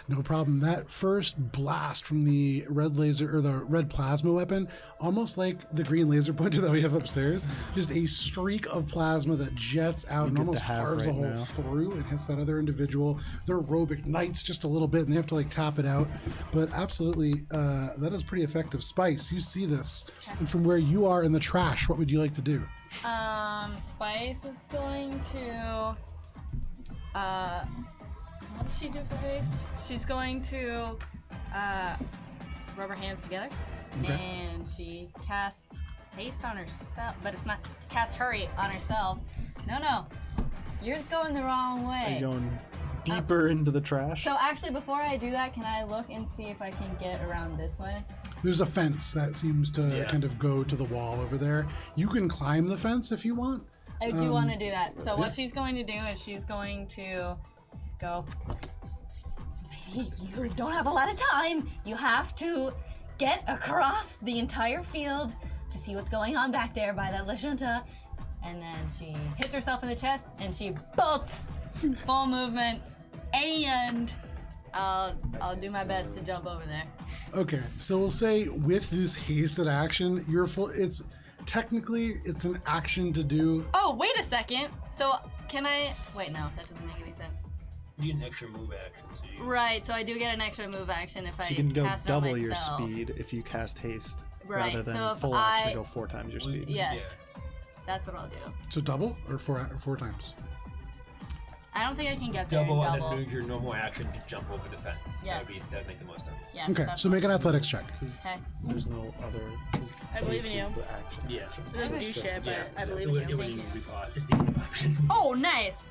no problem. That first blast from the red laser or the red plasma weapon, almost like the green laser pointer that we have upstairs, just a streak of plasma that jets out and get almost to have carves a right hole now. through and hits that other individual. Their robe ignites just a little bit and they have to like tap it out. But absolutely, that is pretty effective. Spice, you see this, and from where you are in the trash, what would you like to do? Spice is going to. What does she do for haste? She's going to rub her hands together, and she casts haste on herself. But it's not cast hurry on herself. No, you're going the wrong Are way. you going deeper into the trash? So actually, before I do that, can I look and see if I can get around this way? There's a fence that seems to Yeah. kind of go to the wall over there. You can climb the fence if you want. I do want to do that. So what she's going to do is she's going to go. You don't have a lot of time. You have to get across the entire field to see what's going on back there by that Lashunta. And then she hits herself in the chest and she bolts full movement. And I'll do my best to jump over there. Okay, so we'll say with this hasted action, you're full. It's technically an action to do. Oh, wait a second. So can I? Wait, no, that doesn't make any sense. You get an extra move action, so you. Right, so I do get an extra move action if So I you can go cast it on double your myself. speed if you cast haste, Right, rather than so if full action I- go 4 times your speed. Yes, that's what I'll do. So double or four times. I don't think I can get there Double in and double. then use your normal action to jump over the fence. Yes. That'd make the most sense. Yes, Okay, that's so make an fine. athletics check. Okay. There's no other. I believe haste in is you. the action. Yeah. It doesn't do Just- shit, but Yeah, I believe it in you. would Thank you. be caught. It's the only option. Oh, nice.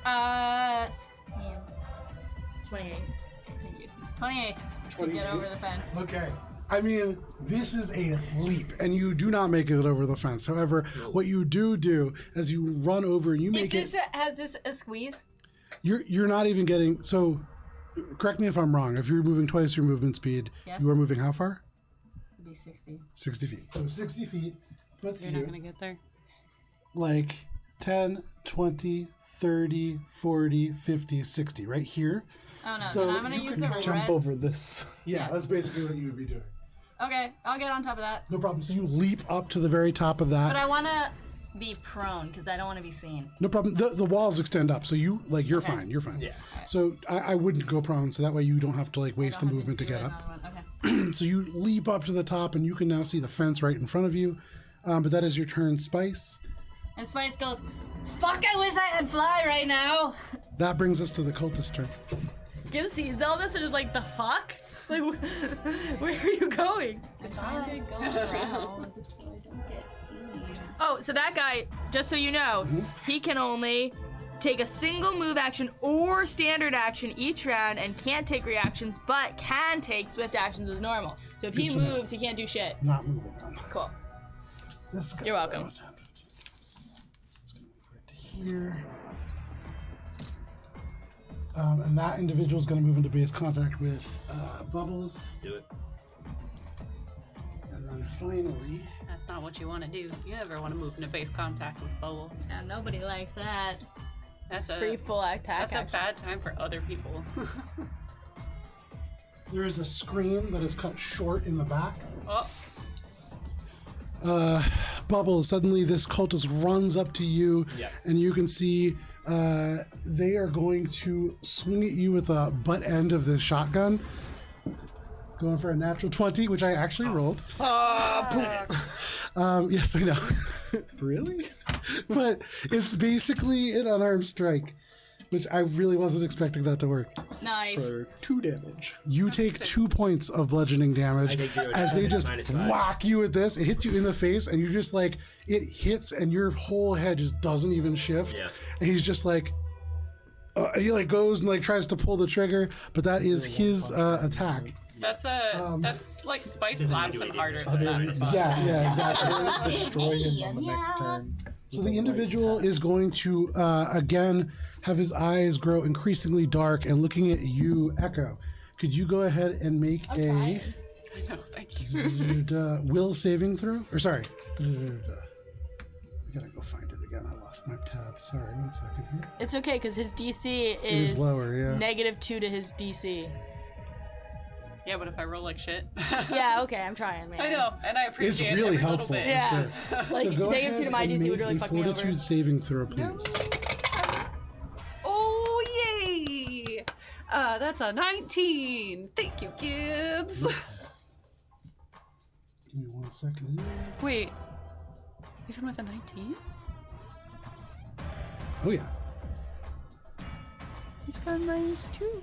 28. Thank you. 28 to get over the fence. Okay. I mean, this is a leap, and you do not make it over the fence. However, what you do as you run over and you If make this it, has this a squeeze, you're not even getting. So, correct me if I'm wrong. If you're moving twice your movement speed, Yes. you are moving how far? it'd be 60. 60 feet. So 60 feet puts You're you not gonna get there. like 10, 20, 30, 40, 50, 60, right here. Oh no, So then I'm gonna you use can the kind of Jump rest. over this. Yeah, that's basically what you would be doing. Okay, I'll get on top of that. No problem. So you leap up to the very top of that. But I wanna be prone because I don't want to be seen. No problem. The walls extend up, so you're Okay. fine. You're fine. Yeah. So I wouldn't go prone, so that way you don't have to like waste the Don't have movement to do get up. another one. Okay. So you leap up to the top, and you can now see the fence right in front of you. But that is your turn, Spice. And Spice goes, "Fuck! I wish I had fly right now." That brings us to the cultist turn. Give sees all this and is like, the fuck? Like, where are you going? I'm trying to go around just so I don't get seen. Oh, so that guy, just so you know, he can only take a single move action or standard action each round and can't take reactions, but can take swift actions as normal. So if he Good to know. moves, he can't do shit. Not moving on. Cool. This guy. You're welcome. Just gonna move right to here. And that individual is going to move into base contact with Bubbles. Let's do it. And then finally, That's not what you want to do. You never want to move into base contact with bubbles. Yeah, nobody likes that. That's Free a full attack. that's a action. bad time for other people. there is a scream that is cut short in the back. Oh, Bubbles, suddenly this cultist runs up to you, Yeah. and you can see they are going to swing at you with the butt end of this shotgun. Going for a natural 20, which I actually rolled. Yes, I know. Really? But it's basically an unarmed strike, which I really wasn't expecting that to work. Nice. For 2 damage. You take 2 points of bludgeoning damage I take 0 as they damage, just -5. whack you with this. It hits you in the face, and you're just like, it hits, and your whole head just doesn't even shift. Yeah. And he's just like, he like goes and like tries to pull the trigger, but that is his attack. that's like Spice slaps him harder damage. than that. For fun. Yeah, exactly. Destroy him on the next turn. So the individual is going to again have his eyes grow increasingly dark and looking at you, Echo. Could you go ahead and make a No, thank you. will saving throw? Or sorry. I gotta go find it again. I lost lost my tab. Sorry, 1 second here. It's okay because his DC is lower, yeah. -2 to his DC. Yeah, but if I roll like shit. Yeah, okay, I'm trying, man. I know, and I It's appreciate it really every little helpful. bit. For Yeah. sure. Like, So go -2 ahead to my and DC would make really a fuck me over. fortitude saving throw, please. Oh, yay! That's a 19. Thank you, Gibbs. Give me 1 second here. Wait, even with a 19? Oh yeah. He's got a -2.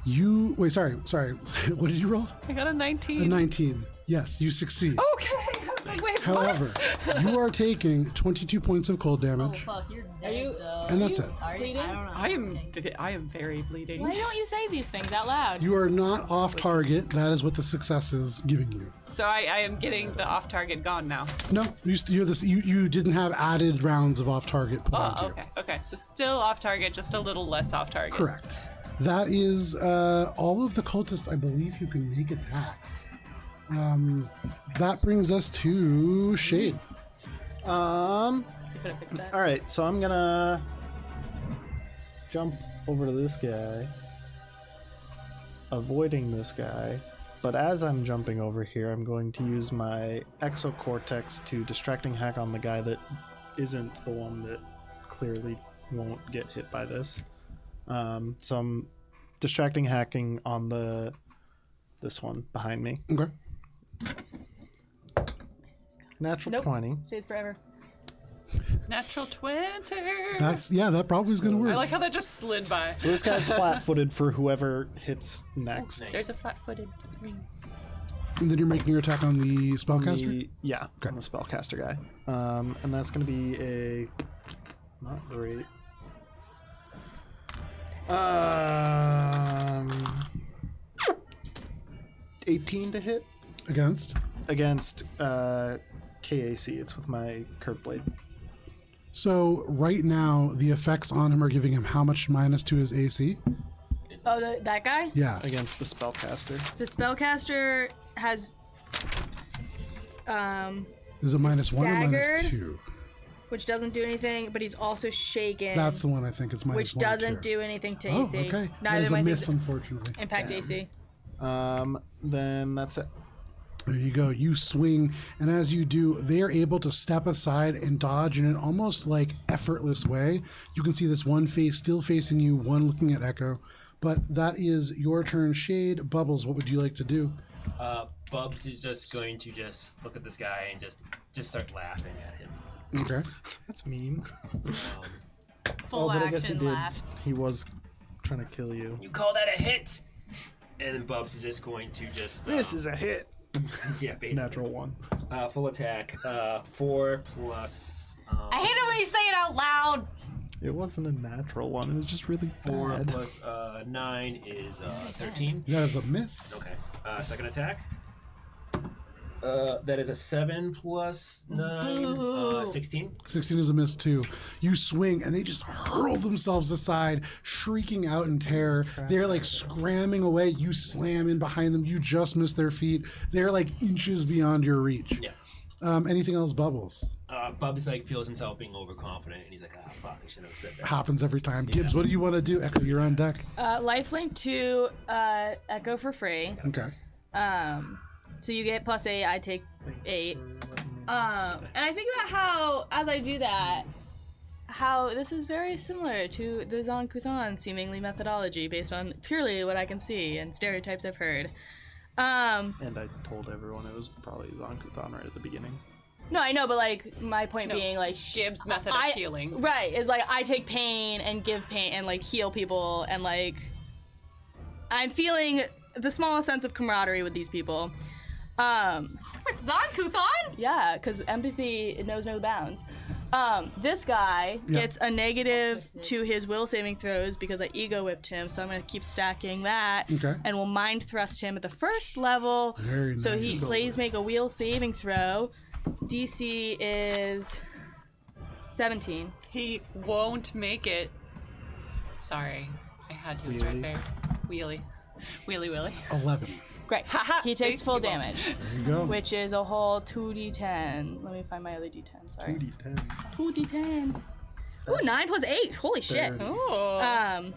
You wait. Sorry. What did you roll? I got a 19. A 19. Yes, you succeed. Okay. I was like, wait, However, what? you are taking 22 points of cold Oh damage, fuck, you're dead. you- so. and that's it. Are you? bleeding? I don't know. I am very bleeding. Why don't you say these things out loud? You are not off target. That is what the success is giving you. So I am getting the off target gone now. No, you didn't have added rounds of off target put onto Oh, you. okay. So still off target, just a little less off target. Correct. That is all of the cultists, I believe, who can make attacks. That brings us to Shade. Um. You could have fixed that. All right, so I'm gonna jump over to this guy, avoiding this guy. But as I'm jumping over here, I'm going to use my exocortex to distracting hack on the guy that isn't the one that clearly won't get hit by this. So I'm distracting hacking on this one behind me. Okay. Natural Nope. 20. Stays forever. Natural 20. That probably is going to work. I like how that just slid by. So this guy's flat-footed for whoever hits next. There's a flat-footed ring. And then you're making your attack on the spellcaster? Yeah, I'm a spellcaster guy. And that's going to be a... Not great. 18 to hit Against? against KAC. It's with my curved blade. So right now, the effects on him are giving him how much minus to his AC? Oh, that guy? Yeah. Against the spellcaster. The spellcaster has Is it minus 1 or minus Staggered? 2? which doesn't do anything, but he's also shaken. That's the one I think it's minus which 1 or doesn't 2. do anything to Oh, AC. okay. That Neither is of a my miss, things unfortunately. impact AC. Then that's it. There you go. You swing, and as you do, they are able to step aside and dodge in an almost like effortless way. You can see this one face still facing you, one looking at Echo. But that is your turn, Shade. Bubbles, what would you like to do? Bubs is just going to just look at this guy and just start laughing at him. Okay. That's mean. Full but I guess he action did. laugh. He was trying to kill you. You call that a hit? And then Bubs is just going to just... This is a hit. Yeah, basically. Natural 1. Full attack. 4 plus... I hate it when you say it out loud. It wasn't a natural 1. It was just really 4 bad. plus 9 is 13. That is a miss. Okay. Second attack. That is a 7 plus 9, 16. 16 is a miss too. You swing and they just hurl themselves aside, shrieking out in terror. They're like scramming away. You slam in behind them. You just miss their feet. They're like inches beyond your reach. Yeah. Anything else, Bubbles? Bubs like feels himself being overconfident, and he's like, "Ah, fuck, I shouldn't have said that." Happens every time. Gibbs, what do you want to do? Echo, you're on deck. Lifelink to Echo for free. Okay. So you get +8, I take 8. And I think about how, as I do that, how this is very similar to the Zon Kuthan seemingly methodology based on purely what I can see and stereotypes I've heard. And I told everyone it was probably Zonkuthon right at the beginning. No, I know, but like my point being like Gibbs' method of healing. Right, is like I take pain and give pain and like heal people and like I'm feeling the smallest sense of camaraderie with these people. With Zonkuthon? Yeah, because empathy knows no bounds. This guy gets a negative to his will saving throws because I ego whipped him, so I'm gonna keep stacking that. Okay. And we'll mind thrust him at the first level. Very So nice. please make a will saving throw. DC is 17. He won't make it. Sorry. I had to. It's right there. Wheelie. Wheelie, wheelie. 11. Great. He takes See? full He won't. damage, There you go. which is a whole 2d10. Let me find my other d10. Sorry. 2d10. 2d10. Ooh, 9 plus 8. Holy shit. 30. Oh.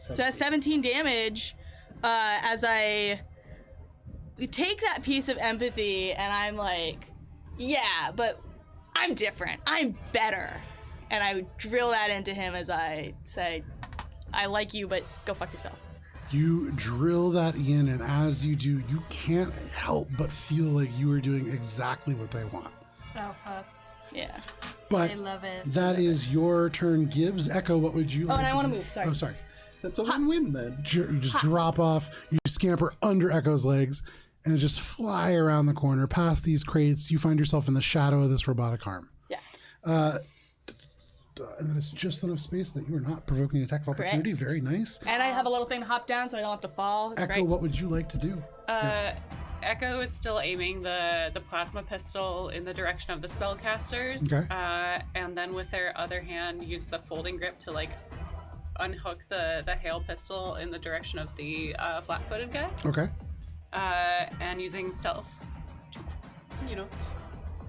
So that's 17 damage as I take that piece of empathy and I'm like, yeah, but I'm different. I'm better. And I drill that into him as I say, I like you, but go fuck yourself. You drill that in, and as you do, you can't help but feel like you are doing exactly what they want. Oh fuck. Yeah. But I love it. that is your turn, Gibbs. Echo, what would you like and I to wanna do? move, sorry. Oh, sorry. That's a win-win then. You just drop off, you scamper under Echo's legs, and just fly around the corner past these crates. You find yourself in the shadow of this robotic arm. Yeah. And then it's just enough space that you are not provoking an attack of opportunity. Correct. Very nice. And I have a little thing to hop down so I don't have to fall. It's Echo, great. what would you like to do? Echo is still aiming the plasma pistol in the direction of the spellcasters. Okay. And then with their other hand, use the folding grip to like unhook the hail pistol in the direction of the flat-footed guy. Okay. And using stealth to,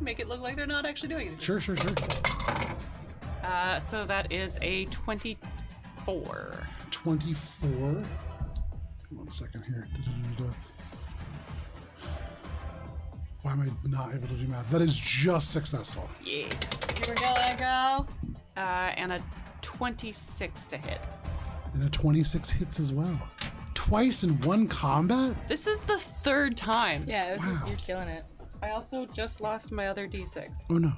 make it look like they're not actually doing anything. Sure. So that is a 24. 24. 1 second here. Why am I not able to do math? That is just successful. Yeah. Here we go, Echo. And a 26 to hit. And a 26 hits as well. Twice in one combat? This is the third time. Yeah, Wow. you're killing it. I also just lost my other d6. Oh no.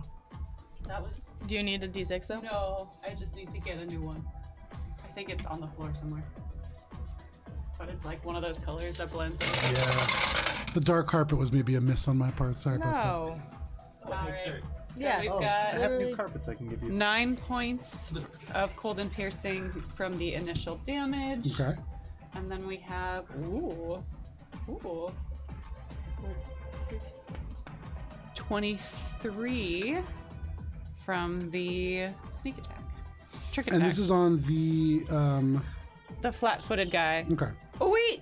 That was... Do you need a d6 though? No, I just need to get a new one. I think it's on the floor somewhere. But it's like one of those colors that blends in. Yeah. The dark carpet was maybe a miss on my part. Sorry about No. Alright. So Yeah. we've Oh, I got have new carpets I can give you. 9 points of cold and piercing from the initial damage. that. Okay. And then we have... Ooh. 23 from the sneak attack. Trick attack. And this is on the the flat-footed guy. okay. Oh wait!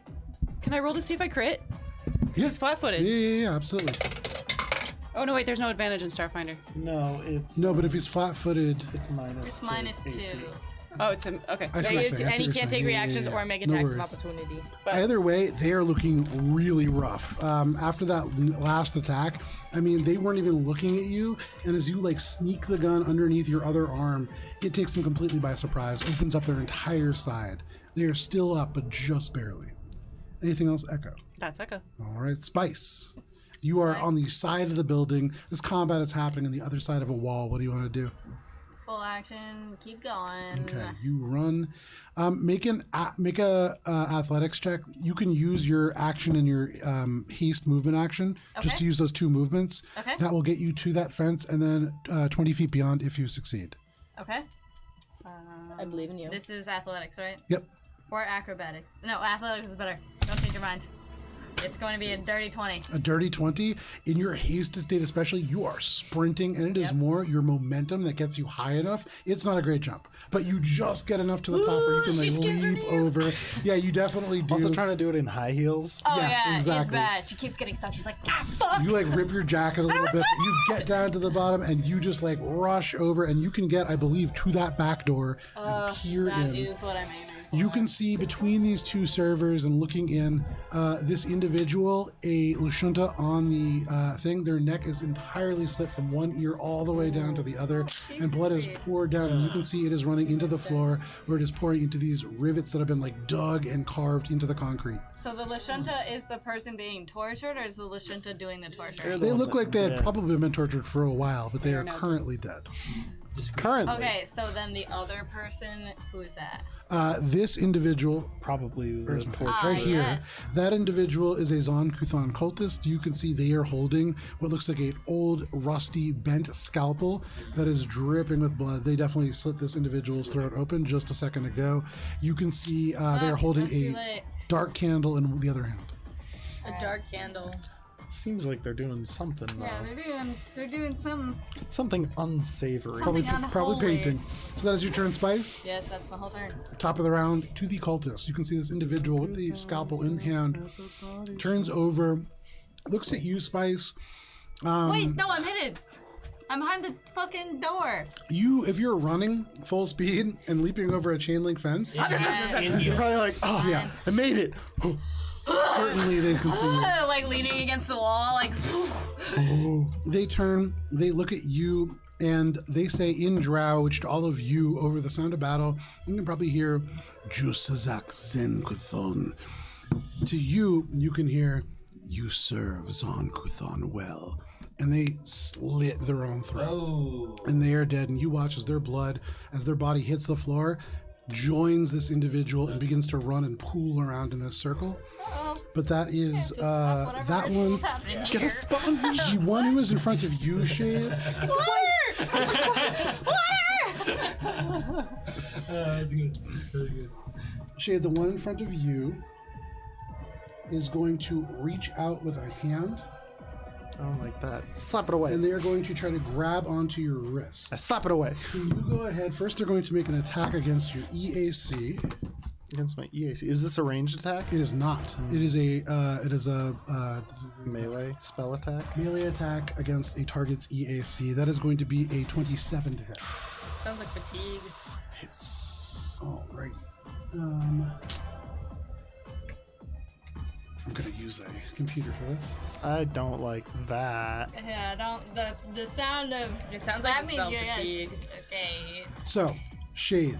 Can I roll to see if I crit? Yeah. He's flat-footed. Yeah, absolutely. Oh no, wait, there's no advantage in Starfinder. No, it's No, but if he's flat-footed, it's minus. It's to minus AC. 2. Oh, it's him. Okay. I see what you're saying, I see And what he you're can't saying. take Yeah, reactions yeah. or make No attacks of worries. opportunity. Either way, they are looking really rough. After that last attack, I mean, they weren't even looking at you, and as you like sneak the gun underneath your other arm, it takes them completely by surprise, opens up their entire side. They are still up, but just barely. Anything else, Echo? That's Echo. All right, Spice. You are on the side of the building. This combat is happening on the other side of a wall. What do you want to do? Full action. Keep going. Okay, you run. Make a athletics check. You can use your action and your haste movement action just to use those 2 movements. Okay. That will get you to that fence and then 20 feet beyond if you succeed. Okay. I believe in you. This is athletics, right? Yep. Or acrobatics. No, athletics is better. Don't change your mind. It's going to be a dirty 20. A dirty 20. In your haste state especially, you are sprinting, and it is more your momentum that gets you high enough. It's not a great jump, but you just get enough to the top where you can like leap over. Yeah, you definitely do. Also trying to do it in high heels. Oh, Yeah, yeah, it's exactly. bad. She keeps getting stuck. She's like, ah, fuck. You like rip your jacket a little bit. You get down to the bottom, and you just like rush over, and you can get, I believe, to that back door and peer That in. is what I'm aiming for. You can see between these 2 servers and looking in, this individual, a Lushunta on the thing, their neck is entirely slit from one ear all the way down to the other, and blood is poured down, and you can see it is running into the floor, where it is pouring into these rivets that have been like dug and carved into the concrete. So the Lashunta is the person being tortured, or is the Lashunta doing the torture? They look like they had dead. probably been tortured for a while, but they are now currently dead. Currently, Okay, so then the other person, who is that? This individual, probably where's the my torture. right here, yes. that individual is a Zon Kuthan cultist. You can see they are holding what looks like an old, rusty, bent scalpel that is dripping with blood. They definitely slit this individual's throat open just a second ago. You can see they are holding that's too a late. dark candle in the other hand. A dark candle. Seems like they're doing something though. Yeah, they're doing some. Something unsavory. Something Probably unholy. painting. So that is your turn, Spice. Yes, that's my whole turn. Top of the round to the cultist. You can see this individual with the scalpel in hand turns over, looks at you, Spice. Wait, no, I'm hidden. I'm behind the fucking door. If you're running full speed and leaping over a chain link fence, You're probably like, oh yeah, I made it. certainly they can see you. Like leaning against the wall, like. They turn, they look at you, and they say in Drow, which to all of you over the sound of battle, you can probably hear Jusazak Zen Kuthon. To you, you can hear, you serve Zon Kuthon well. And they slit their own throat. Oh. And they are dead, and you watch as their blood, as their body hits the floor, joins this individual and begins to run and pool around in this circle. But that is that one. Get a sponge. The one who is in front of you, Shade. That's good. That's good. Shade, the one in front of you is going to reach out with a hand, I don't like that. Slap it away. and they are going to try to grab onto your wrist. I slap it away. Can you go ahead? First, they're going to make an attack against your EAC. Against my EAC. Is this a ranged attack? It is not. It is a Melee spell attack? melee attack against a target's EAC. That is going to be a 27 to hit. Sounds like fatigue. It's Alrighty. I'm gonna use a computer for this. I don't like that. Yeah, don't. The sound of. It sounds like I the mean, spell yes, fatigue. okay. So, Shade,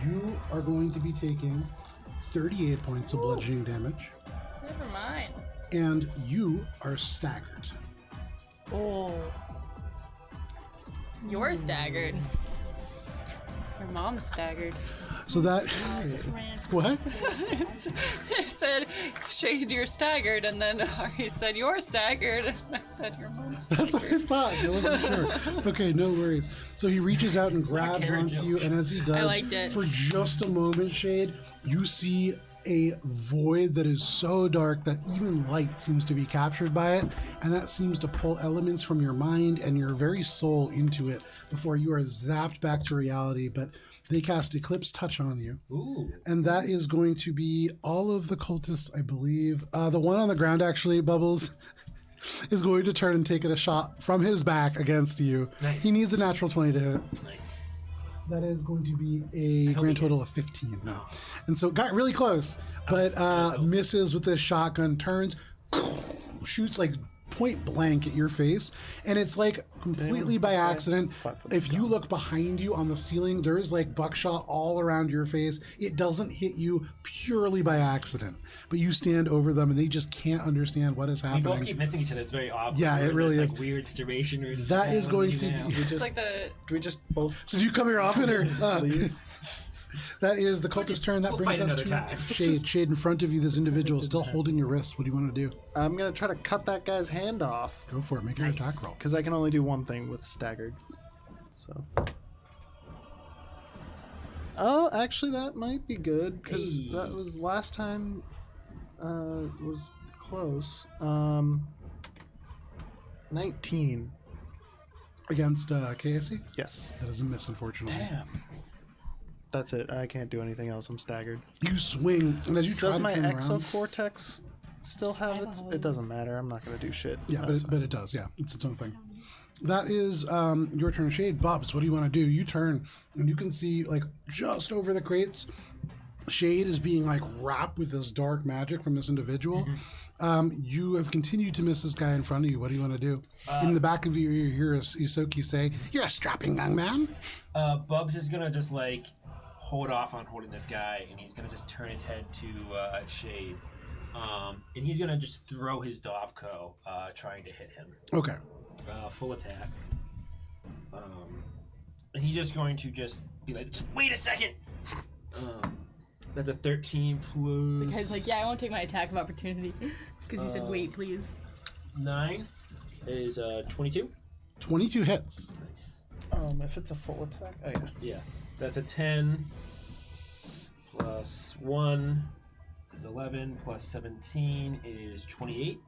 you are going to be taking 38 points of bludgeoning damage, Never mind. and you are staggered. Oh. You're staggered. Her mom's staggered. So that what? I said, Shade, you're staggered, and then Ari said, you're staggered, and I said, your mom's staggered. That's what I thought. I wasn't sure. Okay, no worries. So he reaches out and grabs onto you, and as he does, liked it. for just a moment, Shade, you see a void that is so dark that even light seems to be captured by it, and that seems to pull elements from your mind and your very soul into it before you are zapped back to reality. But they cast Eclipse Touch on you. Ooh. And that is going to be all of the cultists, I believe. The one on the ground, actually, Bubbles, is going to turn and take a shot from his back against you. Nice. He needs a natural 20 to hit. Nice. That is going to be a grand total of 15 now. And so got really close, but misses with this shotgun, turns, shoots like point blank at your face, and it's like completely by accident. If you look behind you on the ceiling, there is like buckshot all around your face. It doesn't hit you purely by accident, but you stand over them and they just can't understand what is We happening. both keep missing each other. It's very awkward. Yeah, it We're in really this, is. Weird situation. We're just That like, is what going do to we do now? just, It's like the Do we just both so do you come here often or leave? that is the cultist turn. That We'll brings fight us another to time. Shade in front of you. This individual is still holding your wrist. What do you want to do? I'm gonna try to cut that guy's hand off Go for it. Make your attack roll. because I can only do one thing with staggered. So. Oh, actually, that might be good because Hey. that was last time. Was close. 19. Against KSC? Yes. That is a miss, unfortunately. Damn. That's it. I can't do anything else. I'm staggered. You swing, and as you try Does to my turn around, exocortex still have its? It doesn't matter. I'm not gonna do shit. yeah, That's but it does. Yeah, it's its own thing. That is your turn, Shade. Bubs, what do you want to do? You turn, and you can see like just over the crates, Shade is being like wrapped with this dark magic from this individual. You have continued to miss this guy in front of you. What do you want to do? In the back of you, you hear Isoki say, "You're a strapping young man." Bubs is gonna just like hold off on holding this guy, and he's gonna just turn his head to Shade, and he's gonna just throw his Dovco, trying to hit him. Okay. Full attack. And he's just going to just be like, wait a second. That's a 13 plus. The guy's like, yeah, I won't take my attack of opportunity because you said wait, please. 9 is 22. 22 hits. Nice. If it's a full attack, oh yeah. Yeah, that's a 10 plus 1 is 11 plus 17 is 28.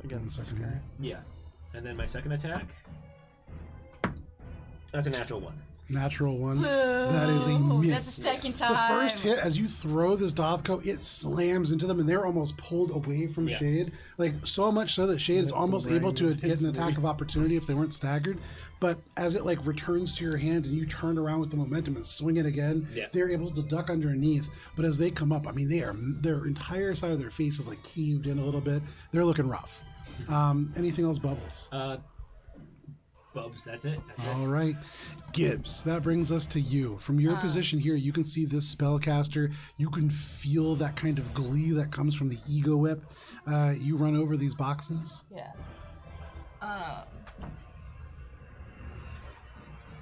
against this second guy. here. Yeah. And then my second attack. That's a natural 1. Natural 1. That is a Ooh, miss. that's the second time. The first hit, as you throw this Dothko, it slams into them, and they're almost pulled away from Yeah. Shade. Like, so much so that Shade is almost able to get an attack of opportunity if they weren't staggered. But as it, like, returns to your hand and you turn around with the momentum and swing it again, Yeah. they're able to duck underneath. But as they come up, I mean, their entire side of their face is, like, caved in a little bit. They're looking rough. Anything else, Bubbles? Bubs, that's it. That's it. All right. Gibbs, that brings us to you. From your position here, you can see this spellcaster. You can feel that kind of glee that comes from the ego whip. You run over these boxes. Yeah.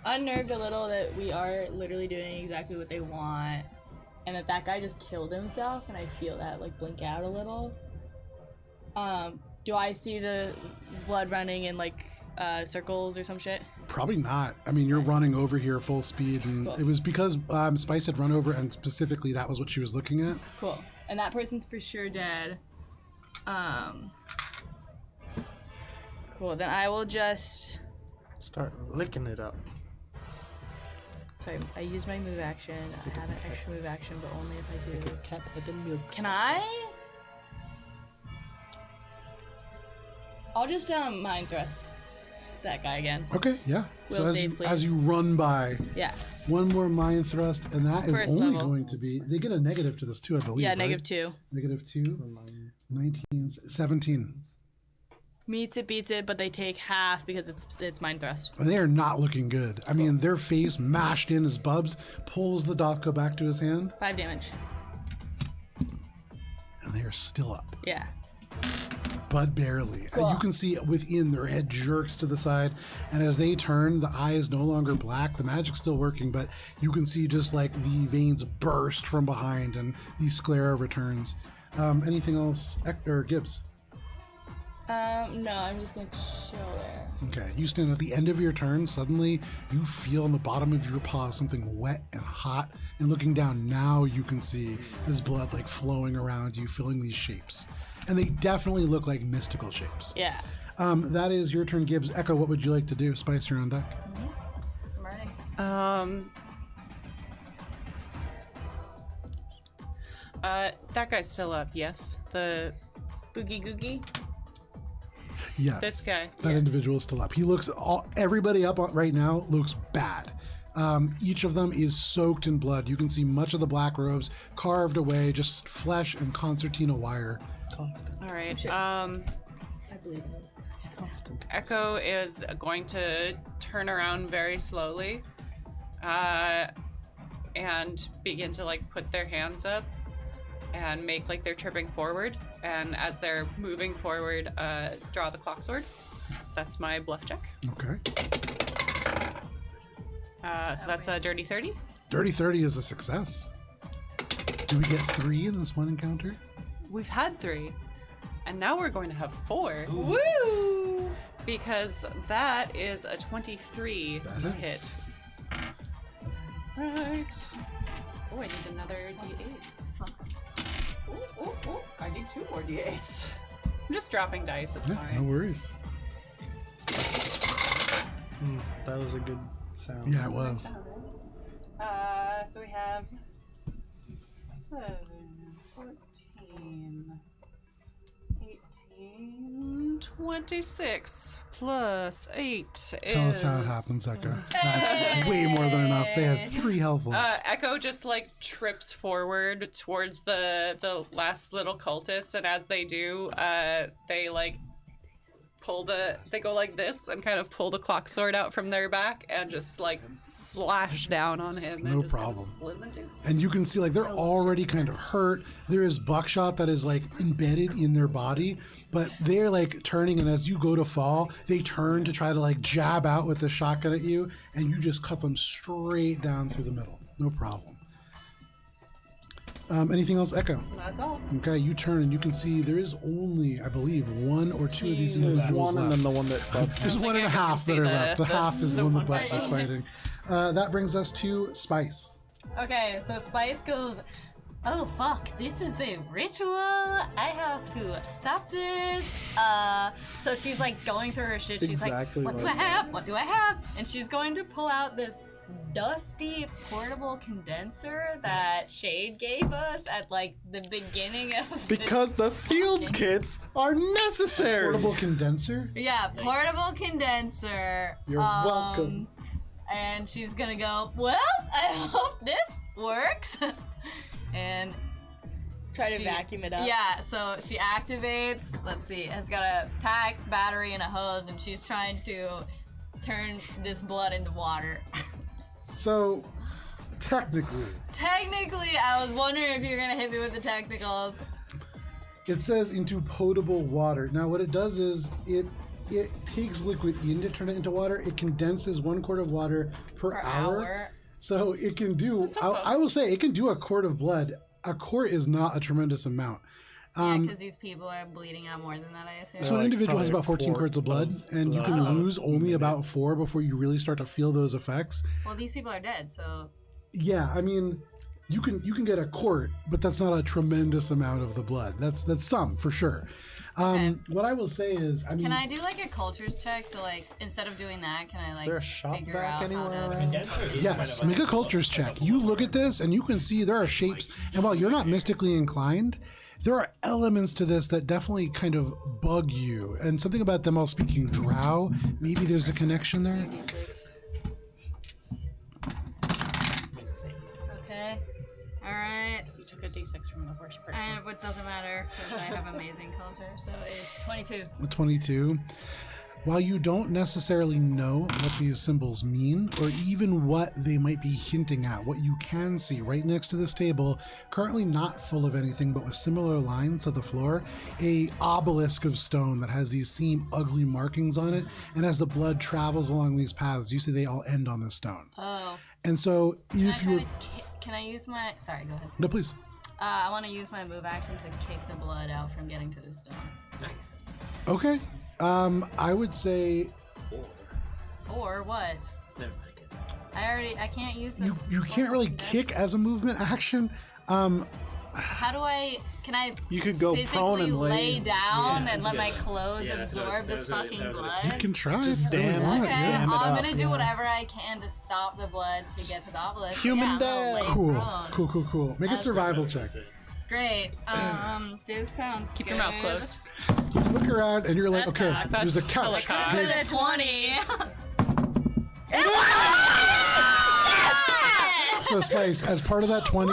Unnerved a little that we are literally doing exactly what they want, and that guy just killed himself, and I feel that like blink out a little. Do I see the blood running in like circles or some shit? Probably not. I mean, you're running over here full speed, and Cool. it was because Spice had run over, and specifically that was what she was looking at. Cool. And that person's for sure dead. Cool. Then I will just. Start licking it up. Sorry, I use my move action. I have an extra move action, but only if I do. Cat at the milk. Can I? I'll just mind thrust that guy again. Okay, yeah. So Will as, save, as please. you run by, Yeah. one more mind thrust, and that is First only level. going to be, they get a negative to this too, I believe. Yeah, right? -2. -2, 19, 17. Meets it, beats it, but they take half because it's mind thrust. And they are not looking good. I mean, their face mashed in as Bubs pulls the Dothko back to his hand, 5 damage. and they are still up, Yeah. but barely. Cool. You can see within their head jerks to the side, and as they turn, the eye is no longer black. The magic's still working, but you can see just like the veins burst from behind, and the sclera returns. Anything else, or Gibbs? No, I'm just gonna chill there. Okay, you stand at the end of your turn. Suddenly, you feel on the bottom of your paw something wet and hot. And looking down, now you can see this blood like flowing around you, filling these shapes. And they definitely look like mystical shapes. Yeah. That is your turn, Gibbs. Echo, what would you like to do? Spice, you're on deck. I'm running. That guy's still up. Yes. Boogie Googie. Yes. This guy, That individual is still up. He looks, everybody up right now looks bad. Each of them is soaked in blood. You can see much of the black robes carved away, just flesh and concertina wire. Constant. All right. I believe in it. Constant. Echo is going to turn around very slowly, and begin to like put their hands up and make like they're tripping forward. And as they're moving forward, draw the clock sword. So that's my bluff check. Okay. So that's a dirty 30. Dirty 30 is a success. Do we get 3 in this one encounter? We've had 3, and now we're going to have 4. Woo! Because that is a 23 That's to it. hit. Right. Oh, I need another D8. Fuck. Oh, I need 2 more D8s. I'm just dropping dice, it's Yeah, fine. no worries. That was a good sound. Yeah, it was. So we have 7, 14, 18, 26 plus 8 Tell us how it happens, Echo. That's way more than enough. They have 3 health left. Echo just like trips forward towards the last little cultist, and as they do, they like they go like this and kind of pull the clock sword out from their back and just like slash down on him. No and just problem. Kind of split him in two. And you can see like they're already kind of hurt. There is buckshot that is like embedded in their body, but they're like turning, and as you go to fall, they turn to try to like jab out with the shotgun at you, and you just cut them straight down through the middle. No problem. Anything else, Echo? That's all. Okay, you turn and you can see there is only, I believe, 1 or 2 of these There's individuals one and left. then the one that Bubs There's has. one and a I can half see that are the- left. The half is the one that one Bubs is person. fighting. That brings us to Spice. Okay, so Spice goes oh fuck, this is a ritual. I have to stop this. So she's like going through her shit. She's Exactly like, what do I have? What do I have? And she's going to pull out this dusty portable condenser that Shade gave us at like the beginning of Because the field kits are necessary. Portable condenser? yeah, portable condenser. You're welcome. And she's gonna go, well, I hope this works. And Try to vacuum it up. yeah, so she activates, let's see, it's got a pack, battery, and a hose, and she's trying to turn this blood into water. So, technically, I was wondering if you were gonna hit me with the technicals. it says into potable water. Now, what it does is it takes liquid in to turn it into water. It condenses 1 quart of water per hour. So it can do, I will say, it can do a quart of blood. A quart is not a tremendous amount. Yeah, because these people are bleeding out more than that, I assume. So an like individual has probably about 14 a quart quarts of blood, of and you can lose only about 4 before you really start to feel those effects. Well, these people are dead, so Yeah, I mean, you can get a quart, but that's not a tremendous amount of the blood. That's some for sure. What I will say is, I mean, can I do like a cultures check to like instead of doing that? Can I like Is there a shop figure vac out anywhere how to? around? Condenser is yes, kind of make a cultures check. You look at this, and you can see there are shapes. And while you're not mystically inclined, there are elements to this that definitely kind of bug you. And something about them all speaking Drow. Maybe there's a connection there. Okay. All right. You took a d6 from the worst person. It doesn't matter because I have amazing culture, so it's 22. 22. While you don't necessarily know what these symbols mean, or even what they might be hinting at, what you can see right next to this table, currently not full of anything but with similar lines to the floor, a obelisk of stone that has these same ugly markings on it, and as the blood travels along these paths, you see they all end on this stone. Oh. And so if you were... Can I use my? Sorry, go ahead. No, please. I want to use my move action to kick the blood out from getting to the stone. nice. Okay. I would say Or what? Never mind. I can't use the. you can't really kick as a movement action. How do I? Can I? You could go physically prone and lay lay. down and that's let good. my clothes Yeah, that's what I was- absorb this that's what I- fucking that was what I blood? was You can try. Just if you damn want, it. Okay, yeah. Damn it I'm up. gonna do whatever I can to stop the blood to get to the obelisk. Human I'm gonna death. lay Cool, prone. cool. Make a That's survival check. Great. This sounds Keep good. your mouth closed. Look around and you're like, That's okay, not- there's a that's couch. hella There's, There's a 20. so Spice, as part of that 20,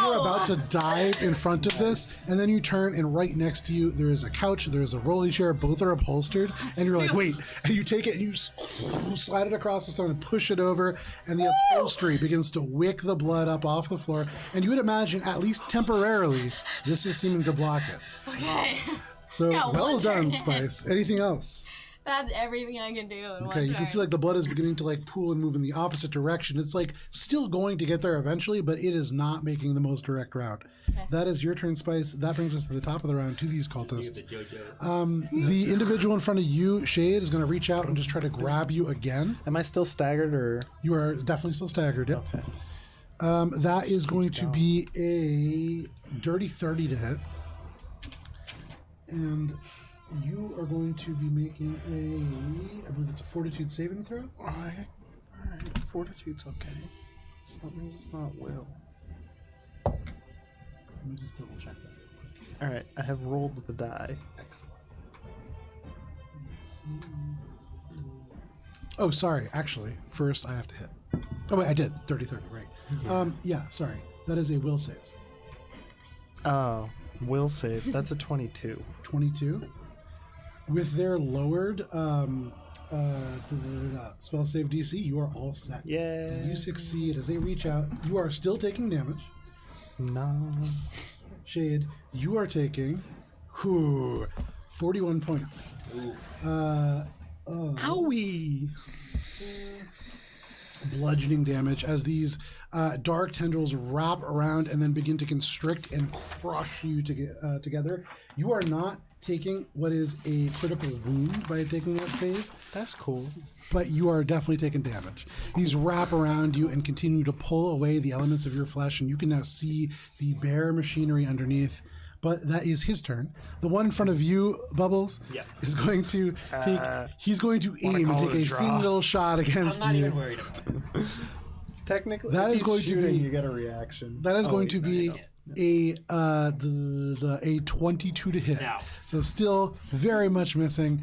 you're about to dive in front of this, and then you turn, and right next to you there is a couch, there is a rolly chair, both are upholstered, and you're like, wait, and you take it and you slide it across the stone and push it over, and the upholstery begins to wick the blood up off the floor, and you would imagine, at least temporarily, this is seeming to block it. Okay. So, Got well one done, turn. Spice. Anything else? That's everything I can do in Okay, you can see like the blood is beginning to like pool and move in the opposite direction. It's like still going to get there eventually, but it is not making the most direct route. That is your turn, Spice. That brings us to the top of the round to these cultists. The JoJo. The individual in front of you, Shade, is going to reach out and just try to grab you again. Am I still staggered or? You are definitely still staggered. Yep. Okay. That is going to be a dirty 30 to hit. And you are going to be making I believe it's a fortitude saving throw. All right. Fortitude's okay. So that means it's not will. Let me just double check that. All right. I have rolled the die. Oh, sorry. Actually, first I have to hit. Oh, wait, I did. 30-30, right. Yeah, sorry. That is a will save. Oh, will save. That's a 22. 22. With their lowered spell save DC, you are all set. Yeah. You succeed as they reach out. You are still taking damage. No. Shade, you are taking 41 points. Owie. bludgeoning damage as these dark tendrils wrap around and then begin to constrict and crush you together. You are not taking what is a critical wound by taking that save, That's cool. but you are definitely taking damage. These wrap around you and continue to pull away the elements of your flesh, and you can now see the bare machinery underneath. But that is his turn. The one in front of you, Bubbles, Yeah. is going to take. He's going to aim and call take it a a draw. single shot I'm against not you. even worried about it. Technically, That if is he's going to shooting, be- you get a reaction. That is Oh, going wait, to no, you be don't. a 22 to hit. No. So still very much missing.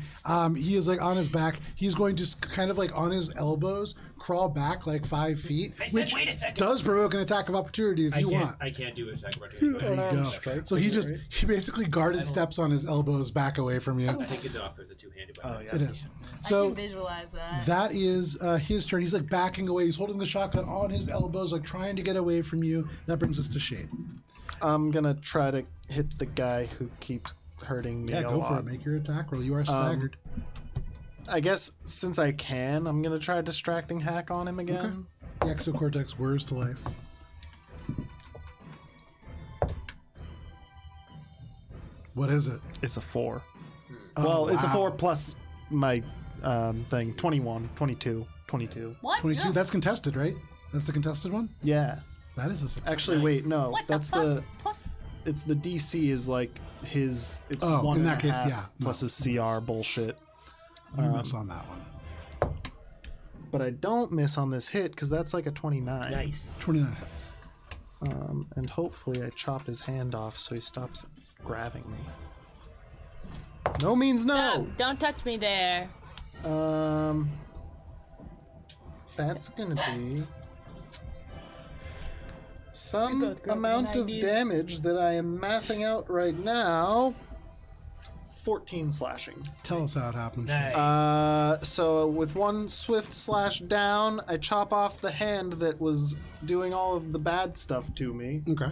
He is like on his back. He's going to kind of like on his elbows crawl back like 5 feet, I said, which wait a second. does provoke an attack of opportunity if you want. I can't do it. Attack of opportunity. There you go. Strike, So he isn't it, just he basically guarded steps on his elbows back away from you. I think it's off with the two-handed weapon. yeah. It is. I So can visualize that. that is his turn. He's like backing away. He's holding the shotgun on his elbows, like trying to get away from you. That brings us to Shade. I'm gonna try to hit the guy who keeps hurting me Yeah, a go for lot. it. Make your attack roll. You are staggered. I guess since I can, I'm gonna try distracting hack on him again. The exocortex whirs to life. What is it? It's a 4. Oh, Well, it's a wow. 4 plus my thing. 21, 22, 22. What? 22. That's contested, right? That's the contested one? Yeah. That is a success. Actually, wait, no. What That's the fuck? the. Plus, It's the DC is like his. It's Oh, one in and that a case, half yeah, Plus no. his CR bullshit. You miss on that one. But I don't miss on this hit because that's like a 29. Nice. 29 hits. And hopefully I chop his hand off so he stops grabbing me. No means no. don't touch me there. That's gonna be some both grew up in the amount of 90s. damage that I am mathing out right now. 14 slashing. Tell us how it happened. Nice. So with one swift slash down, I chop off the hand that was doing all of the bad stuff to me. Okay.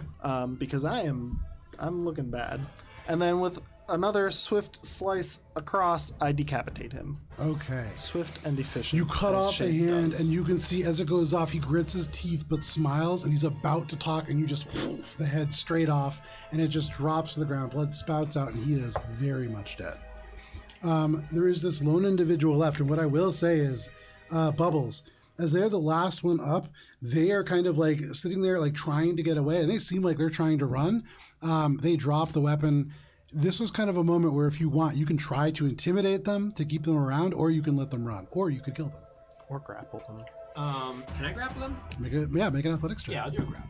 Because I'm looking bad. And then with another swift slice across, I decapitate him. Okay. Swift and efficient. You cut as off the Shane hand, does. and you can see as it goes off, he grits his teeth but smiles, and he's about to talk, and you just whoosh the head straight off, and it just drops to the ground. Blood spouts out, and he is very much dead. There is this lone individual left, and what I will say is, Bubbles, as they're the last one up, they are kind of like sitting there, like trying to get away, and they seem like they're trying to run. They drop the weapon. This is kind of a moment where, if you want, you can try to intimidate them to keep them around, or you can let them run, or you could kill them. Or grapple them. Can I grapple them? Make an athletics check. Yeah, I'll do a grapple.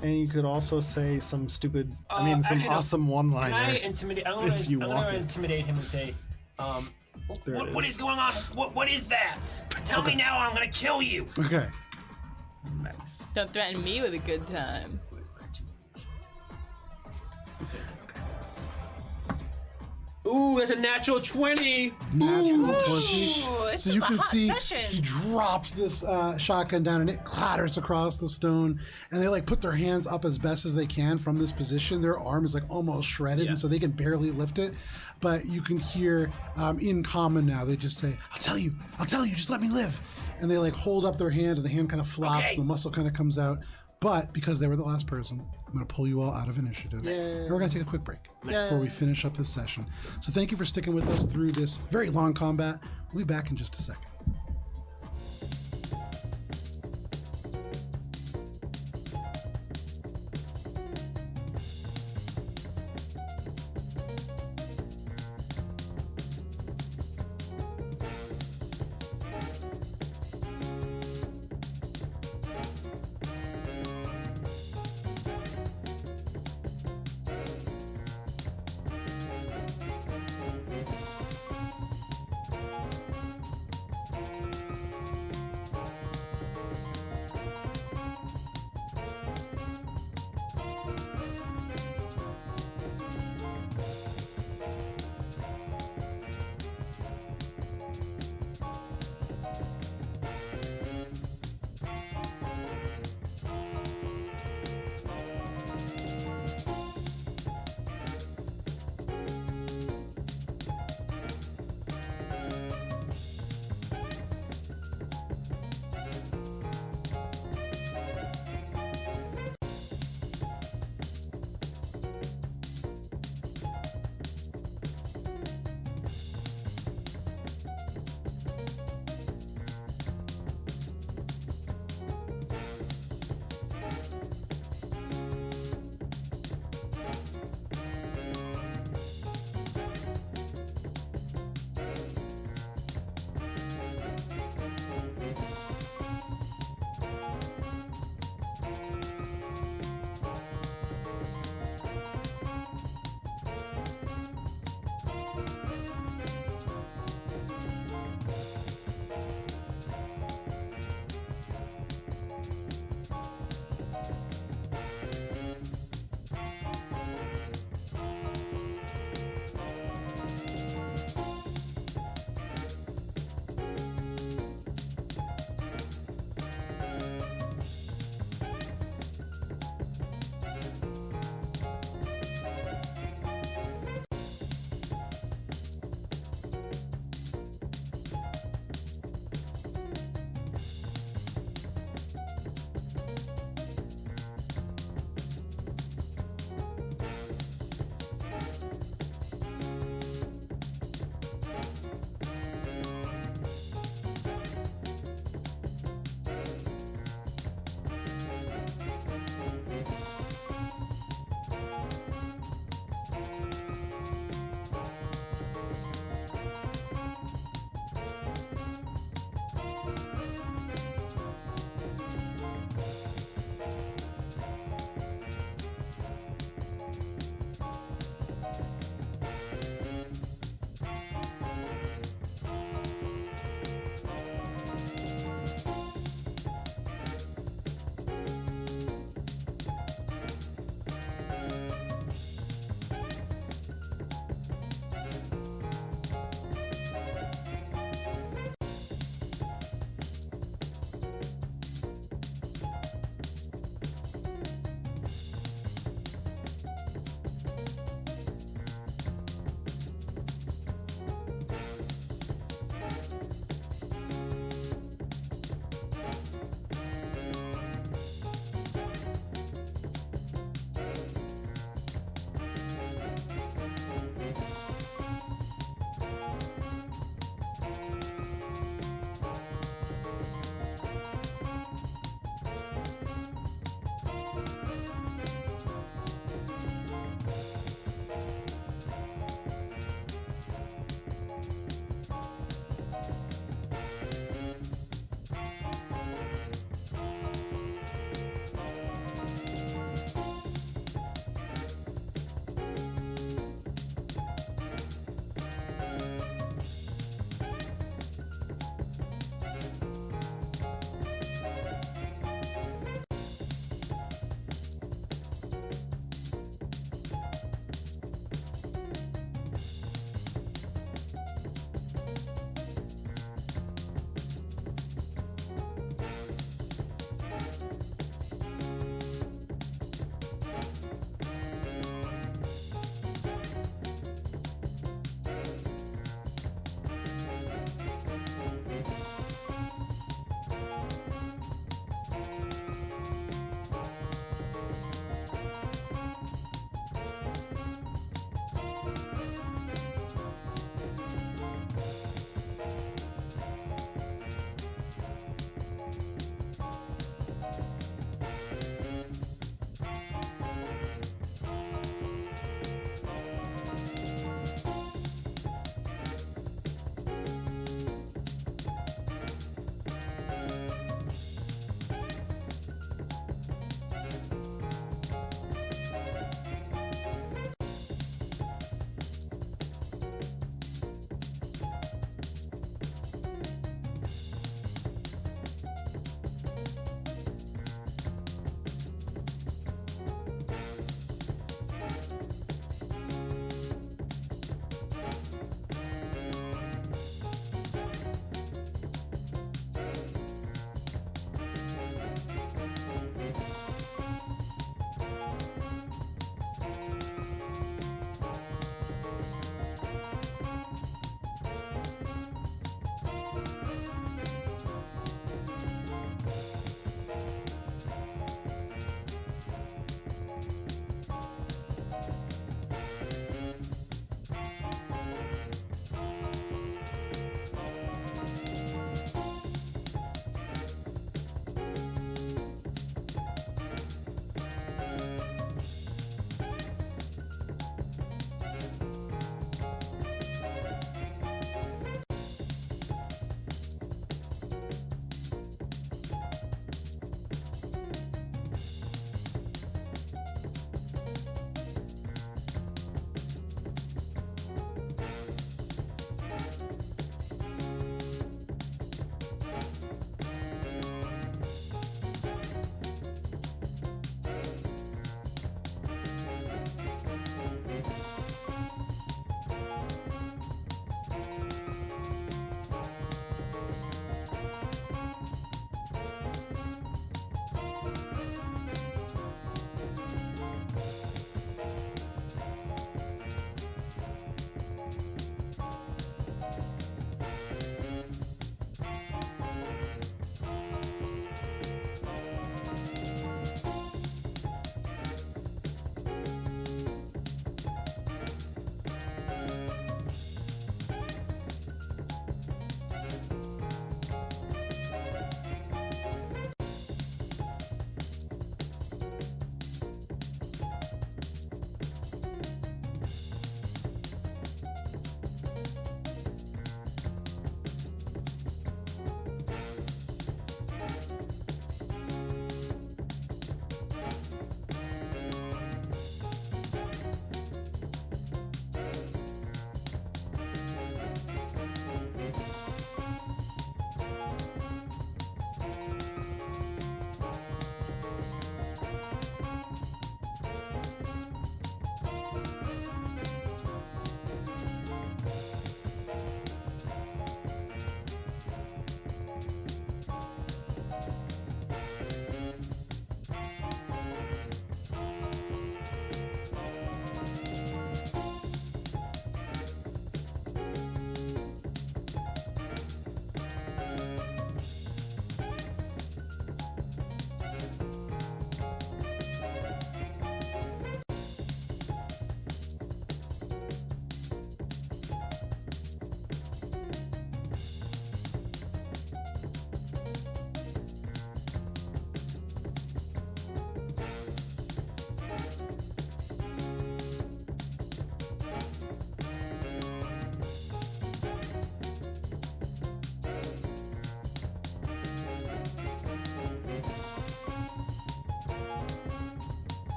And you could also say some stupid, some actually, no. awesome one-liner. Can I intimidate? I'm If you gonna want. intimidate him and say, There it what is. is going on? What is that? Tell me now, or I'm gonna kill you. Okay. Nice. Don't threaten me with a good time. Ooh, that's a natural 20. Natural 20. This So is you a can hot see session. he drops this shotgun down and it clatters across the stone. And they like put their hands up as best as they can from this position. Their arm is like almost shredded, and so they can barely lift it. But you can hear in common now, they just say, I'll tell you, just let me live. And they like hold up their hand, and the hand kind of flops, Okay. and the muscle kind of comes out. But because they were the last person, I'm going to pull you all out of initiative. And we're going to take a quick break before we finish up this session. So thank you for sticking with us through this very long combat. We'll be back in just a second.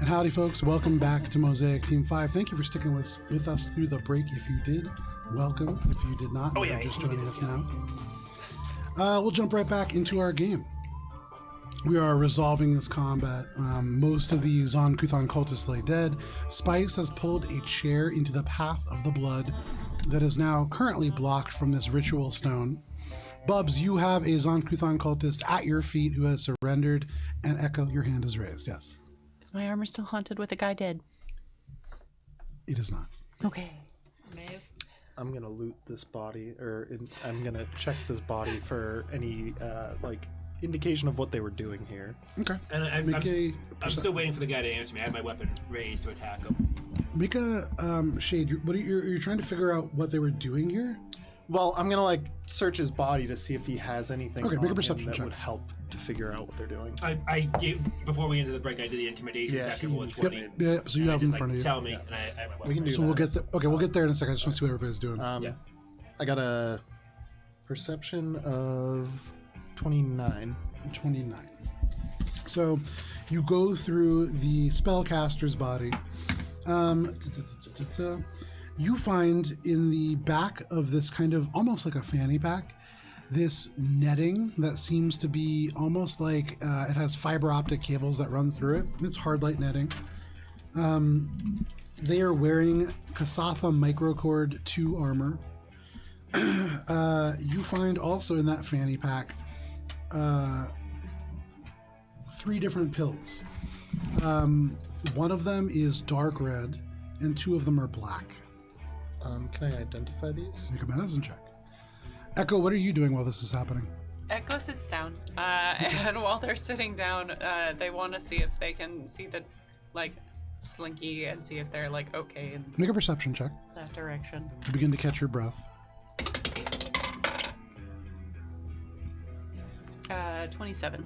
And howdy, folks. Welcome back to Mosaic Team 5. Thank you for sticking with us through the break. If you did, welcome. If you did not, you're just joining us now. We'll jump right back into our game. We are resolving this combat. Most of the Zon-Kuthon cultists lay dead. Spice has pulled a chair into the path of the blood that is now currently blocked from this ritual stone. Bubs, you have a Zon-Kuthon cultist at your feet who has surrendered, and Echo, your hand is raised. Yes. Is my armor still haunted with a guy dead? It is not. Okay. Maze. I'm gonna loot this body, I'm gonna check this body for any indication of what they were doing here. Okay. And I'm still waiting for the guy to answer me. I have my weapon raised to attack him. Make a Shade. You're trying to figure out what they were doing here? Well, I'm gonna search his body to see if he has anything Okay, on make a him perception that check. would help to figure out what they're doing. I gave, before we ended the break, I did the intimidation Yeah, after roll a 20. Yep. Yeah. So you have in front of you. Tell me, and I have my weapon. We can do So that. we'll get we'll get there in a second. I just want to see what everybody's doing. Yeah. I got a perception of 29. 29. So you go through the spellcaster's body. You find in the back of this kind of almost like a fanny pack this netting that seems to be almost like it has fiber optic cables that run through it. It's hard light netting. They are wearing Kasatha Microcord 2 armor. You find also in that fanny pack 3 different pills. One of them is dark red, and 2 of them are black. Can I identify these? Make a medicine check. Echo, what are you doing while this is happening? Echo sits down, and while they're sitting down, they want to see if they can see the, Slinky and see if they're, okay in Make a perception check that direction. to begin to catch your breath. 27.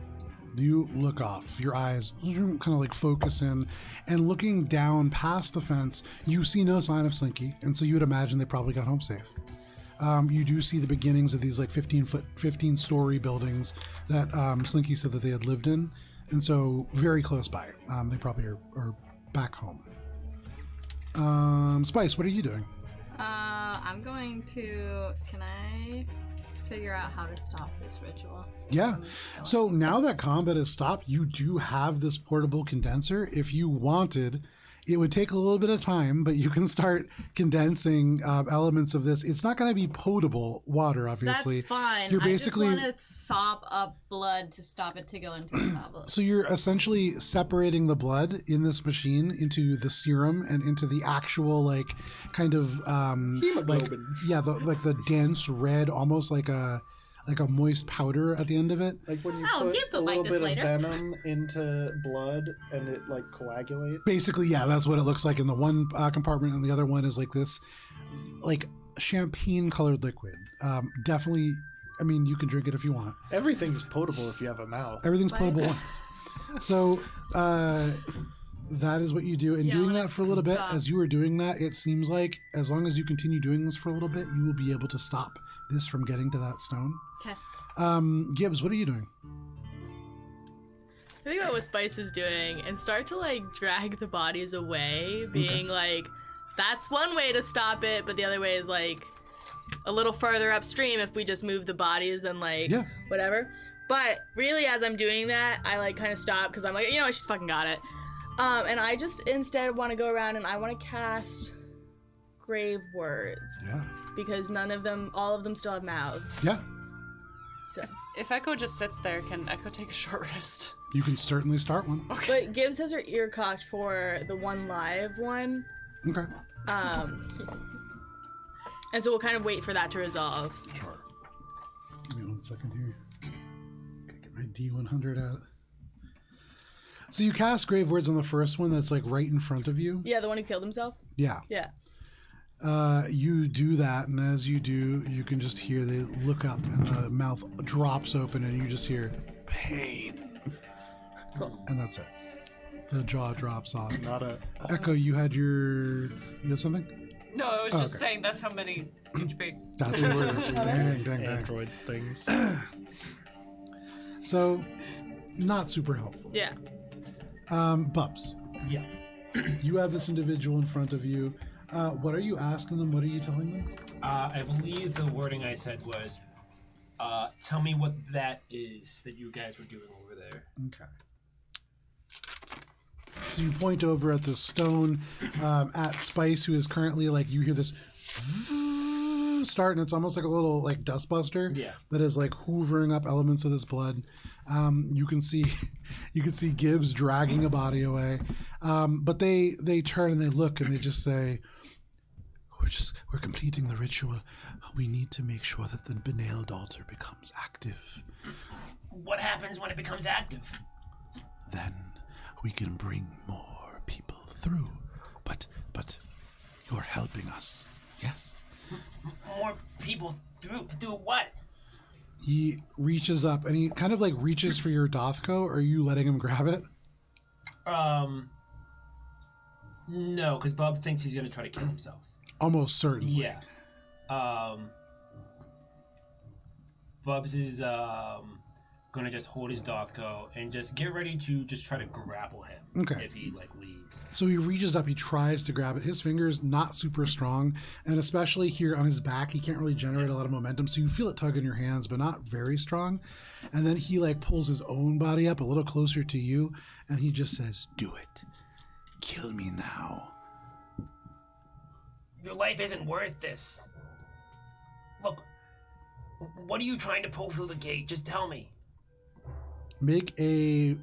You look off, your eyes kind of focus in, and looking down past the fence, you see no sign of Slinky, and so you would imagine they probably got home safe. You do see the beginnings of these 15-story buildings that Slinky said that they had lived in, and so very close by. They probably are back home. Spice, what are you doing? I'm going to. Can I figure out how to stop this ritual? Yeah. So now that combat has stopped, you do have this portable condenser. If you wanted, it would take a little bit of time, but you can start condensing elements of this. It's not going to be potable water, obviously. That's fine. You're basically, I just want to sop up blood to stop it to go into the tablet. so you're essentially separating the blood in this machine into the serum and into the actual kind of Hemoglobin. the dense red, almost like a moist powder at the end of it. Like when you Oh, put Gibbs a will like little this bit later. of venom into blood and it coagulates. Basically, yeah, that's what it looks like in the one compartment, and the other one is this champagne colored liquid. Definitely, I mean, you can drink it if you want. Everything's potable if you have a mouth. Everything's potable once. So that is what you do. And Yeah, doing when that it's for a little bit, stopped. as you are doing that, it seems like as long as you continue doing this for a little bit, you will be able to stop this from getting to that stone. Okay. Gibbs, what are you doing? Think about what Spice is doing and start to drag the bodies away, being that's one way to stop it, but the other way is a little further upstream if we just move the bodies and Yeah. whatever. But really, as I'm doing that, I kind of stop because I'm she's fucking got it. And I just instead want to go around and I want to cast grave words Yeah. because all of them still have mouths. Yeah. So. If Echo just sits there, can Echo take a short rest? You can certainly start one. But Gibbs has her ear cocked for the one live one. Okay. And so we'll kind of wait for that to resolve. Sure. Give me 1 second here. Gotta get my D100 out. So you cast grave words on the first one that's right in front of you. Yeah, the one who killed himself? Yeah. Yeah. You do that, and as you do, you can just hear they look up and the mouth drops open and you just hear pain. Cool. And that's it. The jaw drops off. Not a. Echo, you had something? No, I was just Okay. saying that's how many HP. That's what we're dang. Android things. So, not super helpful. Yeah. Bubs, Yeah. You have this individual in front of you. What are you asking them? What are you telling them? I believe the wording I said was, tell me what that is that you guys were doing over there. Okay. So you point over at the stone at Spice, who is currently like, you hear this start, and it's almost like a little like dustbuster that is like hoovering up elements of this blood. You can see Gibbs dragging a body away, but they turn and they look and they just say, we're completing the ritual. We need to make sure that the benailed altar becomes active. What happens when it becomes active? Then we can bring more people through. But you're helping us, yes? More people through what? He reaches up and he kind of like reaches for your Dothko. Are you letting him grab it? No, because Bob thinks he's gonna try to kill himself. Almost certainly. Yeah. Bubs is gonna just hold his Dothko and just get ready to just try to grapple him. Okay. If he like leaves. So he reaches up, he tries to grab it. His finger's not super strong, and especially here on his back, he can't really generate a lot of momentum. So you feel it tug in your hands, but not very strong. And then he like pulls his own body up a little closer to you, and he just says, "Do it. Kill me now." Your life isn't worth this. Look, what are you trying to pull through the gate? Just tell me. Make a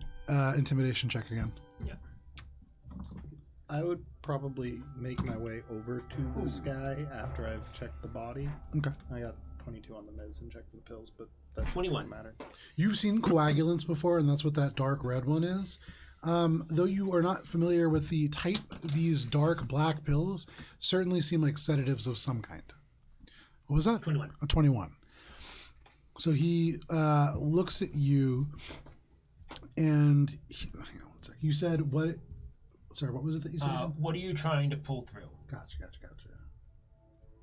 intimidation check again. Yeah. I would probably make my way over to this guy after I've checked the body. Okay. I got 22 on the medicine check for the pills, but that 21. doesn't matter. You've seen coagulants before, and that's what that dark red one is. Though you are not familiar with the type, these dark black pills certainly seem like sedatives of some kind. What was that? 21. A 21. So he looks at you, and hang on one sec. You said what? Sorry, what was it that you said? Again? What are you trying to pull through? Gotcha.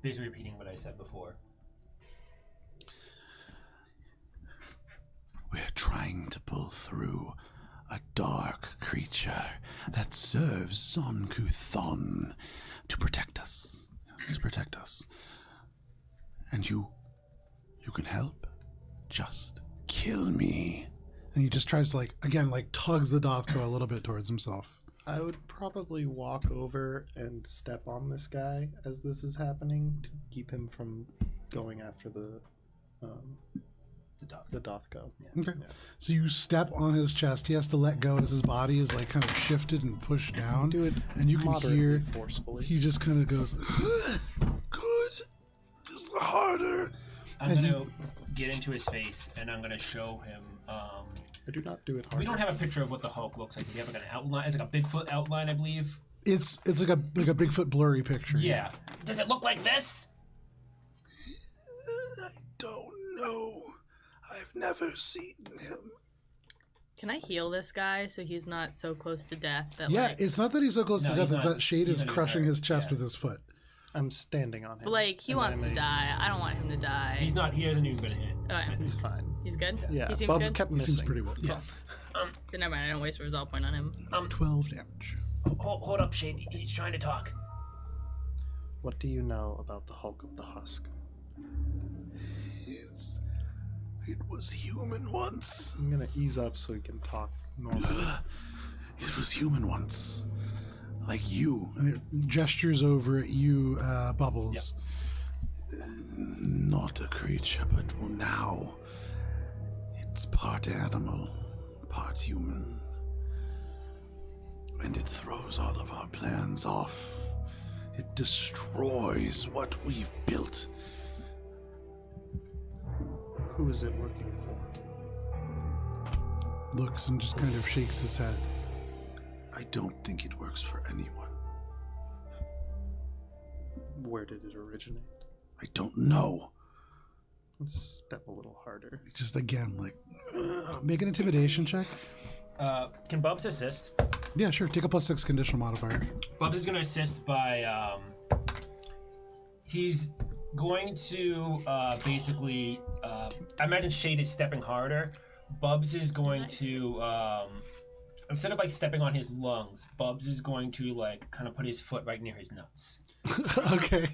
Basically repeating what I said before. We're trying to pull through a dark creature that serves Zonku Thon to protect us. Yes, to protect us. And you can help. Just kill me. And he just tries to tugs the Dothko a little bit towards himself. I would probably walk over and step on this guy as this is happening to keep him from going after the Dothko. Okay. Yeah. So you step on his chest. He has to let go as his body is like kind of shifted and pushed down. Do it, and you can hear forcefully. He just kind of goes, good, just harder. I'm going to get into his face and I'm going to show him. I do not do it harder. We don't have a picture of what the Hulk looks like. We have like an outline. It's like a Bigfoot outline, I believe. It's like a Bigfoot blurry picture. Yeah. Does it look like this? I don't know. I've never seen him. Can I heal this guy so he's not so close to death? That It's not that he's so close to death. It's that Shade is crushing his chest with his foot. I'm standing on him. But he wants to die. I don't want him to die. He's not. He hasn't even been hit. Okay. He's fine. He's good? Yeah, He seems Bubs good? kept He missing. seems pretty well. Yeah. Then never mind. I don't waste a resolve point on him. 12 damage. Hold up, Shade. He's trying to talk. What do you know about the Hulk of the Husk? It was human once. I'm gonna ease up so he can talk normally. It was human once. Like you. And it gestures over at you, Bubbles. Not a creature, but now it's part animal, part human. And it throws all of our plans off. It destroys what we've built. Who is it working for? Looks and just kind of shakes his head. I don't think it works for anyone. Where did it originate? I don't know. Let's step a little harder. Just again, make an intimidation check. Can Bubs assist? Yeah, sure. Take a +6 conditional modifier. Bubs is going to assist by. He's going to basically. I imagine Shade is stepping harder. Bubs is going to instead of like stepping on his lungs, Bubs is going to like kind of put his foot right near his nuts. Okay.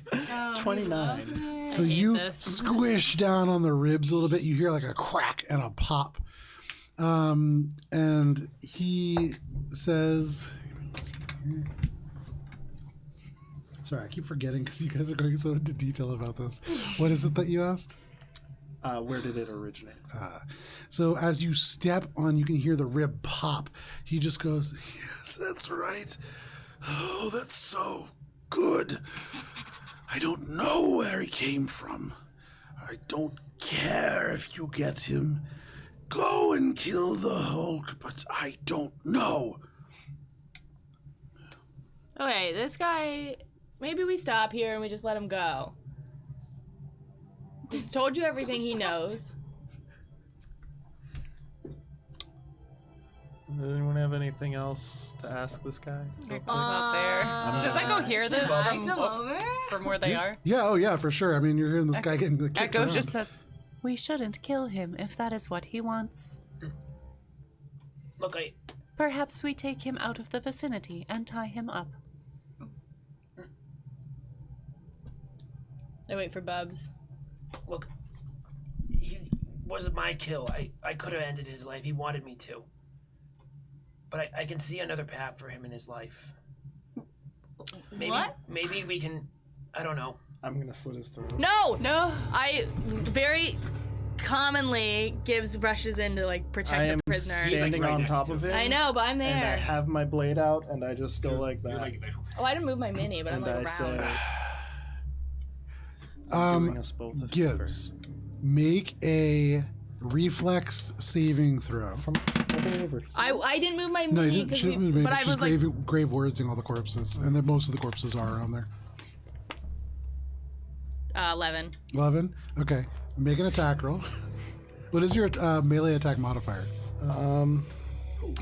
29. So you this. squish down on the ribs a little bit. You hear like a crack and a pop. And he says, sorry, I keep forgetting because you guys are going so into detail about this. What is it that you asked? Where did it originate? So as you step on, you can hear the rib pop. He just goes, yes, that's right. Oh, that's so good. I don't know where he came from. I don't care if you get him. Go and kill the Hulk, but I don't know. Okay, this guy. Maybe we stop here and we just let him go. He's told you everything he knows. Does anyone have anything else to ask this guy? Echo's not there. Does Echo hear this I come over? from where they are? Yeah, oh yeah, for sure. I mean, you're hearing this guy getting kicked Echo around. just says, "We shouldn't kill him if that is what he wants. Look, Perhaps we take him out of the vicinity and tie him up." I wait for Bubs. look. He wasn't my kill. I could have ended his life. He wanted me to. But I can see another path for him in his life. Maybe we can. I don't know. I'm gonna slit his throat. No! I very commonly rushes in to like protect I the am prisoner. standing right on next top to of him. him. I know, but I'm And I there. have my blade out, and I just go like You're that. like, Oh, I didn't move my mini, but I'm And like I around. say, doing us both a favor. Gibbs, make a reflex saving throw. Over here. I didn't move my No, you mini didn't. She didn't make but it. I She's was like, grave wordsing all the corpses, and then most of the corpses are around there. 11. 11. Okay, make an attack roll. What is your melee attack modifier?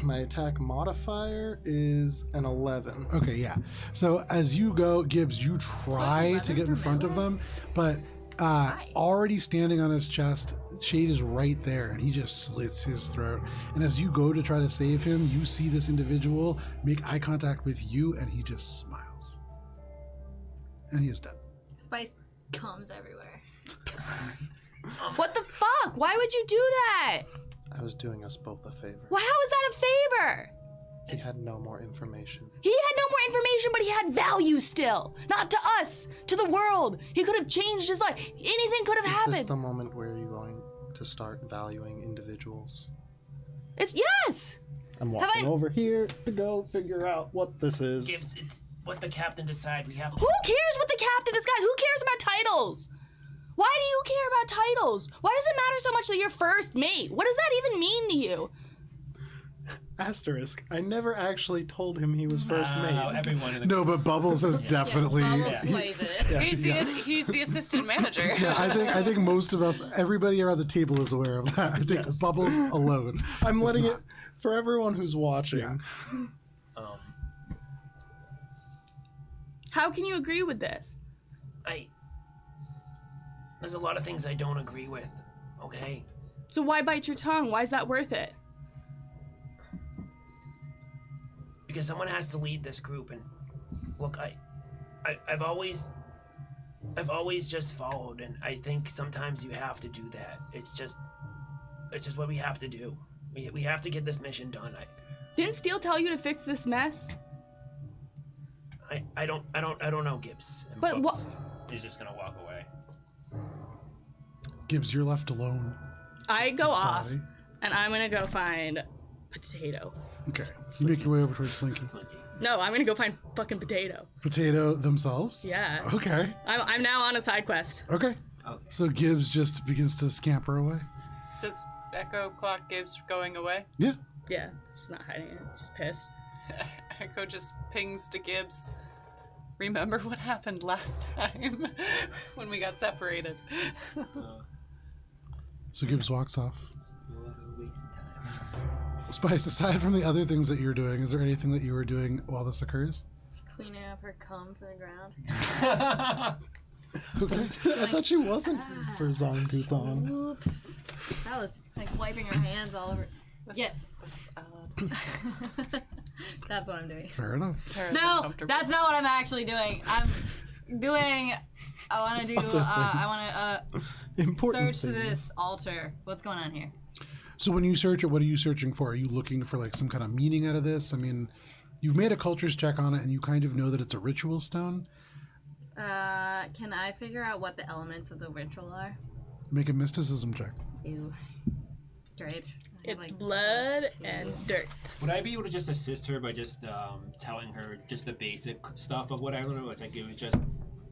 My attack modifier is an 11. Okay, yeah. So as you go, Gibbs, you try to get in front of them, but already standing on his chest, Shade is right there, and he just slits his throat. And as you go to try to save him, you see this individual make eye contact with you, and he just smiles. And he is dead. Spice comes everywhere. What the fuck? Why would you do that? I was doing us both a favor. Well, how is that a favor? He had no more information. He had no more information, but he had value still. Not to us, to the world. He could have changed his life. Anything could have Is happened. this the moment where you're going to start valuing individuals? It's yes. I'm Have walking I- over here to go figure out what this is. Gibbs, it's what the captain decide. We have to. Who cares what the captain is, guys? Who cares about titles? Why do you care about titles? Why does it matter so much that you're first mate? What does that even mean to you? Asterisk. I never actually told him he was first mate. everyone in the No, but Bubbles has definitely. Bubbles plays it. He's the assistant manager. Yeah, I think most of us, everybody around the table is aware of that. I think Bubbles alone. I'm is letting not. it for everyone who's watching. Yeah. How can you agree with this? There's a lot of things I don't agree with. Okay. So why bite your tongue? Why is that worth it? Because someone has to lead this group, and look, I've always just followed, and I think sometimes you have to do that. It's just what we have to do. We have to get this mission done. Didn't Steele tell you to fix this mess? I don't know, Gibbs. And But Bubs is just gonna walk away. Gibbs, you're left alone. I go His off, body. and I'm gonna go find Potato. Okay, you make your way over towards Slinky. No, I'm gonna go find fucking Potato. Potato themselves? Yeah. Okay, I'm now on a side quest. okay. Okay. So Gibbs just begins to scamper away. Does Echo clock Gibbs going away? Yeah. Yeah, she's not hiding it. She's pissed. Echo just pings to Gibbs. Remember what happened last time when we got separated? So Gibbs walks off. A lot of wasted time. Spice, aside from the other things that you're doing, is there anything that you were doing while this occurs? Cleaning up her cum for the ground. Okay. I thought she wasn't for Zonguthon. Oops. That was like wiping her hands all over. Yes. This is odd. That's what I'm doing. Fair enough. Kara's No, uncomfortable. that's not what I'm actually doing. I want to do. I want to Important search things. this altar. What's going on here? So when you search it, what are you searching for? Are you looking for like some kind of meaning out of this? I mean, you've made a cultures check on it, and you kind of know that it's a ritual stone. Can I figure out what the elements of the ritual are? Make a mysticism check. Ew. Great. I have, It's like, blood +2. and dirt. Would I be able to just assist her by just telling her just the basic stuff of what I learned? Like it was just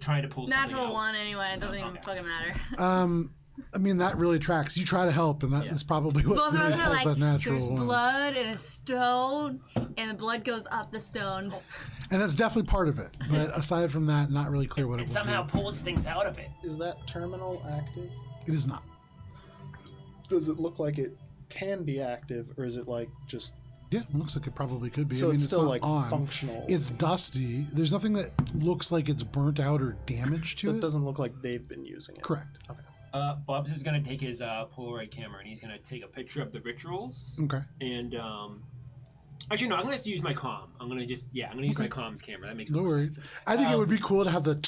trying to pull something Natural out. one anyway. It doesn't even Okay. fucking matter. I mean, that really tracks. You try to help, and that is probably what Both of really us are pulls like, that natural there's one. blood and a stone, and the blood goes up the stone. And that's definitely part of it. But aside from that, not really clear what it And would somehow be. pulls things out of it. Is that terminal active? It is not. Does it look like it can be active, or is it like just Yeah, it looks like it probably could be. so I mean, it's still not like on. functional? It's dusty. There's nothing that looks like it's burnt out or damaged to It it. doesn't look like they've been using it. Correct. Bob's is gonna take his Polaroid camera and he's gonna take a picture of the rituals. Okay. And actually, no, I'm gonna just use my comm. I'm gonna use my comms camera. That makes No more worries. sense. I think it would be cool to have the.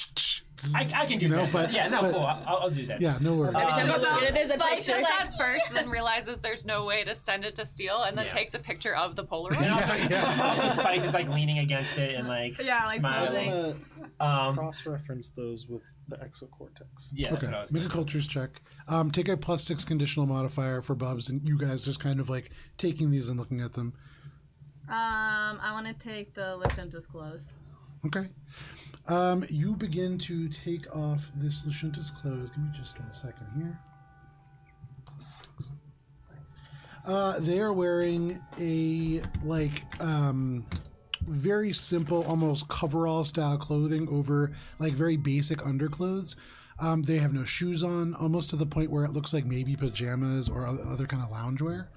I can do that. But yeah, no, but- cool. I'll do that. Yeah, no worries. Every time you look at it, there's a Spice picture. does that first, then realizes there's no way to send it to Steel, and then Yeah. takes a picture of the And Polaroid. also, also Spice is like leaning against it and like Yeah, like I smiling. posing. want to cross-reference those with the exocortex. Yeah, that's Okay, what I was make a gonna cultures check. Take a +6 conditional modifier for Bubs, and you guys just kind of like taking these and looking at them. I want to take the Lashunta's clothes. Okay. You begin to take off this Lashunta's clothes. Give me just 1 second here. They are wearing a very simple, almost coverall style clothing over like very basic underclothes. They have no shoes on, almost to the point where it looks like maybe pajamas or other kind of loungewear.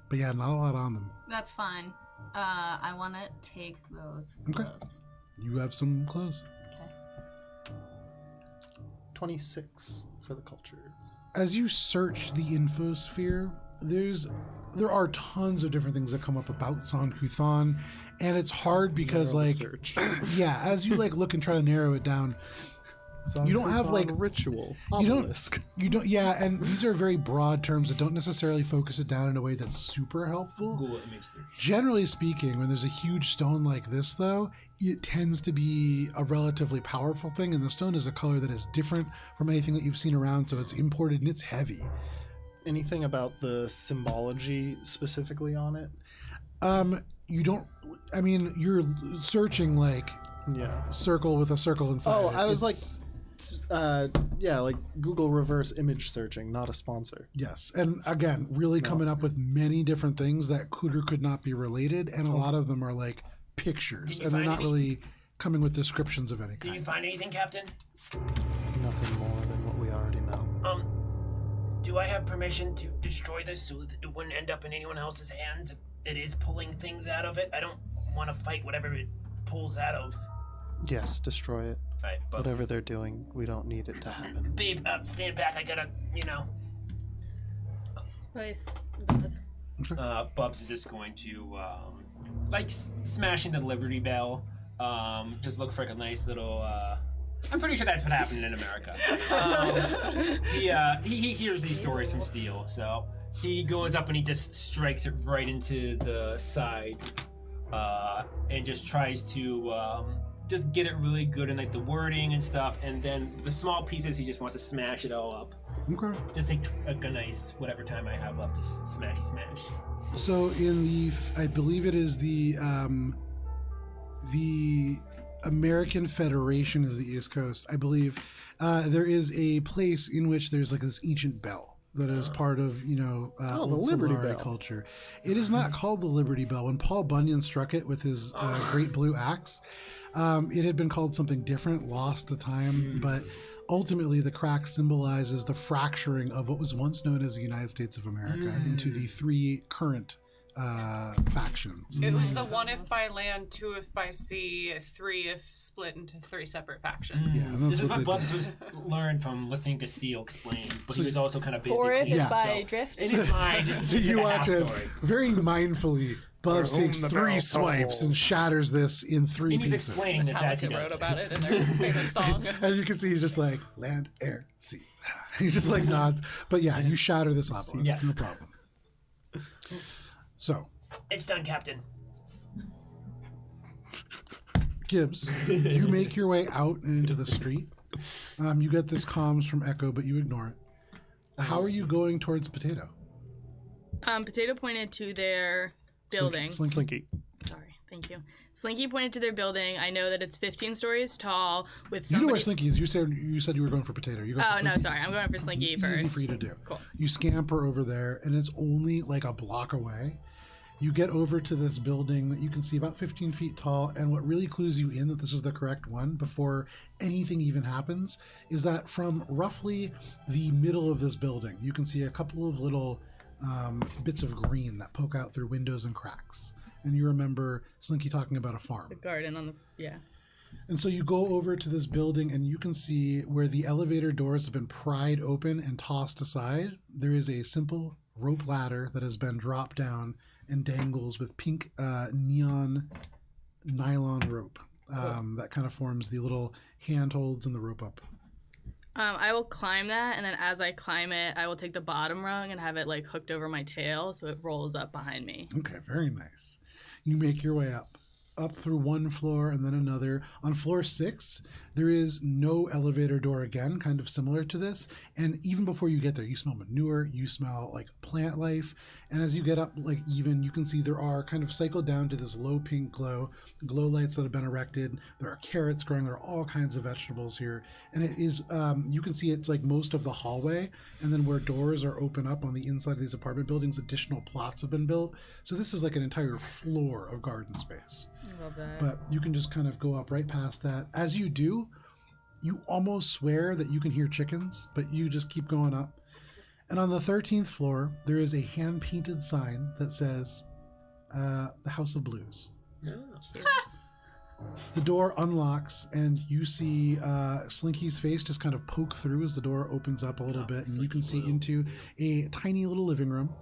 But yeah, not a lot on them. That's fine. I want to take those Okay. clothes. You have some clothes. Okay. 26 for the culture. As you search the infosphere, there are tons of different things that come up about San Kuthan, and it's hard because Narrow the like search. yeah, as you like look and try to narrow it down, you don't have, like- ritual. you don't- Obelisk. yeah, and these are very broad terms that don't necessarily focus it down in a way that's super helpful. Google image search. Generally speaking, when there's a huge stone like this, though, it tends to be a relatively powerful thing, and the stone is a color that is different from anything that you've seen around, so it's imported and it's heavy. Anything about the symbology specifically on it? You don't. I mean, you're searching like Yeah. circle with a circle inside. Oh, it. I was It's- yeah, like Google reverse image searching, not a sponsor. yes, and again, really coming up with many different things that could or could not be related, and a lot of them are like pictures, Did you and they're find not any? really coming with descriptions of any Did you kind. find anything, Captain? Nothing more than what we already know. Do I have permission to destroy this so that it wouldn't end up in anyone else's hands if it is pulling things out of it? I don't want to fight whatever it pulls out of. Yes, destroy it. Right, Bubs Whatever is- they're doing, we don't need it to happen. Babe, stand back. I gotta, Spice. Bubs is just going to smash into the Liberty Bell. Just look for like a nice little. I'm pretty sure that's what happened in America. He hears these stories from Steel, so he goes up and he just strikes it right into the side, and just tries to just get it really good in like the wording and stuff, and then the small pieces he just wants to smash it all up. Okay. Just take a nice whatever time I have left to smashy smash. So in the, I believe it is the American Federation is the East Coast. I believe there is a place in which there's like this ancient bell that is part of the old Liberty Solari Bell. culture. It is not called the Liberty Bell. When Paul Bunyan struck it with his great blue axe, it had been called something different, lost to time, but ultimately the crack symbolizes the fracturing of what was once known as the United States of America into the three current factions. It was the 1 if by land, 2 if by sea, 3 if split into 3 separate factions. Yeah, and that's This is what what they Bubs did. was learned from listening to Steel explain, but he was also kind of busy. Or if cleaning it's up, by so drift. in his mind, So you watch as very mindfully Bubs Or takes whom the 3 barrel swipes tolls. and shatters this in 3 and he's pieces. explaining this as he Metallica does. wrote about it in their famous song. And you can see he's just like, land, air, sea. He just like nods. But yeah, you shatter this obelisk. Yeah. No problem. So, It's done, Captain. Gibbs, you make your way out and into the street. You get this comms from Echo, but you ignore it. How are you going towards Potato? Potato pointed to their building. Slinky. Sorry, thank you. Slinky pointed to their building. I know that it's 15 stories tall with You know somebody. where Slinky is. You said you were going for Potato. You go for Oh, no, Slinky. sorry. I'm going for Slinky first. Easy for you to do. Cool. You scamper over there, and it's only like a block away. You get over to this building that you can see about 15 feet tall, and what really clues you in that this is the correct one before anything even happens is that from roughly the middle of this building, you can see a couple of little bits of green that poke out through windows and cracks. And you remember Slinky talking about a farm. The garden on the. Yeah. And so you go over to this building and you can see where the elevator doors have been pried open and tossed aside. There is a simple rope ladder that has been dropped down and dangles with pink neon nylon rope that kind of forms the little handholds and the rope up. I will climb that, and then as I climb it, I will take the bottom rung and have it like hooked over my tail so it rolls up behind me. Okay, very nice. You make your way up through one floor and then another. On floor 6, there is no elevator door again, kind of similar to this. And even before you get there, you smell manure, you smell like plant life. And as you get up, like even, you can see there are kind of cycled down to this low pink glow lights that have been erected. There are carrots growing. There are all kinds of vegetables here. And it is, you can see it's like most of the hallway. And then where doors are open up on the inside of these apartment buildings, additional plots have been built. So this is like an entire floor of garden space. I love that. But you can just kind of go up right past that. As you do, you almost swear that you can hear chickens, but you just keep going up. And on the 13th floor, there is a hand-painted sign that says, the House of Blues. The door unlocks, and you see Slinky's face just kind of poke through as the door opens up a little bit, and you can see into a tiny little living room.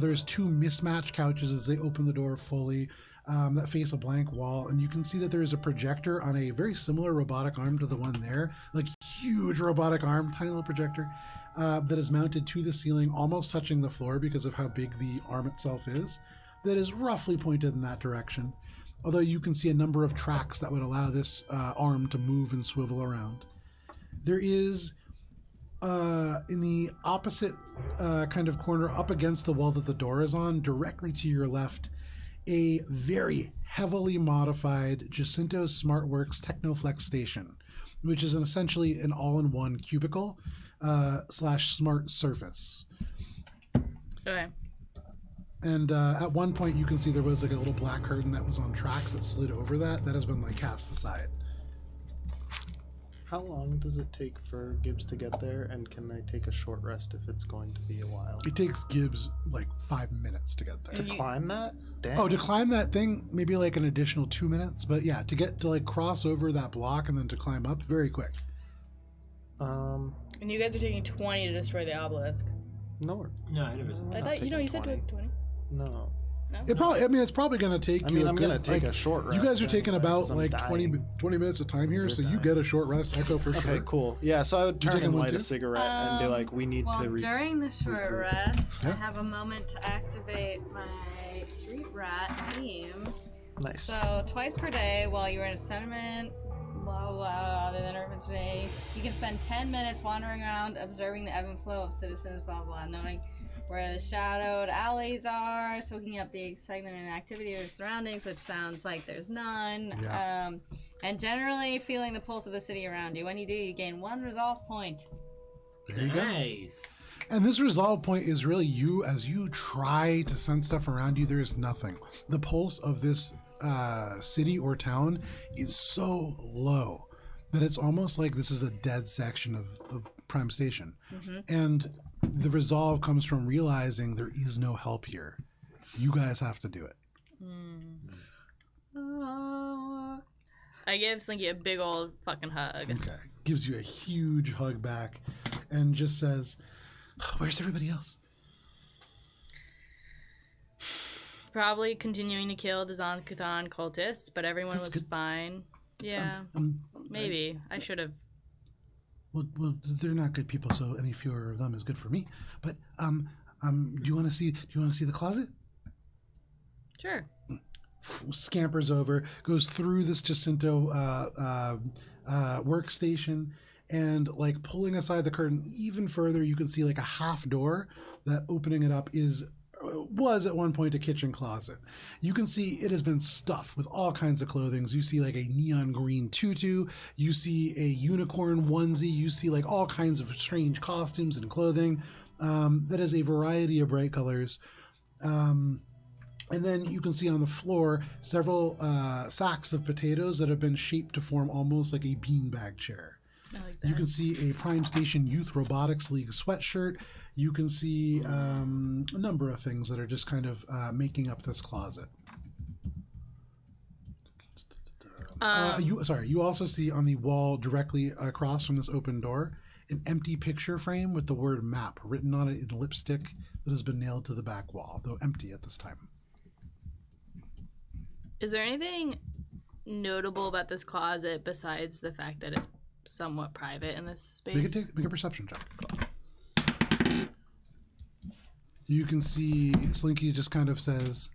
There's 2 mismatched couches as they open the door fully that face a blank wall, and you can see that there is a projector on a very similar robotic arm to the one there, like huge robotic arm, tiny little projector that is mounted to the ceiling, almost touching the floor because of how big the arm itself is, that is roughly pointed in that direction. Although you can see a number of tracks that would allow this arm to move and swivel around. There is, in the opposite kind of corner, up against the wall that the door is on, directly to your left, a very heavily modified Jacinto SmartWorks Technoflex station, which is essentially an all-in-one cubicle / smart surface. Okay. And at one point, you can see there was like a little black curtain that was on tracks that slid over that has been like cast aside. How long does it take for Gibbs to get there, and can I take a short rest if it's going to be a while? It takes Gibbs like 5 minutes to get there. To climb that? Dang. Oh, to climb that thing, maybe like an additional 2 minutes. But yeah, to get to like cross over that block and then to climb up, very quick. Um, And you guys are taking 20 to destroy the obelisk. no, No, I never. I thought, you said 20. no. It probably, I mean, it's probably going to take I you. mean, a I'm good, gonna take like, a short rest. You guys are taking anyway, about 'cause I'm like 20 dying. minutes of time here, You're so you dying. get a short rest. Echo for sure. Okay, cool. Yeah, so I would turn taking and one light too? a cigarette and be like, we need Well, to during the short rest, Yeah. I have a moment to activate my street rat theme. Nice. So twice per day, while you're in a settlement, blah blah, other than urban today, you can spend 10 minutes wandering around, observing the ebb and flow of citizens, blah blah, noting where the shadowed alleys are, soaking up the excitement and activity of your surroundings, which sounds like there's none. Yeah. And generally feeling the pulse of the city around you. When you do, you gain 1 resolve point. There you go. Nice. And this resolve point is really you as you try to sense stuff around you. There is nothing. The pulse of this city or town is so low that it's almost like this is a dead section of Prime Station. And the resolve comes from realizing there is no help here. You guys have to do it. I give Slinky a big old fucking hug. Okay. Gives you a huge hug back and just says, where's everybody else? Probably continuing to kill the Zon-Kuthon cultists, but everyone That's was good. fine. Yeah, maybe. I should have. Well, they're not good people, so any fewer of them is good for me. But do you want to see the closet? Sure. Scampers over, goes through this Jacinto workstation, and like pulling aside the curtain even further, you can see like a half door that opening it up was at one point a kitchen closet. You can see it has been stuffed with all kinds of clothing. You see like a neon green tutu, you see a unicorn onesie, you see like all kinds of strange costumes and clothing that is a variety of bright colors. And then you can see on the floor several sacks of potatoes that have been shaped to form almost like a beanbag chair. I like that. You can see a Prime Station Youth Robotics League sweatshirt. You can see a number of things that are just kind of making up this closet. You also see on the wall directly across from this open door an empty picture frame with the word map written on it in lipstick that has been nailed to the back wall, though empty at this time. Is there anything notable about this closet besides the fact that it's somewhat private in this space? Make a perception check. You can see Slinky just kind of says,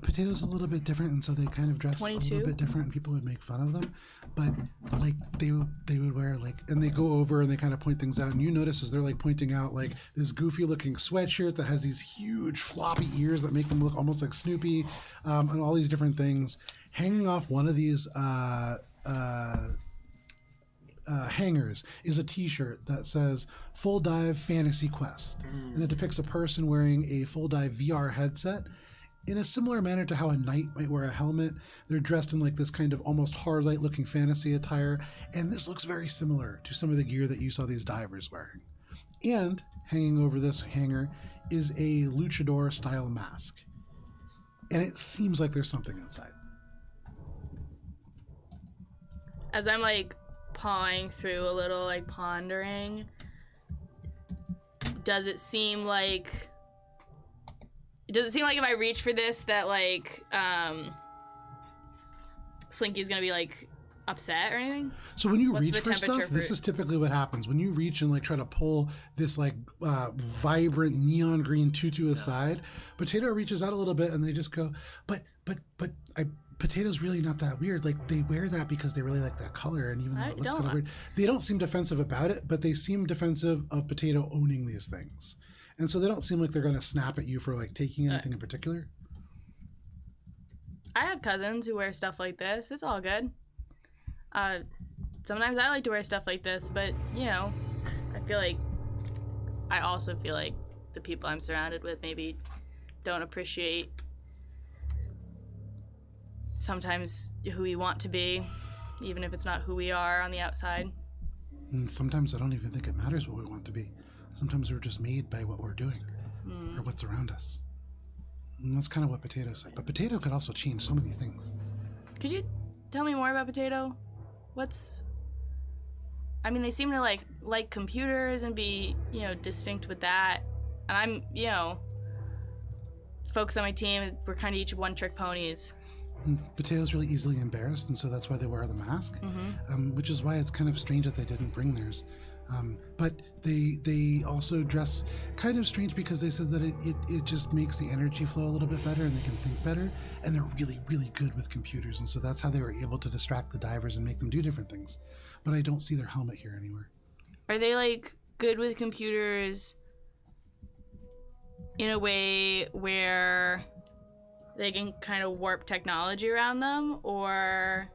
potatoes a little bit different, and so they kind of dress 22? a little bit different, and people would make fun of them. But like they would wear like, and they go over and they kind of point things out, and you notice as they're like pointing out like this goofy looking sweatshirt that has these huge floppy ears that make them look almost like Snoopy, and all these different things. Hanging off one of these hangers is a t-shirt that says Full Dive Fantasy Quest, and it depicts a person wearing a Full Dive VR headset in a similar manner to how a knight might wear a helmet. They're dressed in like this kind of almost hard light looking fantasy attire, and this looks very similar to some of the gear that you saw these divers wearing. And hanging over this hanger is a luchador style mask, and it seems like there's something inside. As I'm like pawing through a little, like pondering, does it seem like if I reach for this that like Slinky's gonna be like upset or anything? So when you What's reach the for temperature stuff, this for- is typically what happens. When you reach and like try to pull this like vibrant neon green tutu aside, Potato reaches out a little bit and they just go, but Potato's really not that weird. Like they wear that because they really like that color, and even though it looks kind of weird, they don't seem defensive about it, but they seem defensive of Potato owning these things. And so they don't seem like they're going to snap at you for like taking anything in particular. I have cousins who wear stuff like this. It's all good. Sometimes I like to wear stuff like this, but you know, I also feel like the people I'm surrounded with maybe don't appreciate sometimes who we want to be, even if it's not who we are on the outside. And sometimes I don't even think it matters what we want to be. Sometimes we're just made by what we're doing or what's around us. And that's kind of what Potato said. But Potato could also change so many things. Could you tell me more about Potato? I mean, they seem to like computers and be, distinct with that. And I'm, folks on my team, we're kind of each one-trick ponies. Potato's really easily embarrassed, and so that's why they wear the mask, which is why it's kind of strange that they didn't bring theirs. But they also dress kind of strange because they said that it just makes the energy flow a little bit better and they can think better, and they're really, really good with computers, and so that's how they were able to distract the divers and make them do different things. But I don't see their helmet here anywhere. Are they good with computers in a way where they can kind of warp technology around them, or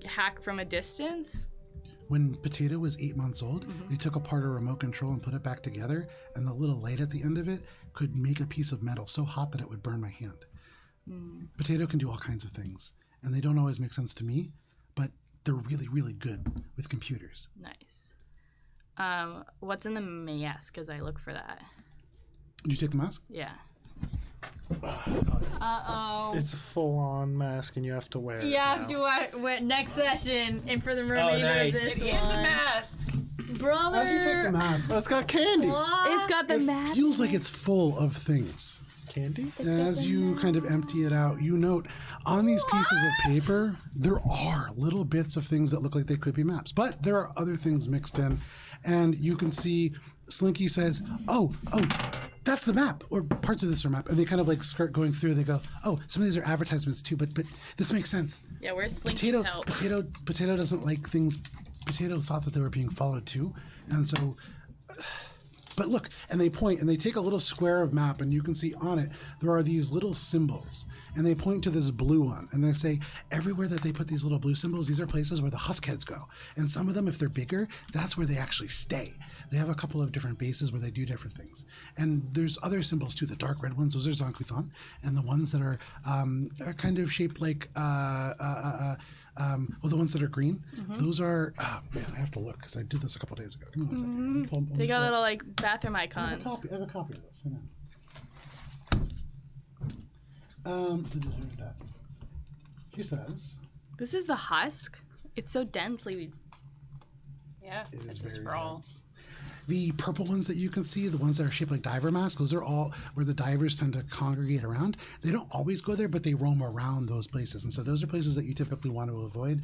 hack from a distance? When Potato was 8 months old, they took apart a remote control and put it back together, and the little light at the end of it could make a piece of metal so hot that it would burn my hand. Potato can do all kinds of things, and they don't always make sense to me, but they're really, really good with computers. Nice. What's in the mask as I look for that? Did you take the mask? Yeah. Uh-oh. It's a full-on mask, and you have to wear it You have now. to wear next session and for the remainder nice. of this It one. is a mask. Brother. As you take the mask, Oh, it's got candy. It's got the it map. feels like it's full of things. Candy? As you kind of empty it out, you note on these pieces of paper, there are little bits of things that look like they could be maps, but there are other things mixed in. And you can see Slinky says, oh, that's the map, or parts of this are map. And they kind of like start going through. They go, oh, some of these are advertisements too, but this makes sense. Yeah, where's Slinky's help? Potato doesn't like things. Potato thought that they were being followed too. And so, but look, and they point and they take a little square of map, and you can see on it there are these little symbols, and they point to this blue one, and they say everywhere that they put these little blue symbols, these are places where the Huskheads go. And some of them, if they're bigger, that's where they actually stay. They have a couple of different bases where they do different things. And there's other symbols too. The dark red ones, those are Zancuthon, and the ones that are kind of shaped like the ones that are green, those are. Oh, man, I have to look because I did this a couple days ago. Give me one second. They got little like bathroom I have icons. I have a copy of this. Hang on. He says This is the husk. It's so densely. Yeah, it is it's a very sprawl. dense. The purple ones that you can see, the ones that are shaped like diver masks, those are all where the divers tend to congregate around. They don't always go there, but they roam around those places. And so those are places that you typically want to avoid.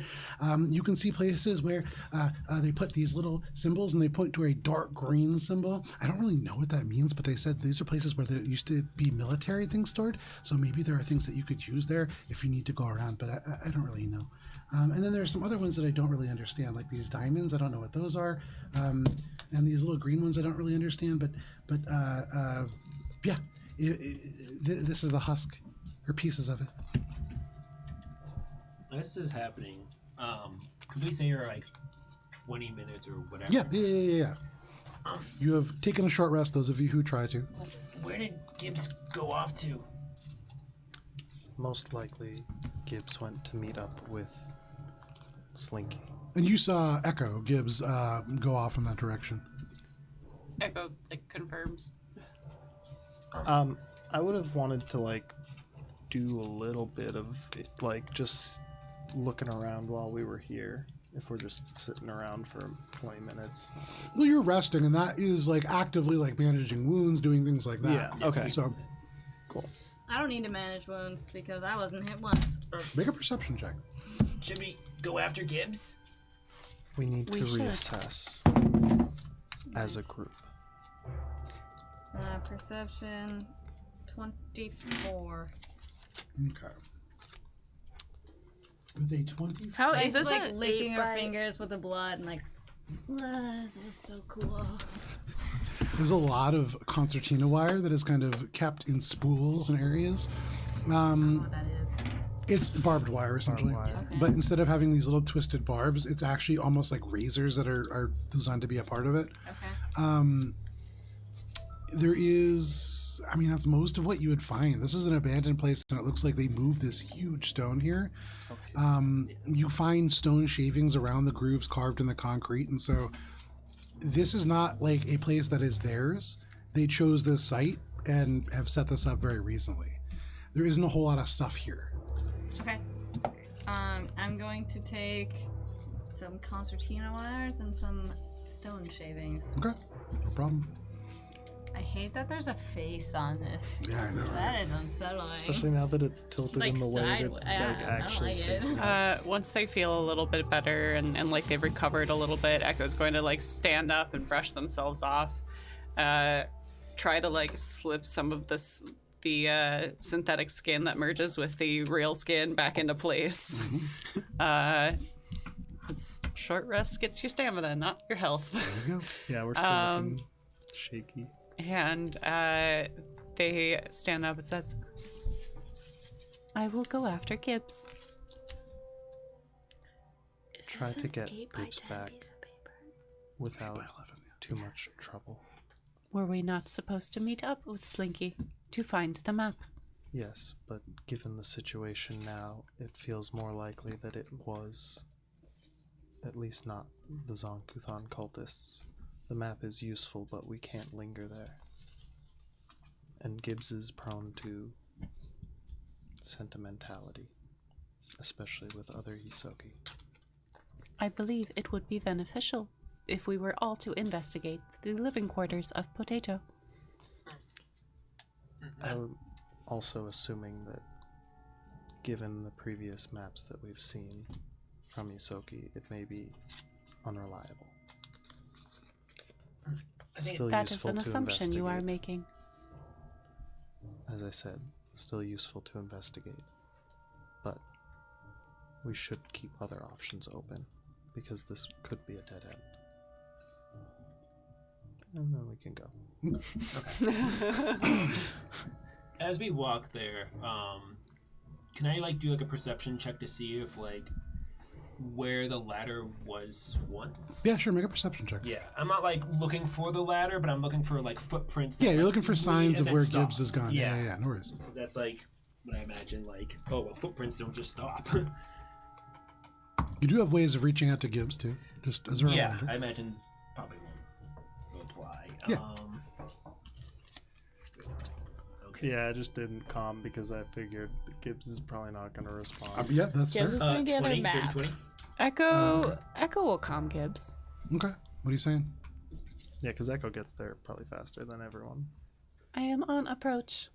You can see places where they put these little symbols and they point to a dark green symbol. I don't really know what that means, but they said these are places where there used to be military things stored. So maybe there are things that you could use there if you need to go around, but I don't really know. And then there are some other ones that I don't really understand, like these diamonds. I don't know what those are. And these little green ones I don't really understand. But yeah, this is the husk, or pieces of it. This is happening. Could we say you're like 20 minutes or whatever? Yeah. You have taken a short rest, those of you who try to. Where did Gibbs go off to? Most likely, Gibbs went to meet up with Slinky. And you saw Echo Gibbs go off in that direction. Echo like confirms. I would have wanted to like do a little bit of it, like just looking around while we were here. If we're just sitting around for 20 minutes. Well, you're resting, and that is like actively like managing wounds, doing things like that. Yeah, okay. So Cool. I don't need to manage wounds because I wasn't hit once. make a perception check. Should we go after Gibbs? We need to We should. reassess as a group. Perception 24. Okay. With a 20. How is this like a licking her 8 by- fingers with the blood and like, that was so cool. There's a lot of concertina wire that is kind of kept in spools and areas. What that is. It's barbed wire, essentially. Barbed wire. Okay. But instead of having these little twisted barbs, it's actually almost like razors that are designed to be a part of it. Okay. There is, I mean, that's most of what you would find. This is an abandoned place, and it looks like they moved this huge stone here. You find stone shavings around the grooves carved in the concrete, and so this is not like a place that is theirs. They chose this site and have set this up very recently. There isn't a whole lot of stuff here. Okay. I'm going to take some concertina wires and some stone shavings. Okay, no problem. I hate that there's a face on this. Yeah, I know. That is unsettling. Especially now that it's tilted Like in the way that it's sideways. like Yeah, I don't actually like it. facing. Once they feel a little bit better and like they've recovered a little bit, Echo's going to like stand up and brush themselves off. Try to like slip some of the synthetic skin that merges with the real skin back into place. 'Cause short rest gets your stamina, not your health. There you go. Yeah, we're still looking shaky. And they stand up and says, "I will go after Gibbs." Is Try this to an get 8 by Gibbs 10 back piece of paper? without 11, yeah. too much trouble. Were we not supposed to meet up with Slinky to find the map? Yes, but given the situation now, it feels more likely that it was at least not the Zonkuthon cultists. The map is useful, but we can't linger there. And Gibbs is prone to sentimentality, especially with other Hisoki. I believe it would be beneficial if we were all to investigate the living quarters of Potato. I'm also assuming that, given the previous maps that we've seen from Hisoki, it may be unreliable. Still That is useful an to assumption you are investigate. making. As I said, still useful to investigate. But we should keep other options open, because this could be a dead end. And then we can go. As we walk there, can I like do like a perception check to see if like where the ladder was once? Yeah, sure. Make a perception check. Yeah, I'm not like looking for the ladder, but I'm looking for like footprints. That, Yeah, you're like, looking for lead signs and of then where stop. Gibbs has gone. Yeah, no worries. That's like what I imagine. Like, oh well, footprints don't just stop. You do have ways of reaching out to Gibbs too, just as a Yeah, reminder. I imagine probably won't apply. Yeah. Okay. Yeah, I just didn't calm because I figured that Gibbs is probably not going to respond. Yeah, that's Gibbs fair. is gonna get 20, a map. 20. Echo will calm Gibbs. Okay. What are you saying? Yeah, because Echo gets there probably faster than everyone. I am on approach.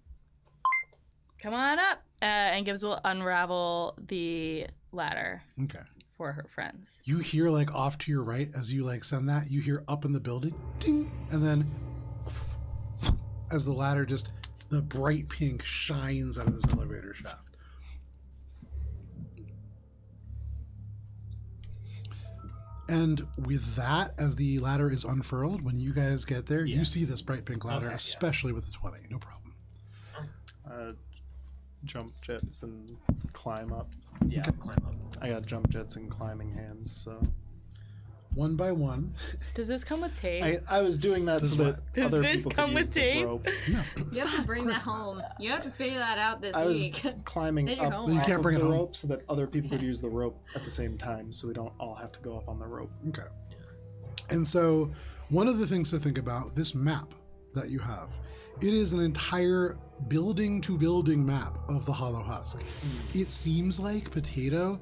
Come on up. And Gibbs will unravel the ladder Okay. for her friends. You hear like off to your right as you like send that, you hear up in the building, ding, and then as the ladder just the bright pink shines out of this elevator shaft. And with that, as the ladder is unfurled, when you guys get there, you see this bright pink ladder, Okay, yeah. especially with the 20. No problem. Jump jets and climb up. Yeah, I'll climb up. I got jump jets and climbing hands, so One by one. Does this come with tape? I was doing that This so is that Does other this people come could with use the tape? rope. No. You have to bring that home. You have to figure that out this I was week. climbing Then you're up home. You off can't of bring it the home. rope so that other people could use the rope at the same time, so we don't all have to go up on the rope. Okay. And so, one of the things to think about this map that you have, it is an entire building to building map of the Hollow Husk. It seems like Potato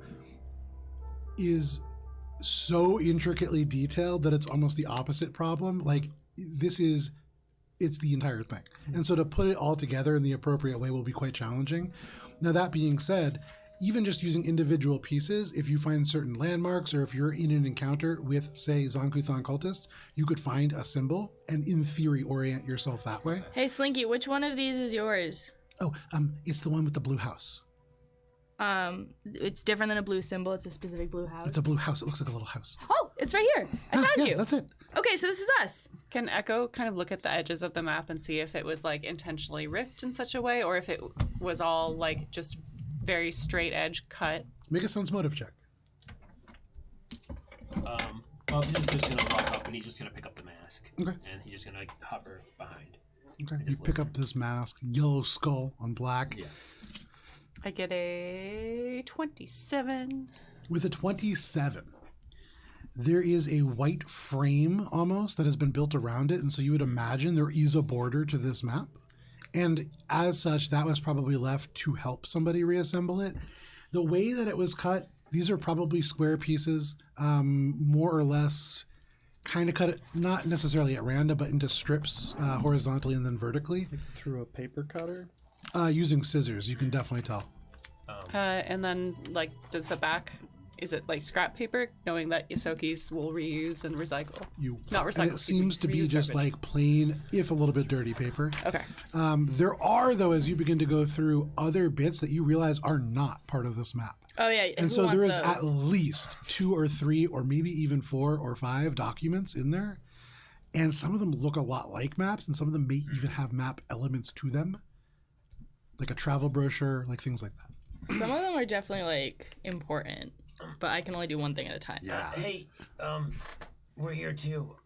is so intricately detailed that it's almost the opposite problem. Like, it's the entire thing. And so to put it all together in the appropriate way will be quite challenging. Now, that being said, even just using individual pieces, if you find certain landmarks or if you're in an encounter with, say, Zankuthan cultists, you could find a symbol and in theory orient yourself that way. Hey, Slinky, which one of these is yours? Oh, it's the one with the blue house. It's different than a blue symbol. It's a specific blue house. It's a blue house. It looks like a little house. Oh, it's right here. I found yeah, you. that's it. Okay, so this is us. Can Echo kind of look at the edges of the map and see if it was like intentionally ripped in such a way or if it was all like just very straight edge cut? Make a sense motive check. Well, he's just gonna walk up and he's just gonna pick up the mask. Okay. And he's just gonna like, hover behind. Okay. You just pick up this mask, yellow skull on black. Yeah. I get a 27. With a 27, there is a white frame almost that has been built around it. And so you would imagine there is a border to this map. And as such, that was probably left to help somebody reassemble it. The way that it was cut, these are probably square pieces, more or less kind of cut it, not necessarily at random, but into strips horizontally and then vertically. Through a paper cutter? Using scissors, you can definitely tell. And then, like, does the back, is it like scrap paper, knowing that Isokis will reuse and recycle? Not recycle. And it excuse me, seems to be reuse just garbage. like plain, if a little bit dirty paper. Okay. There are, though, as you begin to go through, other bits that you realize are not part of this map. Oh, yeah. And who so there wants is those? at least 2 or 3 or maybe even 4 or 5 documents in there. And some of them look a lot like maps, and some of them may even have map elements to them. Like a travel brochure, like things like that. Some of them are definitely, like, important, but I can only do one thing at a time. Yeah. Hey, we're here too.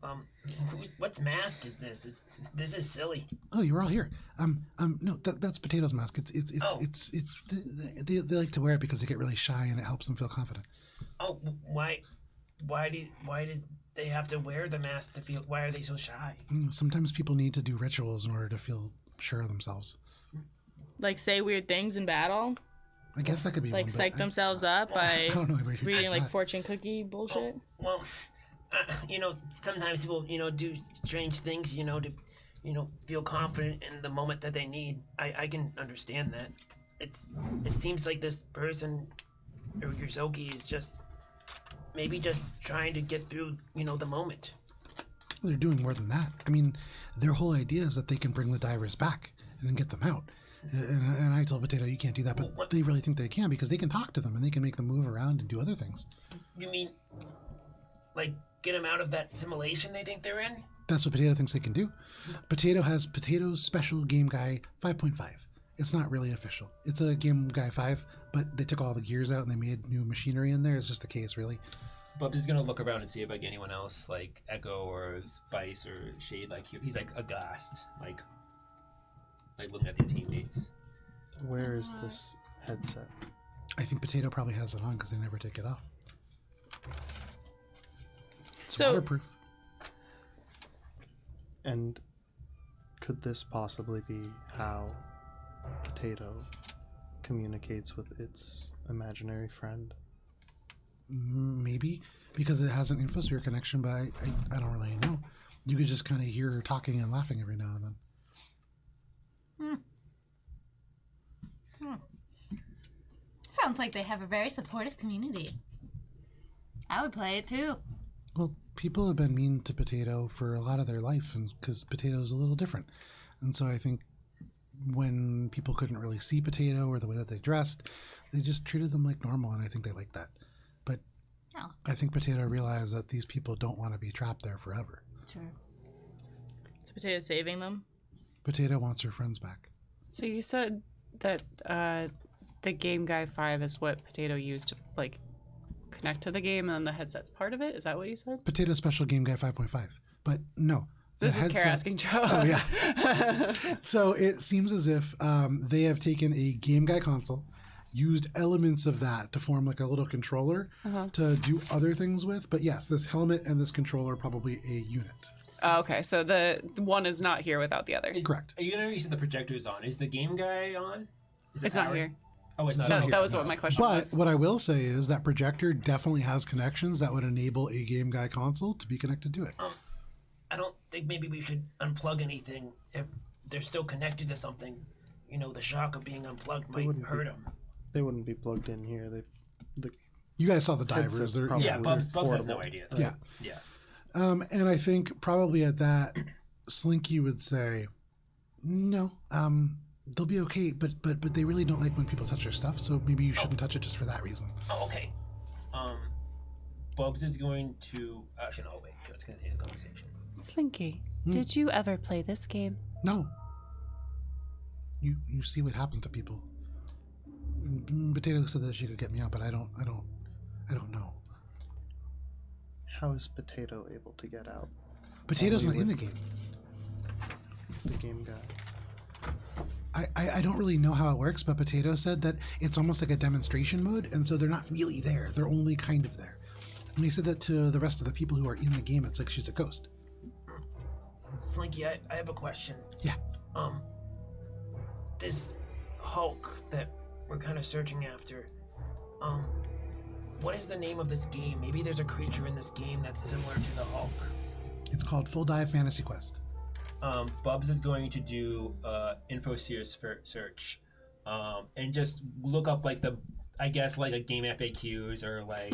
What's mask is this? This is silly. Oh, you're all here. No, that's Potato's mask. Oh. They like to wear it because they get really shy and it helps them feel confident. Oh, why why does they have to wear the mask to feel? Why are they so shy? Sometimes people need to do rituals in order to feel sure of themselves. Like say weird things in battle? I guess that could be Like one, but psych themselves up by I don't know anybody who reading does like that. fortune cookie bullshit? Well, sometimes people, do strange things, to, feel confident in the moment that they need. I can understand that. It seems like this person, or Yuzoki, is just maybe just trying to get through, the moment. They're doing more than that. I mean, their whole idea is that they can bring the divers back and then get them out. And I told Potato, you can't do that, but What? they really think they can because they can talk to them and they can make them move around and do other things. You mean, like, get them out of that simulation they think they're in? That's what Potato thinks they can do. Potato has Potato's special Game Guy 5.5. It's not really official. It's a Game Guy 5, but they took all the gears out and they made new machinery in there. It's just the case, really. Bubs is gonna look around and see if like anyone else, like Echo or Spice or Shade, like he's like aghast, like looking at the teammates. Where is this headset? I think Potato probably has it on because they never take it off. It's So- waterproof. And could this possibly be how Potato communicates with its imaginary friend? Maybe because it has an infosphere connection, but I don't really know. You could just kind of hear her talking and laughing every now and then. Sounds like they have a very supportive community. I would play it too. Well, people have been mean to Potato for a lot of their life, and because Potato is a little different, and so I think when people couldn't really see Potato or the way that they dressed, they just treated them like normal, and I think they like that. But Oh. I think Potato realized that these people don't want to be trapped there forever. Sure. Is Potato saving them? Potato wants her friends back. So you said that the Game Guy 5 is what Potato used to like connect to the game, and then the headset's part of it. Is that what you said? Potato Special Game Guy 5.5. But no. This the is Kara headset- asking Joe. Oh, yeah. So it seems as if they have taken a Game Guy console, used elements of that to form like a little controller to do other things with. But yes, this helmet and this controller are probably a unit. Oh, okay, so the one is not here without the other. Correct. Are you gonna see the projector's on? Is the game guy on? Is it It's not powered? here. Oh, it's not. No, Okay. that was what my question But was. what I will say is that projector definitely has connections that would enable a Game Guy console to be connected to it. I don't think maybe we should unplug anything if they're still connected to something. The shock of being unplugged might wouldn't hurt be- them. They wouldn't be plugged in here. You guys saw the Headset divers. They're, probably- Yeah, Yeah, Bubs they're has no portable. idea. Yeah. Yeah. And I think probably at that, Slinky would say, no, they'll be okay, but they really don't like when people touch their stuff, so maybe you shouldn't touch it just for that reason. Oh, okay. Bubs is going to actually no wait. Let's continue the conversation. Slinky, did you ever play this game? No. You see what happens to people. Potato said that she could get me out, but I don't know. How is Potato able to get out? Potato's not Probably in the with- game. The Game Guy. I don't really know how it works, but Potato said that it's almost like a demonstration mode, and so they're not really there. They're only kind of there. And he said that to the rest of the people who are in the game, it's like she's a ghost. Slinky, I have a question. Yeah. This Hulk that we're kind of searching after, what is the name of this game? Maybe there's a creature in this game that's similar to the Hulk. It's called Full Dive Fantasy Quest. Bubs is going to do InfoSeer search, and just look up like I guess like a game FAQs or like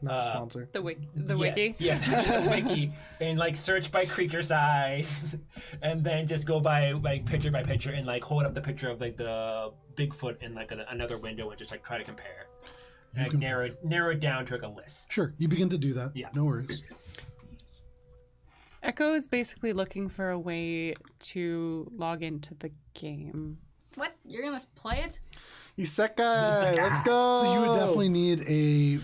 Not a sponsor. The wiki? Yeah, the wiki, and like search by creature size, and then just go by like picture by picture and like hold up the picture of like the Bigfoot in like another window and just like try to compare, and like, narrow it down to like a list. Sure, you begin to do that. Yeah. No worries. Echo is basically looking for a way to log into the game. What? You're gonna play it? Isekai! Let's go! So you would definitely need a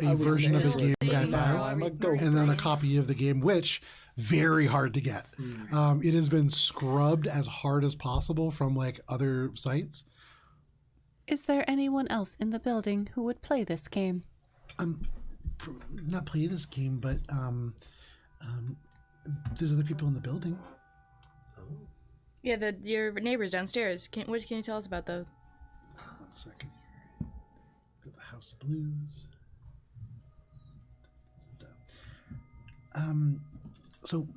I was version of a never Game Guy thinking 5. about I'm a ghost. And then a copy of the game, which very hard to get. It has been scrubbed as hard as possible from like other sites. Is there anyone else in the building who would play this game? not play this game, but there's other people in the building. Yeah, your neighbors downstairs. What can you tell us about the? 1 second here. Got the House of Blues. So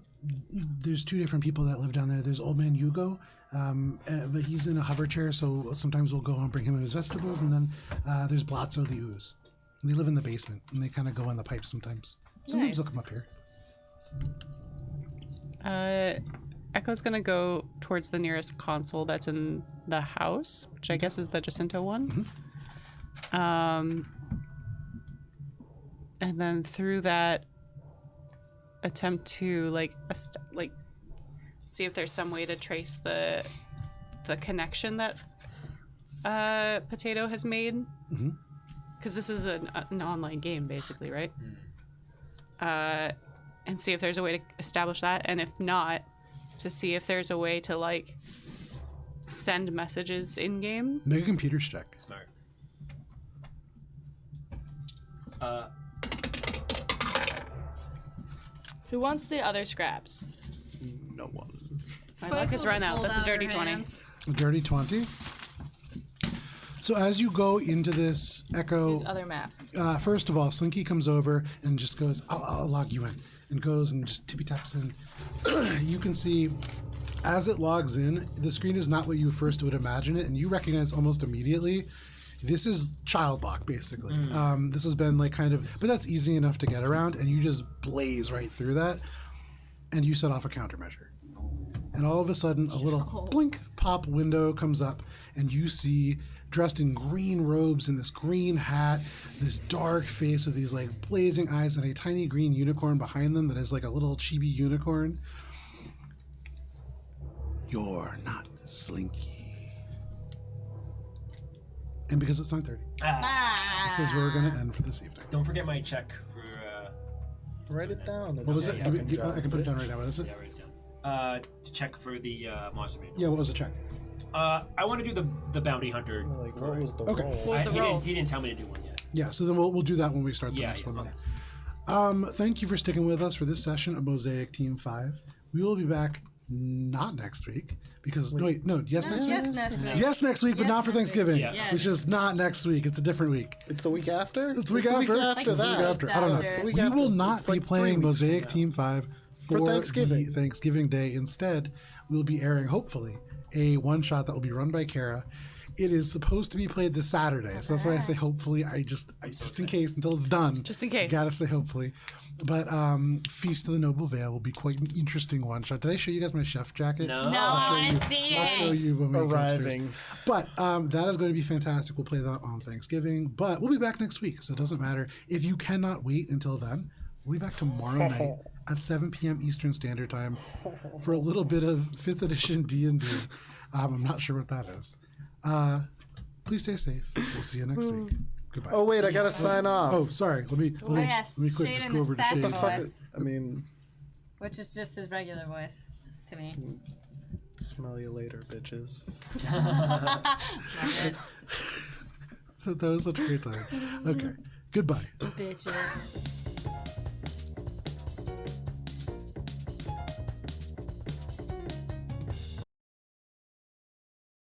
there's 2 different people that live down there. There's Old Man Hugo, but he's in a hover chair, so sometimes we'll go and bring him his vegetables. And then there's Blotzo the Ooze. And they live in the basement, and they kind of go in the pipes sometimes. Sometimes they'll come up here. Echo's gonna go towards the nearest console that's in the house, which I guess is the Jacinto one. And then through that, attempt to see if there's some way to trace the connection that Potato has made. Because this is an online game, basically, right? And see if there's a way to establish that, and if not, to see if there's a way to send messages in game. Make a computer's check. Smart. Who wants the other scraps? No one. My luck has run out. That's a dirty 20. A dirty 20. So as you go into this Echo, These other maps. first of all, Slinky comes over and just goes, I'll log you in. And goes and just tippy taps in. You can see, as it logs in, the screen is not what you first would imagine it. And you recognize almost immediately, this is child lock, basically. This has been but that's easy enough to get around. And you just blaze right through that. And you set off a countermeasure. And all of a sudden, a little blink pop window comes up. And you see, dressed in green robes and this green hat, this dark face with these blazing eyes and a tiny green unicorn behind them that is a little chibi unicorn. You're not Slinky. And because it's 9:30, this is where we're going to end for this evening. Don't forget my check for. Write it down. What was it? I can put it down right now. What is it? Yeah, write it down. To check for the monster manual. Yeah, what was the check? I want to do the bounty hunter. What was the Okay. roll? What was the roll? He didn't tell me to do one yet. Yeah, so then we'll do that when we start the Yeah, next yeah, one then. Thank you for sticking with us for this session of Mosaic Team 5. We will be back not next week because yes next week? Yes next week, but Yes, not for next week. Thanksgiving. Yeah. Which is not next week. It's a different week. It's the week after? It's the week after. after It's the week that. after. I don't know. It's the week We after. will not It's be 3 playing weeks from Mosaic now. Team 5 For Thanksgiving. the Thanksgiving Day. Instead, we'll be airing, hopefully, a one-shot that will be run by Kara. It is supposed to be played this Saturday, so that's why I say hopefully. I just in case, until it's done. Just in case. Gotta say hopefully. But Feast of the Noble Veil will be quite an interesting one-shot. Did I show you guys my chef jacket? No. No, I see I'll show it. you when we go upstairs. Arriving. But that is going to be fantastic. We'll play that on Thanksgiving. But we'll be back next week, so it doesn't matter. If you cannot wait until then, we'll be back tomorrow night at 7 p.m. Eastern Standard Time for a little bit of 5th edition D&D. I'm not sure what that is. Please stay safe. We'll see you next week. Goodbye. Oh, wait, I gotta sign off. Oh, sorry. Let me yes, quick Shade just in go the over to sassy Shade. voice. Fuck it. I mean, Which is just his regular voice to me. smell you later, bitches. That was such a great time. Okay. Goodbye. Bitches.